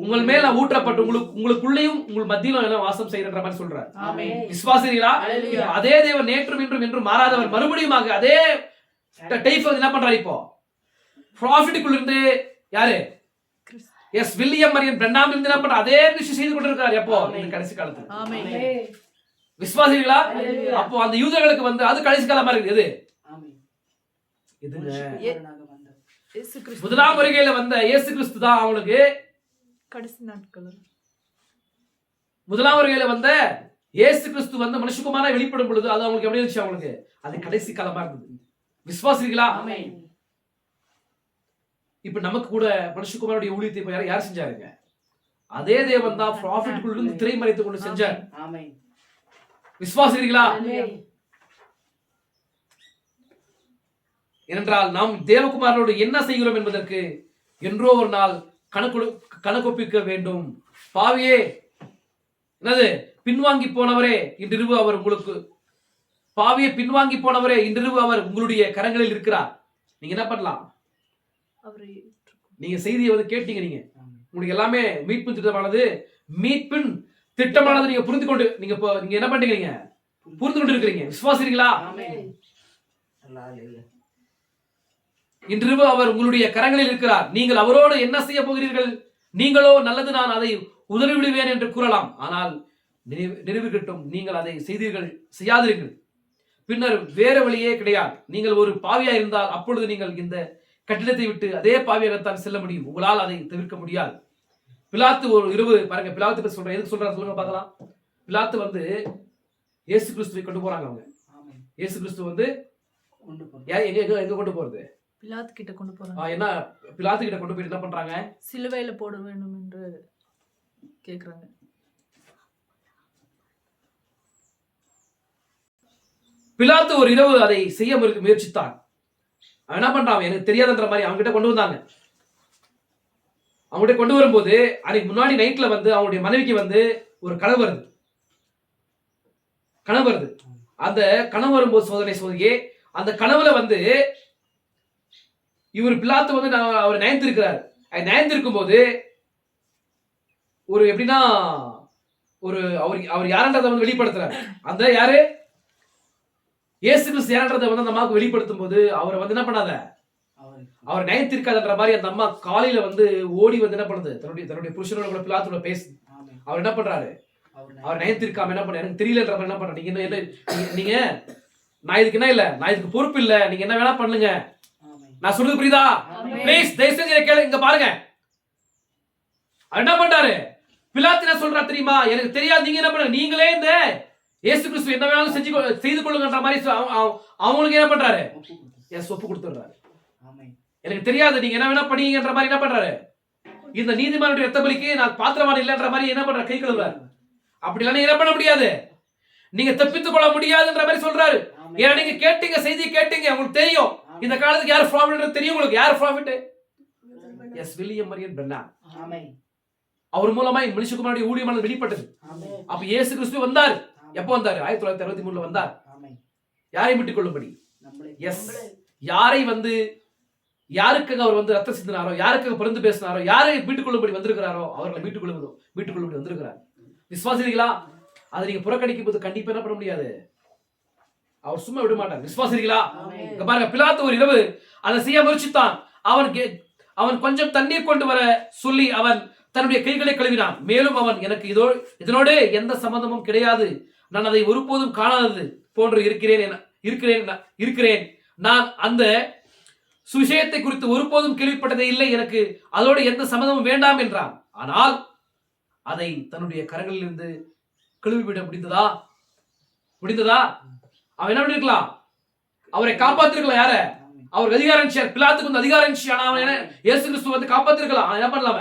உங்கள் மேல நான் ஊற்றப்பட்டு உங்களுக்குள்ளேயும் உங்கள் மத்தியிலும் என்ன வாசம் செய்யற மாதிரி சொல்றார். ஆமென். விசுவாசிகளா? அதே தேவன் நேற்றும் இன்றும் என்றும் மாறாதவர், மறுபடியும் அதே டைப் என்ன பண்றாரு இப்போ ப்ராஃபிட்டுக்குள்ள இருந்து யாரு, எஸ் வில்லியம் மரியன் பிரண்ணாம் இருந்து என்ன பண்ற அதே விஷயம் செய்து கொண்டிருக்கிறார். எப்போ, இந்த கடைசி காலத்துல. ஆமென். விசுவாசிகளா? அப்போ அந்த யூதர்களுக்கு வந்து அது கடைசி காலமா இருக்குது. எது இதுங்க, இயேசு கிறிஸ்து முதலாம் வருகையில வந்த இயேசு கிறிஸ்து தான் அவங்களுக்கு கடைசி நாட்கள். முதலாம் வருகையில வந்த இயேசு கிறிஸ்து வந்து மனுஷகுமாரா வெளிப்படும் பொழுது அது அவங்களுக்கு எப்படி இருந்துச்சு, அவங்களுக்கு அது கடைசி காலமா இருந்தது. விசுவாசிகளா? இப்ப நமக்கு கூட மனுஷகுமாரனுடைய ஊழியத்தை இப்ப யார் செஞ்சாருங்க, அதே தேவன் தான் ப்ராஃபிட்டுக்குள்ள இருந்து திரை மறைத்து கொண்டு செஞ்சார். விசுவாசிகளா? ஏனென்றால் நாம் தேவகுமாரனோடு என்ன செய்கிறோம் என்பதற்கு என்றோ ஒரு நாள் கணக்கொப்பிக்க வேண்டும். பாவியே, என்னது பின்வாங்கி போனவரே, இன்றிரவு அவர் உங்களுக்கு பாவியே பின்வாங்கி போனவரே, இன்றிரவு அவர் உங்களுடைய கரங்களில் இருக்கிறார். நீங்க என்ன பண்ணலாம், நீங்க செய்தியை வந்து கேட்டீங்க, நீங்க உங்களுக்கு எல்லாமே மீட்பின் திட்டமானது, மீட்பின் திட்டமானது நீங்க புரிந்து கொண்டு நீங்க என்ன பண்றீங்க, புரிந்து கொண்டு இருக்கிறீங்க. விசுவாசிங்களா? இன்றிரவு அவர் உங்களுடைய கரங்களில் இருக்கிறார். நீங்கள் அவரோடு என்ன செய்ய போகிறீர்கள்? நீங்களோ நல்லது, நான் அதை உதறி விடுவேன் என்று கூறலாம். ஆனால் நினைவுகட்டும், நீங்கள் அதை செய்யாதீர்கள். பின்னர் வேற வழியே கிடையாது. நீங்கள் ஒரு பாவியா இருந்தால் அப்பொழுது நீங்கள் இந்த கட்டிடத்தை விட்டு அதே பாவியாகத்தான் செல்ல முடியும். உங்களால் அதை தவிர்க்க முடியாது. பிலாத்து ஒரு இரவு பாருங்க, பிலாத்து பத்தி சொல்றேன், எதுக்கு சொல்றாரு சொல்லுங்க பார்க்கலாம். பிலாத்து வந்து இயேசு கிறிஸ்துவை கொண்டு போறாங்க. அவங்க இயேசு கிறிஸ்து வந்து எங்க கொண்டு போறது, பிலாத்து கிட்ட கொண்டு போறாங்க. என்ன பிலாத்து கிட்ட கொண்டு போயிட்டு என்ன பண்றாங்க, சிலுவையில போட வேண்டும் என்று கேக்குறாங்க. பிலாத்து ஒரு இரவு அதை செய்ய முயற்சித்தான். அவன் என்ன பண்றான், எனக்கு தெரியாதுன்ற மாதிரி அவங்க கிட்ட கொண்டு வந்தாங்க. அவங்ககிட்ட கொண்டு வரும்போது அன்னைக்கு முன்னாடி நைட்ல வந்து அவங்களுடைய மனைவிக்கு வந்து ஒரு கனவு வருது. அந்த கனவு வரும்போது சோதனையே அந்த கனவுல வந்து இவர் பிலாத்து வந்து அவர் நயந்திருக்கிறார். நயந்திருக்கும் போது ஒரு எப்படின்னா ஒரு அவர் யாருன்றதை வந்து வெளிப்படுத்துறாரு. அந்த யாரு, இயேசு கிறிஸ்து யாருன்றதை வந்து அந்த அம்மாவுக்கு வெளிப்படுத்தும் போது அவரை வந்து என்ன பண்ணாத, அவர் நயந்திருக்காதுன்ற மாதிரி அந்த அம்மா காலையில வந்து ஓடி வந்து என்ன பண்ணுது, தன்னுடைய புருஷனோட கூட பிலாத்தோட பேசுது. அவர் என்ன பண்றாரு, அவர் நயந்திருக்காம என்ன பண்ண, எனக்கு தெரியலன்ற மாதிரி என்ன பண்ற, நீங்க நான் இதுக்கு என்ன இல்ல, நான் இதுக்கு பொறுப்பு இல்ல, நீங்க என்ன வேணா பண்ணுங்க, நான் சொல்றது புரியுதா, ப்ளீஸ் தயவு செஞ்சு கேளு, இங்க பாருங்க. அவர் என்ன பண்றாரு, பிலாத்து என்ன சொல்றாரு தெரியுமா, எனக்கு தெரியாது, நீங்க என்ன பண்ணுங்க, நீங்களே இந்த இயேசு கிறிஸ்து என்ன வேணாலும் செய்து கொள்ளுங்கன்ற மாதிரி அவங்களுக்கு என்ன பண்றாரு, ஒப்பு கொடுத்துறாரு. எனக்கு தெரியாது, நீங்க என்ன வேணா பண்ணீங்கன்ற மாதிரி என்ன பண்றாரு, இந்த நீதிமானுடைய ரத்த பலிக்கு நான் பாத்திரமான இல்லைன்ற மாதிரி என்ன பண்ற, கை கழுவுறாரு. அப்படி இல்லைன்னா என்ன பண்ண முடியாது, நீங்க தப்பித்துக் கொள்ள முடியாதுன்ற மாதிரி சொல்றாரு. ஏன்னா நீங்க கேட்டீங்க, செய்தி கேட்டீங்க, உங்களுக்கு தெரியும் இந்த காலத்துக்கு யார் ப்ராஃபிட் தெரியும். உங்களுக்கு யார் ப்ராஃபிட், எஸ் வில்லியம் மரியன் பிரண்ணாம். அவர் மூலமா மனுஷகுமாரனுடைய ஊழியமானது வெளிப்பட்டது. அப்ப இயேசு கிறிஸ்து வந்தார். எப்போ வந்தாரு, 1963 வந்தார். யாரை மீட்டுக் கொள்ளும்படி, எஸ் யாரை வந்து யாருக்காக அவர் வந்து ரத்தம் சிந்தினாரோ, யாருக்காக பிறந்து பேசினாரோ, யாரை மீட்டுக் கொள்ளும்படி வந்திருக்கிறாரோ அவர்களை மீட்டுக் கொள்ளும்படி வந்திருக்கிறார். விசுவாசிகளா? அதை நீங்க புறக்கணிக்கும் போது கண்டிப்பா என்ன பண்ண முடியாது, அவர் சும்மா விட மாட்டார். விசுவாசிகளா? பாருங்க, பிலாத்து ஒரு இரவு அதை செய்ய முயற்சித்தான். அவன் கொஞ்சம் தண்ணீர் கொண்டு வர சொல்லி அவன் தன்னுடைய கைகளை கழுவினான். மேலும் அவன், எனக்கு இதனோடு எந்த சம்பந்தமும் கிடையாது, நான் அதை ஒருபோதும் காணாதது போன்று இருக்கிறேன், நான் அந்த சுவிசேஷத்தை குறித்து ஒருபோதும் கேள்விப்பட்டதே இல்லை, எனக்கு அதோடு எந்த சம்மதமும் வேண்டாம் என்றான். ஆனால் அதை தன்னுடைய கரங்களில் இருந்து கழுவிவிட முடிந்ததா? அவன் என்ன பண்ணிருக்கலாம், அவரை காப்பாத்திருக்கலாம். யார, அவருக்கு அதிகாரம் இருந்துச்சு, பிலாத்துக்கு வந்து அதிகாரம் இருந்துச்சு. ஆனா அவன் என்ன, இயேசு கிறிஸ்து வந்து காப்பாத்திருக்கலாம். அவன் என்ன பண்ணலாம்,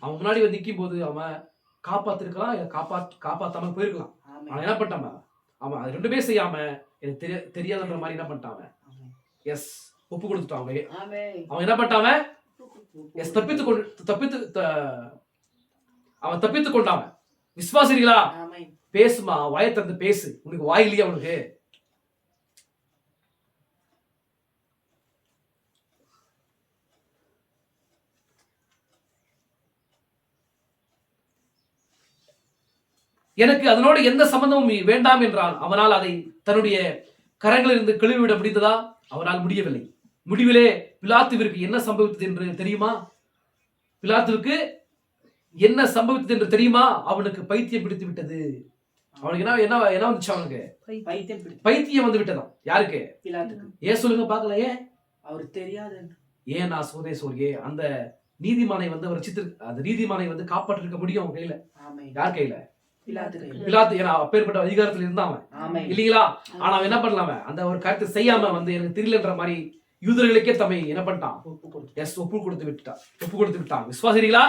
அவன் முன்னாடி வந்து நிக்கும் போது அவன் காப்பாத்திருக்கலாம், இல்ல காப்பாத்தாம போயிருக்கலாம். அவன் என்ன பண்ணிட்டான், அவன் அது ரெண்டுமே செய்யாம எனக்கு தெரியாதுன்ற மாதிரி என்ன பண்ணிட்டான். எஸ் ஒப்பு கொடுத்துட்டான். ஆமென். அவன் என்ன பண்ணிட்டான்? அவன் தப்பித்துக் கொண்டான். விசுவாசிகளா? ஆமென். பேசுமா, வாயை திறந்து பேசு. உனக்கு வாய் இல்லையா? உனக்கு எனக்கு அதனோடு எந்த சம்பந்தமும் வேண்டாம் என்றான். அவனால் அதை தன்னுடைய கரங்களிலிருந்து கழுவிவிட முடிந்ததா? அவனால் முடியவில்லை. முடிவிலே பிலாத்துவிற்கு என்ன சம்பவித்தது என்று தெரியுமா? பிலாத்துவுக்கு என்ன சம்பவித்தது என்று தெரியுமா? அவனுக்கு பைத்தியம் பிடித்து விட்டது. அவனுக்கு என்ன என்ன என்ன வந்துச்சு? அவனுக்கு பைத்தியம் வந்து விட்டதாம். யாருக்கு? பிலாத்துக்கு. ஏன் சொல்லுங்க பார்க்கல? ஏன் அவருக்கு தெரியாது. ஏன் நான் சோதே சொல்லியே அந்த நீதிமானை வந்து அவர் அந்த நீதிமானை வந்து காப்பாற்றிருக்க முடியும் அவன் கையில. யார் கையில? பிலாத்து. ஏன்னா அப்பேற்பட்ட அதிகாரத்தில் இருந்தான் அவன், இல்லீங்களா? ஆனா அவன் என்ன பண்ணலாம அந்த ஒரு கருத்தை செய்யாம வந்து எனக்கு தெரியலன்ற மாதிரி யூதர்களுக்கே தம்மை என்ன பண்ணிட்டான்? ஒப்பு கொடுத்து விட்டான். விசுவாசிகளா?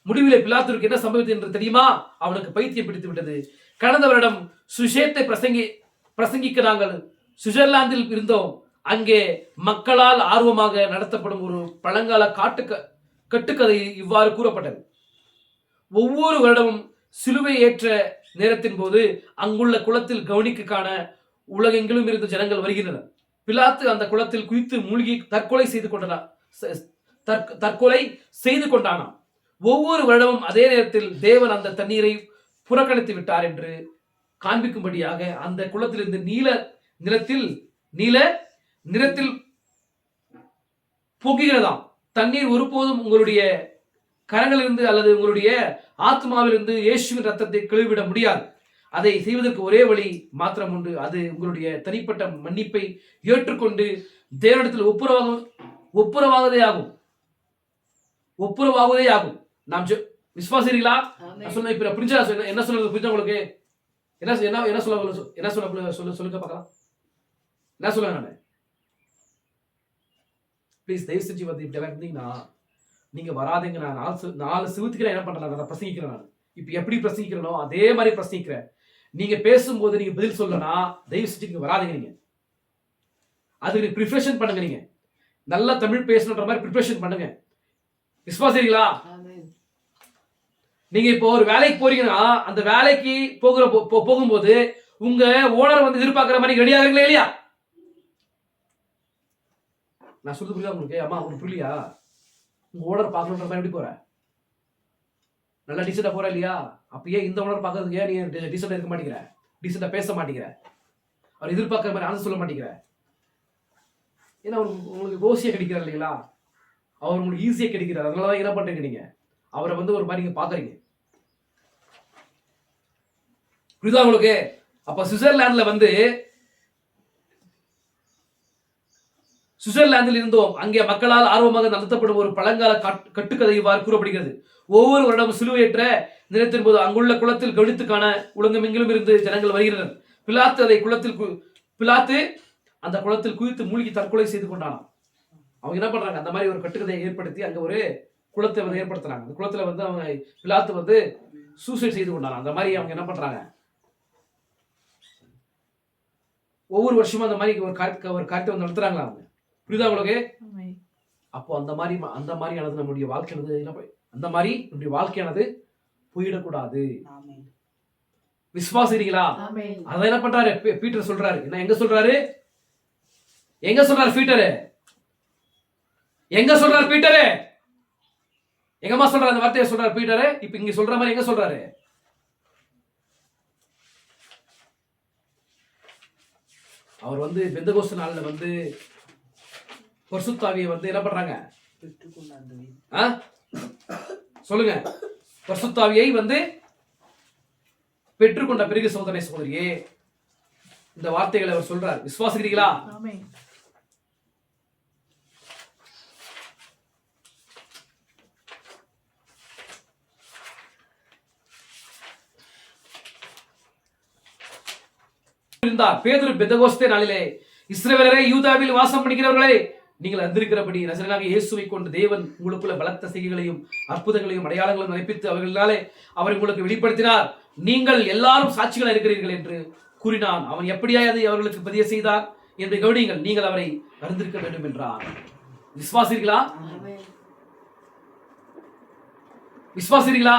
முடிவிலே பிலாத்துக்கு என்ன சம்பவித்தது என்று தெரியுமா? அவனுக்கு பைத்தியம் பிடித்து விட்டது. கடந்த வருடம் சுவிசேஷத்தை பிரசங்கிக்க நாங்கள் சுவிட்சர்லாந்தில் இருந்தோம். அங்கே மக்களால் ஆர்வமாக நடத்தப்படும் ஒரு பழங்கால கட்டுக்கதை இவ்வாறு கூறப்பட்டது. ஒவ்வொரு வருடமும் சிலுவை ஏற்ற நேரத்தின் போது அங்குள்ள குளத்தில் கவனிக்க காண உலகெங்கிலும் இருந்து ஜனங்கள் வருகின்றனர். பிலாத்து அந்த குளத்தில் குதித்து மூழ்கி தற்கொலை செய்து கொண்டானாம். ஒவ்வொரு வருடமும் அதே நேரத்தில் தேவன் அந்த தண்ணீரை புறக்கணித்து விட்டார் என்று காண்பிக்கும்படியாக அந்த குளத்திலிருந்து நீல நிறத்தில் போகிறதாம். தண்ணீர் ஒருபோதும் உங்களுடைய கரங்களிலிருந்து அல்லது உங்களுடைய ஆத்மாவிலிருந்து இயேசுவின் ரத்தத்தை கழுவிவிட முடியாது. அதை செய்வதற்கு ஒரே வழி மாத்திரம் உண்டு. அது உங்களுடைய தனிப்பட்ட மன்னிப்பை ஏற்றுக்கொண்டு தேவனிடத்தில் ஒப்புரவாவதே ஆகும். நாம் விசுவாசிகளா? சொன்ன இப்ப புரிஞ்சா? என்ன சொல்றது புரிஞ்சா உங்களுக்கு? என்ன சொல்லுங்க பார்க்கலாம். என்ன சொல்ல நான் ப்ளீஸ் தயவு செஞ்சு வந்து இப்படி இருந்தீங்கன்னா நீங்க வராதீங்க. நான் 4 சிவத்துக்கு என்ன பண்றேன்? நான் பிரசங்கிக்கிறேன். நான் இப்ப எப்படி பிரசங்கிக்கிறனோ அதே மாதிரி பிரசங்கிக்கிறேன். நீங்க பேசும்போது நீங்க பதில் சொல்லனா தயவு செஞ்சு நீங்க வராதீங்க. நீங்க அதுக்கு ப்ரிப்பரேஷன் பண்ணுங்க. நீங்க நல்லா தமிழ் பேசணுன்ற மாதிரி ப்ரிப்பரேஷன் பண்ணுங்க. விசுவாசிகளா? நீங்க இப்போ ஒரு வேலைக்கு போறீங்கன்னா அந்த வேலைக்கு போகும்போது உங்க ஓனர் வந்து எதிர்பார்க்கிற மாதிரி ரெடியா இருக்கீங்களா இல்லையா? நான் சொல்றது புரியுதா உங்களுக்கு? அம்மா உங்களுக்கு புரியலையா? உங்க ஓனர் பார்க்கணுன்ற மாதிரி எப்படி போற? நல்லா டீசெண்டா போற இல்லையா? அப்பயே இந்த ஓனர் பார்க்கறதுக்கு ஏன் நீ டீசெண்டா இருக்க மாட்டேங்கிற? டீசெண்டா பேச மாட்டேங்கிற? அவர் எதிர்பார்க்கிற மாதிரி ஆன்சர் சொல்ல மாட்டேங்கிற? ஏன்னா உங்களுக்கு கோசியா கிடைக்கிறார் இல்லைங்களா? அவர் உங்களுக்கு ஈஸியா கிடைக்கிறார். அதனாலதான் என்ன பண்றீங்க? நீங்க அவரை வந்து ஒரு மாதிரி நீங்க பாக்குறீங்க. புரியுதா உங்களுக்கு? அப்ப சுவிட்சர்லாந்தில் இருந்தோம். அங்கே மக்களால் ஆர்வமாக நடத்தப்படும் ஒரு பழங்கால கட்டுக்கதை இவ்வாறு கூறப்படுகிறது. ஒவ்வொரு வருடமும் சிலுவையேற்ற நேரத்தின் போது அங்குள்ள குளத்தில் கவனித்து காண உலகமெங்கிலும் இருந்து ஜனங்கள் வருகின்றனர். பிலாத்து அந்த குளத்தில் குதித்து மூழ்கி தற்கொலை செய்து கொண்டானாம். அவங்க என்ன பண்றாங்க? அந்த மாதிரி ஒரு கட்டுக்கதையை ஏற்படுத்தி அங்க ஒரு குளத்தை வந்து ஏற்படுத்துறாங்க. அந்த குளத்துல வந்து அவங்க பிலாத்து வந்து சூசைட் செய்து கொண்டாங்க. அந்த மாதிரி அவங்க என்ன பண்றாங்க? ஒவ்வொரு வருஷமும் அந்த மாதிரி ஒரு காரியத்தை வந்து நடத்துறாங்களா அவங்க. புரியுதா உங்களுக்கு? அப்போ அந்த மாதிரியானது நம்முடைய வாழ்க்கையானது அந்த மாதிரி நம்முடைய வாழ்க்கையானது போயிடக்கூடாது. விசுவாசிக்கிறீங்களா? அத என்ன பண்றாரு பீட்டர் சொல்றாரு? என்ன எங்க சொல்றாரு பீட்டரு? எங்கம்மா சொல்றாரு அந்த வார்த்தையை சொல்றாரு பீட்டரு? இப்ப இங்க சொல்ற மாதிரி எங்க சொல்றாரு? அவர் வந்து பெந்தகோஸ்து நாள்ல வந்து பரிசுத்தாவியை வந்து என்ன பண்றாங்க? சொல்லுங்க. பரிசுத்தாவியை வந்து பெற்றுக்கொண்ட பிறகு சகோதரியே இந்த வார்த்தைகளை அவர் சொல்றார். விசுவாசிக்கிறீங்களா? பேதுரு பெந்தகோஸ்தே நாளிலே இஸ்ரவேலரே, யூதாவில் வாசம் பண்ணுகிறவர்களே, நீங்கள் அறிந்திருக்கிறபடி நசரேயனாக இயேசுவை கொண்டு தேவன் உங்களுக்குள்ள பலத்த செய்கைகளையும் அற்புதங்களையும் அடையாளங்களையும் நடப்பித்து அவர்களாலே அவர் உங்களுக்கு வெளிப்படுத்தினார். நீங்கள் எல்லாரும் சாட்சிகளா இருக்கிறீர்கள் என்று கூறினான். அவன் எப்படியாவது அவர்களுக்கு பதிய செய்தார். என்று கவனியுங்கள், நீங்கள் அவரை அறிந்திருக்க வேண்டும் என்றார். விசுவாசிக்கிறீர்களா? விசுவாசிக்கிறீர்களா?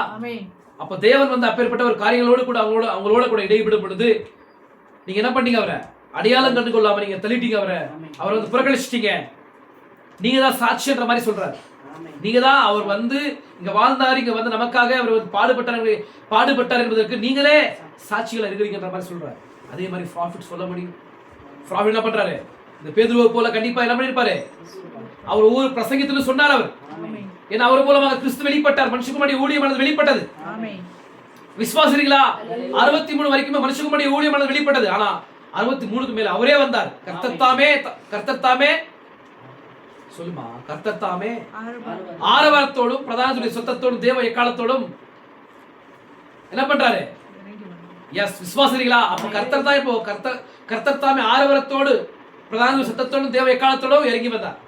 அப்ப தேவன் வந்து அப்பேற்பட்ட ஒரு காரியங்களோடு கூட அவங்களோட கூட இடைப்படும் பொழுது நீங்க என்ன பண்ணீங்க? அவரை அடையாளம் கண்டு கொள்ளாம நீங்க தள்ளிட்டீங்க. அவரை வந்து புறக்கணிச்சிட்டீங்க. நீங்க தான் சாட்சின்ற மாதிரி சொல்றாரு. நீங்க தான் அவர் வந்து இங்க வாழ்ந்தார், இங்க வந்து நமக்காக அவர் வந்து பாடுபட்டார் என்பதற்கு நீங்களே சாட்சிகள் இருக்கிறீங்கன்ற மாதிரி சொல்றாரு. அதே மாதிரி ப்ராஃபிட் சொல்ல முடியும். ப்ராஃபிட் என்ன பண்றாரு? இந்த பேதுருவை போல கண்டிப்பா என்ன பண்ணிருப்பாரு? அவர் ஒவ்வொரு பிரசங்கத்திலும் சொன்னார். அவர் ஏன்னா அவர் மூலமாக கிறிஸ்து வெளிப்பட்டார், மனுஷகுமாரனுடைய ஊழியமானது வெளிப்பட்டது. விசுவாசிக்கிறீங்களா? 63 வரைக்குமே மனுஷகுமாரனுடைய ஊழியமானது வெளிப்பட்டது. ஆனா 63க்கு மேல அவரே வந்தார். கர்த்தத்தாமே சொல்லுமா, கர்த்தத்தாமே ஆரவாரத்தோடும் பிரதானத்துடைய சத்தத்தோடும் தேவ எக்காலத்தோடும் என்ன பண்றாரு? எஸ், விசுவாசிக்கிறீங்களா? அப்ப கர்த்தர் தான் இப்போ கர்த்தர் தாமே ஆரவாரத்தோடு பிரதான சத்தத்தோடும் தேவ எக்காலத்தோடும் இறங்கி வந்தார்.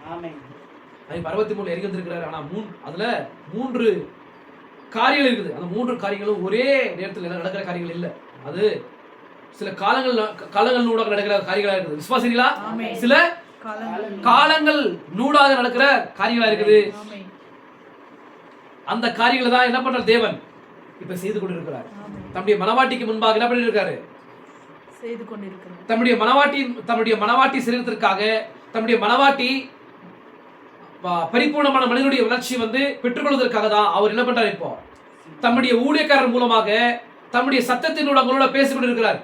63 இறங்கி வந்திருக்கிறாரு. ஆனா அதுல 3 காரியங்கள் இருக்குது. அந்த 3 காரியங்களும் ஒரே நேரத்தில் நடக்கிற காரியங்கள் இல்ல. அது சில காலங்கள் நூடாக நடக்கிற காரியங்களா இருக்குது. விசுவாசிங்களா? சில காலங்கள் நூடாக நடக்கிற காரியங்களா இருக்குது. அந்த காரியங்களை தான் என்ன பண்ற தேவன் இப்ப செய்து கொண்டிருக்கிறார். தம்முடைய மனவாட்டிக்கு முன்பாக என்ன பண்ணிருக்காரு? தம்முடைய மனவாட்டி சரீரத்திற்காக தம்முடைய மனவாட்டி பரிபூர்ணமான மனிதனுடைய வளர்ச்சி வந்து பெற்றுக்கொள்வதற்காக தான் அவர் என்ன பண்றாரு? இப்போ தம்முடைய ஊழியக்காரர் மூலமாக தம்முடைய சத்தத்தினோட அவங்களோட பேசிக் கொண்டிருக்கிறார்.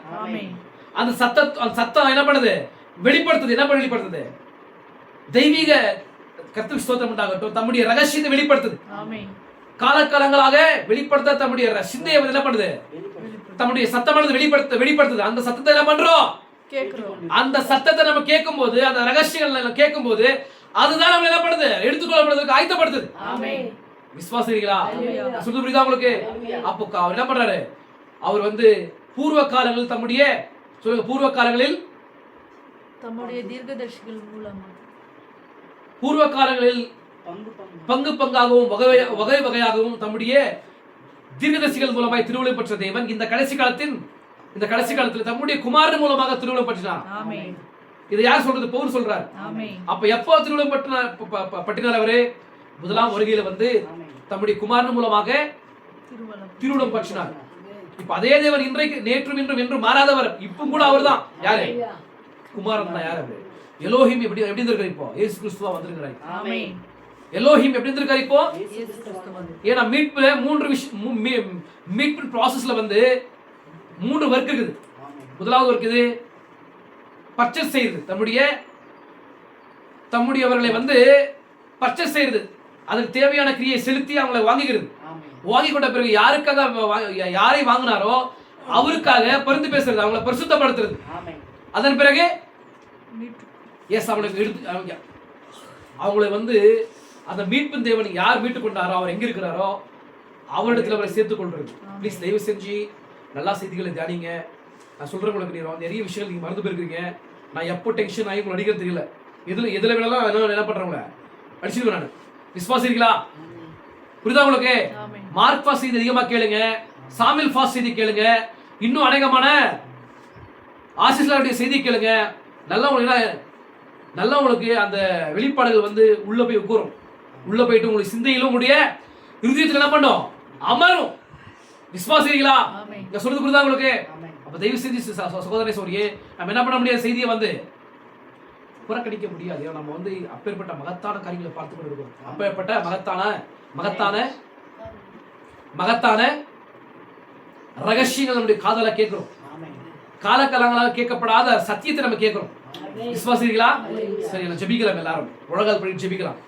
அந்த சத்தம் என்ன பண்ணுது? வெளிப்படுத்துது. என்ன வெளிப்படுத்துது? தெய்வீக கர்த்தருக்கு ஸ்தோத்திரம் உண்டாகட்டும். தம்முடைய ரகசியத்தை வெளிப்படுத்துது. காலகாலங்களாக வெளிப்படுத்த தம்முடைய சிந்தையை என்ன பண்ணுது? தம்முடைய சத்தமானது வெளிப்படுத்துது. அந்த சத்தத்தை என்ன பண்றோம்? அந்த சத்தத்தை நம்ம கேட்கும் போது, அந்த ரகசியங்கள் கேட்கும் போது அதுதான் நம்ம என்ன பண்ணுது? எடுத்துக்கொள்ளப்படுறதுக்கு ஆயத்தப்படுத்துது. விசுவாசிக்கிறீங்களா? சொல்றது புரியுதா உங்களுக்கு? அப்போ அவர் என்ன பண்றாரு? அவர் வந்து பூர்வ காலங்களில் பூர்வ காலங்களில் தம்முடைய தீர்க்கதரிசிகள் மூலமாக பூர்வ காலங்களில் பங்கு பங்காகவும் வகை வகையாகவும் தம்முடைய தீர்க்கதரிசிகள் மூலமாய் திருவுளம் பெற்ற தேவன் இந்த கடைசி காலத்தில் தம்முடைய குமாரன் மூலமாக திருவுளம் பற்றினார். இதை யார் சொல்றது? பவுல் சொல்றார். அப்ப எப்போ திருவுளம் பற்றினார்? அவரு முதலாம் வருகையில வந்து தம்முடைய குமாரன் மூலமாக திருவுளம் பற்றினார். இப்ப அதே தேவன் இன்றைக்கு நேற்றும் இன்றும் என்றும் மாறாதவர். இப்பவும் கூட அவர் தான். யாரு? குமாரன் தான். யார் அவரு? எலோஹிம் எப்படி இருந்திருக்காரு? இப்போ இயேசு கிறிஸ்துவா வந்திருக்கிறார். எலோஹிம் எப்படி இருந்திருக்காரு? இப்போ ஏன்னா மீட்பு ப்ராசஸ்ல வந்து 3 வர்க் இருக்குது. முதலாவது வர்க் இது பர்ச்சேஸ் செய்யுது. தம்முடையவர்களை வந்து பர்ச்சேஸ் செய்யுது. அதுக்கு தேவையான கிரியை செலுத்தி அவங்களை வாங்கிக்கிறது. வாங்கி கொண்ட பிறகு யாரை வாங்கினாரோ அவருக்காக பரிந்து பேசுறது, அவங்களை பரிசுத்தப்படுத்துறது. அதன் பிறகு அவங்களை வந்து அந்த மீட்பின் தேவன் யார் மீட்டு கொண்டாரோ, அவர் எங்க இருக்கிறாரோ அவரிடத்துல அவரை சேர்த்துக் கொள்றது. ப்ளீஸ் தயவு செஞ்சு நல்லா செய்திகளை தியானிங்க. நான் சொல்றேன் உங்களுக்கு, நீங்க நிறைய விஷயங்கள் நீங்க மறந்து போயிருக்கீங்க. நான் எப்போ டென்ஷன் ஆகி உங்களுக்கு அடிக்கிறது தெரியல. எதுல வேணாலும் என்ன பண்றவங்கள அடிச்சிருவேன் நான். விசுவாசிங்களா? புரியுதா உங்களுக்கு? மார்க் ஃபாஸ்ட் செய்தி அதிகமா கேளுங்க, சாமுவேல் ஃபாஸ்ட் செய்தி கேளுங்க, இன்னும் அநேகமான ஆசிஸ்லாருடைய செய்தி கேளுங்க. நல்லா உங்களுக்கு அந்த வெளிப்பாடுகள் வந்து உள்ள போய் உட்காரும். உள்ள போயிட்டு உங்களுக்கு சிந்தையிலும் உங்களுடைய இருதயத்தில் என்ன பண்ணும்? அமரும். விசுவாசிங்களா? இங்க சொல்றது புரியுதா உங்களுக்கு? அப்ப தயவு செஞ்சு சகோதரனை சொல்லியே நம்ம என்ன பண்ண முடியாது? செய்தியை வந்து புறக்கணிக்க முடியாது. நம்ம வந்து அப்பேற்பட்ட மகத்தான காரியங்களை பார்த்து கொண்டு இருக்கோம். அப்பேற்பட்ட மகத்தான ரகசியங்கள் நம்முடைய காதல கேட்கிறோம். காலகாலங்களாக கேட்கப்படாத சத்தியத்தை நம்ம கேட்கிறோம். விசுவாசிங்களா? சரி, நான் ஜெபிக்கலாம். எல்லாரும் உலகால் படி ஜெபிக்கலாம்.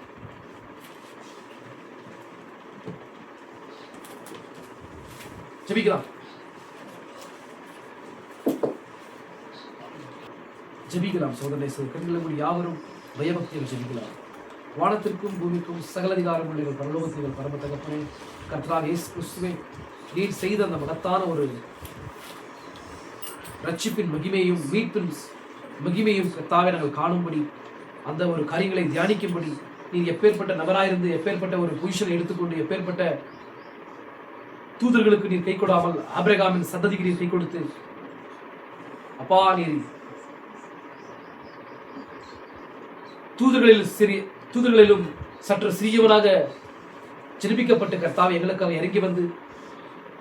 ஜெபிக்கலாம் சோதனை கண்களுக்குள் யாவரும் பயபக்தியில் ஜெபிக்கலாம். வானத்திற்கும் பூமிக்கும் சகல அதிகாரம் உள்ள பரலோகத்தில் பரம தகப்பனே, கர்த்தராகிய இயேசு கிறிஸ்துவே, நீர் செய்த அந்த மகத்தான ஒரு ரட்சிப்பின் மகிமையும் மீட்பின் மகிமையும் கர்த்தாவே நாங்கள் காணும்படி, அந்த ஒரு காரியங்களை தியானிக்கும்படி நீர் எப்பேற்பட்ட நபராயிருந்து எப்பேற்பட்ட ஒரு பொசிஷனை எடுத்துக்கொண்டு எப்பேற்பட்ட தூதர்களுக்கு நீர் கை கொடாமல் ஆபிரகாமின் சந்ததிக்கு நீர் கை கொடுத்து அப்பா நீர் தூதர்களிலும் சற்று சிறியவனாக ஜெனிப்பிக்கப்பட்டு கர்த்தாவே எங்களுக்காக இறங்கி வந்து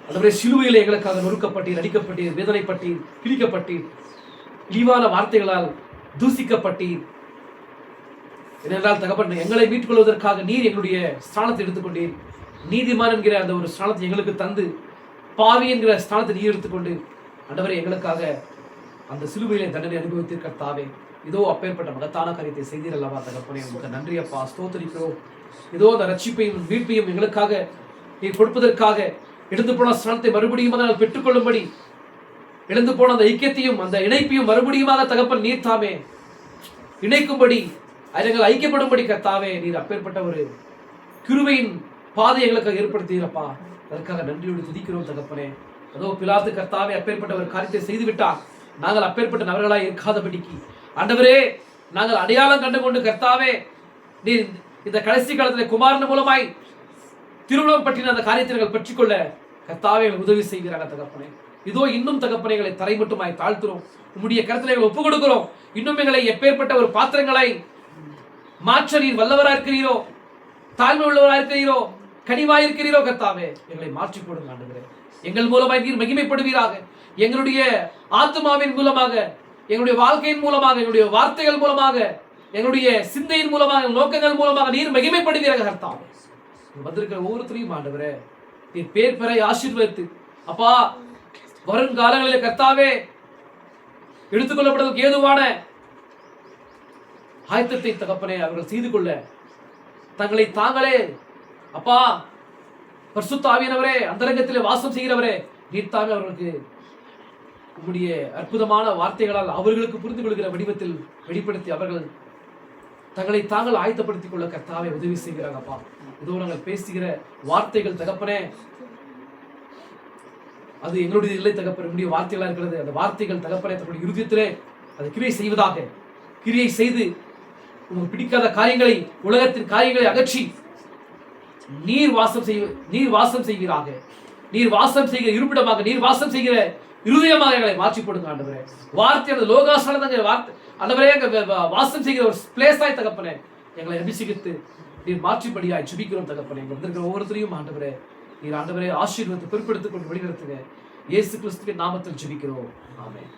ஆண்டவரே சிலுவையிலே எங்களுக்காக நொறுக்கப்பட்டீர், அடிக்கப்பட்டீர், வேதனைப்பட்டீர், கிழிக்கப்பட்டீர், இழிவான வார்த்தைகளால் தூசிக்கப்பட்டீர். ஏனென்றால் தகப்பன் எங்களை மீட்டுக் கொள்வதற்காக நீர் எங்களுடைய ஸ்தானத்தை எடுத்துக்கொண்டீர். நீதிமான் என்கிற அந்த ஒரு ஸ்தானத்தை எங்களுக்கு தந்து பாவி என்கிற ஸ்தானத்தை நீர் எடுத்துக்கொண்டு ஆண்டவரே எங்களுக்காக அந்த சிலுவையிலே தண்டனை அனுபவித்தீர் கர்த்தாவே. இதோ அப்பேற்பட்ட மகத்தான காரியத்தை செய்தீர் அல்லவா தகப்பனே, உங்களுக்கு நன்றி அப்பா, ஸ்தோத்திரிக்கிறோம். இதோ அந்த ரட்சிப்பையும் மீட்பையும் எங்களுக்காக நீர் கொடுப்பதற்காக இழந்து போன ஸ்தானத்தை மறுபடியும் அதனால் பெற்றுக்கொள்ளும்படி இழந்து போன அந்த ஐக்கியத்தையும் அந்த இணைப்பையும் மறுபடியுமாக தகப்பன் நீர் தாமே இணைக்கும்படி எங்கள் ஐக்கியப்படும்படி கர்த்தாவே நீர் அப்பேற்பட்ட ஒரு கிருபையின் பாதை எங்களுக்காக ஏற்படுத்தீரப்பா. அதற்காக நன்றியோடு துதிக்கிறோம் தகப்பனே. அதோ பிலாத்து கர்த்தாவே அப்பேற்பட்ட ஒரு காரியத்தை செய்துவிட்டார். நாங்கள் அப்பேற்பட்ட நபர்களாய் இருக்காதபடிக்கு ஆண்டவரே நாங்கள் அடையாளம் கண்டுகொண்டு கர்த்தாவே நீர் இந்த கடைசி காலத்தில் குமாரன் மூலமாய் திருமணம் பற்றின அந்த காரியத்தை நாங்கள் பற்றிக்கொள்ள கர்த்தாவே எங்களுக்கு உதவி செய்கிறாங்க தகப்பனே. இதோ இன்னும் தகப்பனை எங்களை தரை மட்டுமாய் தாழ்த்துறோம், உம்முடைய கருத்துல எங்களை ஒப்புக் கொடுக்கிறோம். இன்னும் எங்களை எப்பேற்பட்ட ஒரு பாத்திரங்களை மாற்ற நீர் வல்லவரா இருக்கிறீரோ, தாழ்மை உள்ளவரா இருக்கிறீரோ, கனிவாய் இருக்கிறீரோ கர்த்தாவே எங்களை மாற்றி போடுங்க ஆண்டவரே. எங்கள் மூலமாய் நீர் மகிமைப்படுவீராக. எங்களுடைய ஆத்மாவின் மூலமாக, எங்களுடைய வாழ்க்கையின் மூலமாக, எங்களுடைய வார்த்தைகள் மூலமாக, எங்களுடைய சிந்தையின் மூலமாக, நோக்கங்கள் மூலமாக நீர் மகிமைப்படுவீராக கர்த்தாவே. வந்திருக்கிற ஒவ்வொருத்தரையும் ஆண்டவரே நீர் பேர் பெற ஆசீர்வதித்து அப்பா வருங்காலங்களில் கர்த்தாவே எடுத்துக்கொள்ளப்படுவதற்கு ஏதுவான ஆயத்தத்தை தகப்பனே அவர்கள் செய்து கொள்ள தங்களை தாங்களே அப்பா பரிசுத்த ஆவியானவரே அந்தரங்கத்திலே வாசம் செய்கிறவரே நீர் தாமே அவர்களுக்கு உம்முடைய அற்புதமான வார்த்தைகளால் அவர்களுக்கு புரிந்து கொள்கிற வடிவத்தில் வெளிப்படுத்தி அவர்கள் தங்களை தாங்கள் ஆயத்தப்படுத்திக் கொள்ள கர்த்தாவே உதவி செய்கிறாங்க அப்பா. இதோ நாங்கள் பேசுகிற வார்த்தைகள் தகப்பனே அது எங்களுடைய இல்லை தகப்பன, என்னுடைய வார்த்தைகளா இருக்கிறது. அந்த வார்த்தைகள் தகப்பனே தன்னுடைய இருதயத்திலே அது கிரியை செய்வதாக, கிரியை செய்து உங்களுக்கு பிடிக்காத காரியங்களை, உலகத்தின் காரியங்களை அகற்றி நீர் வாசம் செய்வீராக. நீர் வாசம் செய்கிற இருப்பிடமாக, நீர் வாசம் செய்கிற இருதயமாக எங்களை மாற்றி போடுங்க ஆண்டவரே. வார்த்தை அந்த லோகாசனங்க வார்த்தை ஆண்டவரே வாசம் செய்கிற ஒரு பிளேஸாய் தகப்பனே எங்களை அபிஷேகித்து நீர் மாற்றிப்படியாய் ஜெபிக்கிறோம் தகப்பனே. எங்க வந்திருக்கிற ஒவ்வொருத்தரையும் ஆண்டவரே நீர் ஆண்டவரே ஆசீர்வாதத்தை பொறுப்பெடுத்துக் கொண்டு வழிநடத்துங்க. இயேசு கிறிஸ்துவின் நாமத்தில் ஜெபிக்கிறோம். ஆமென்.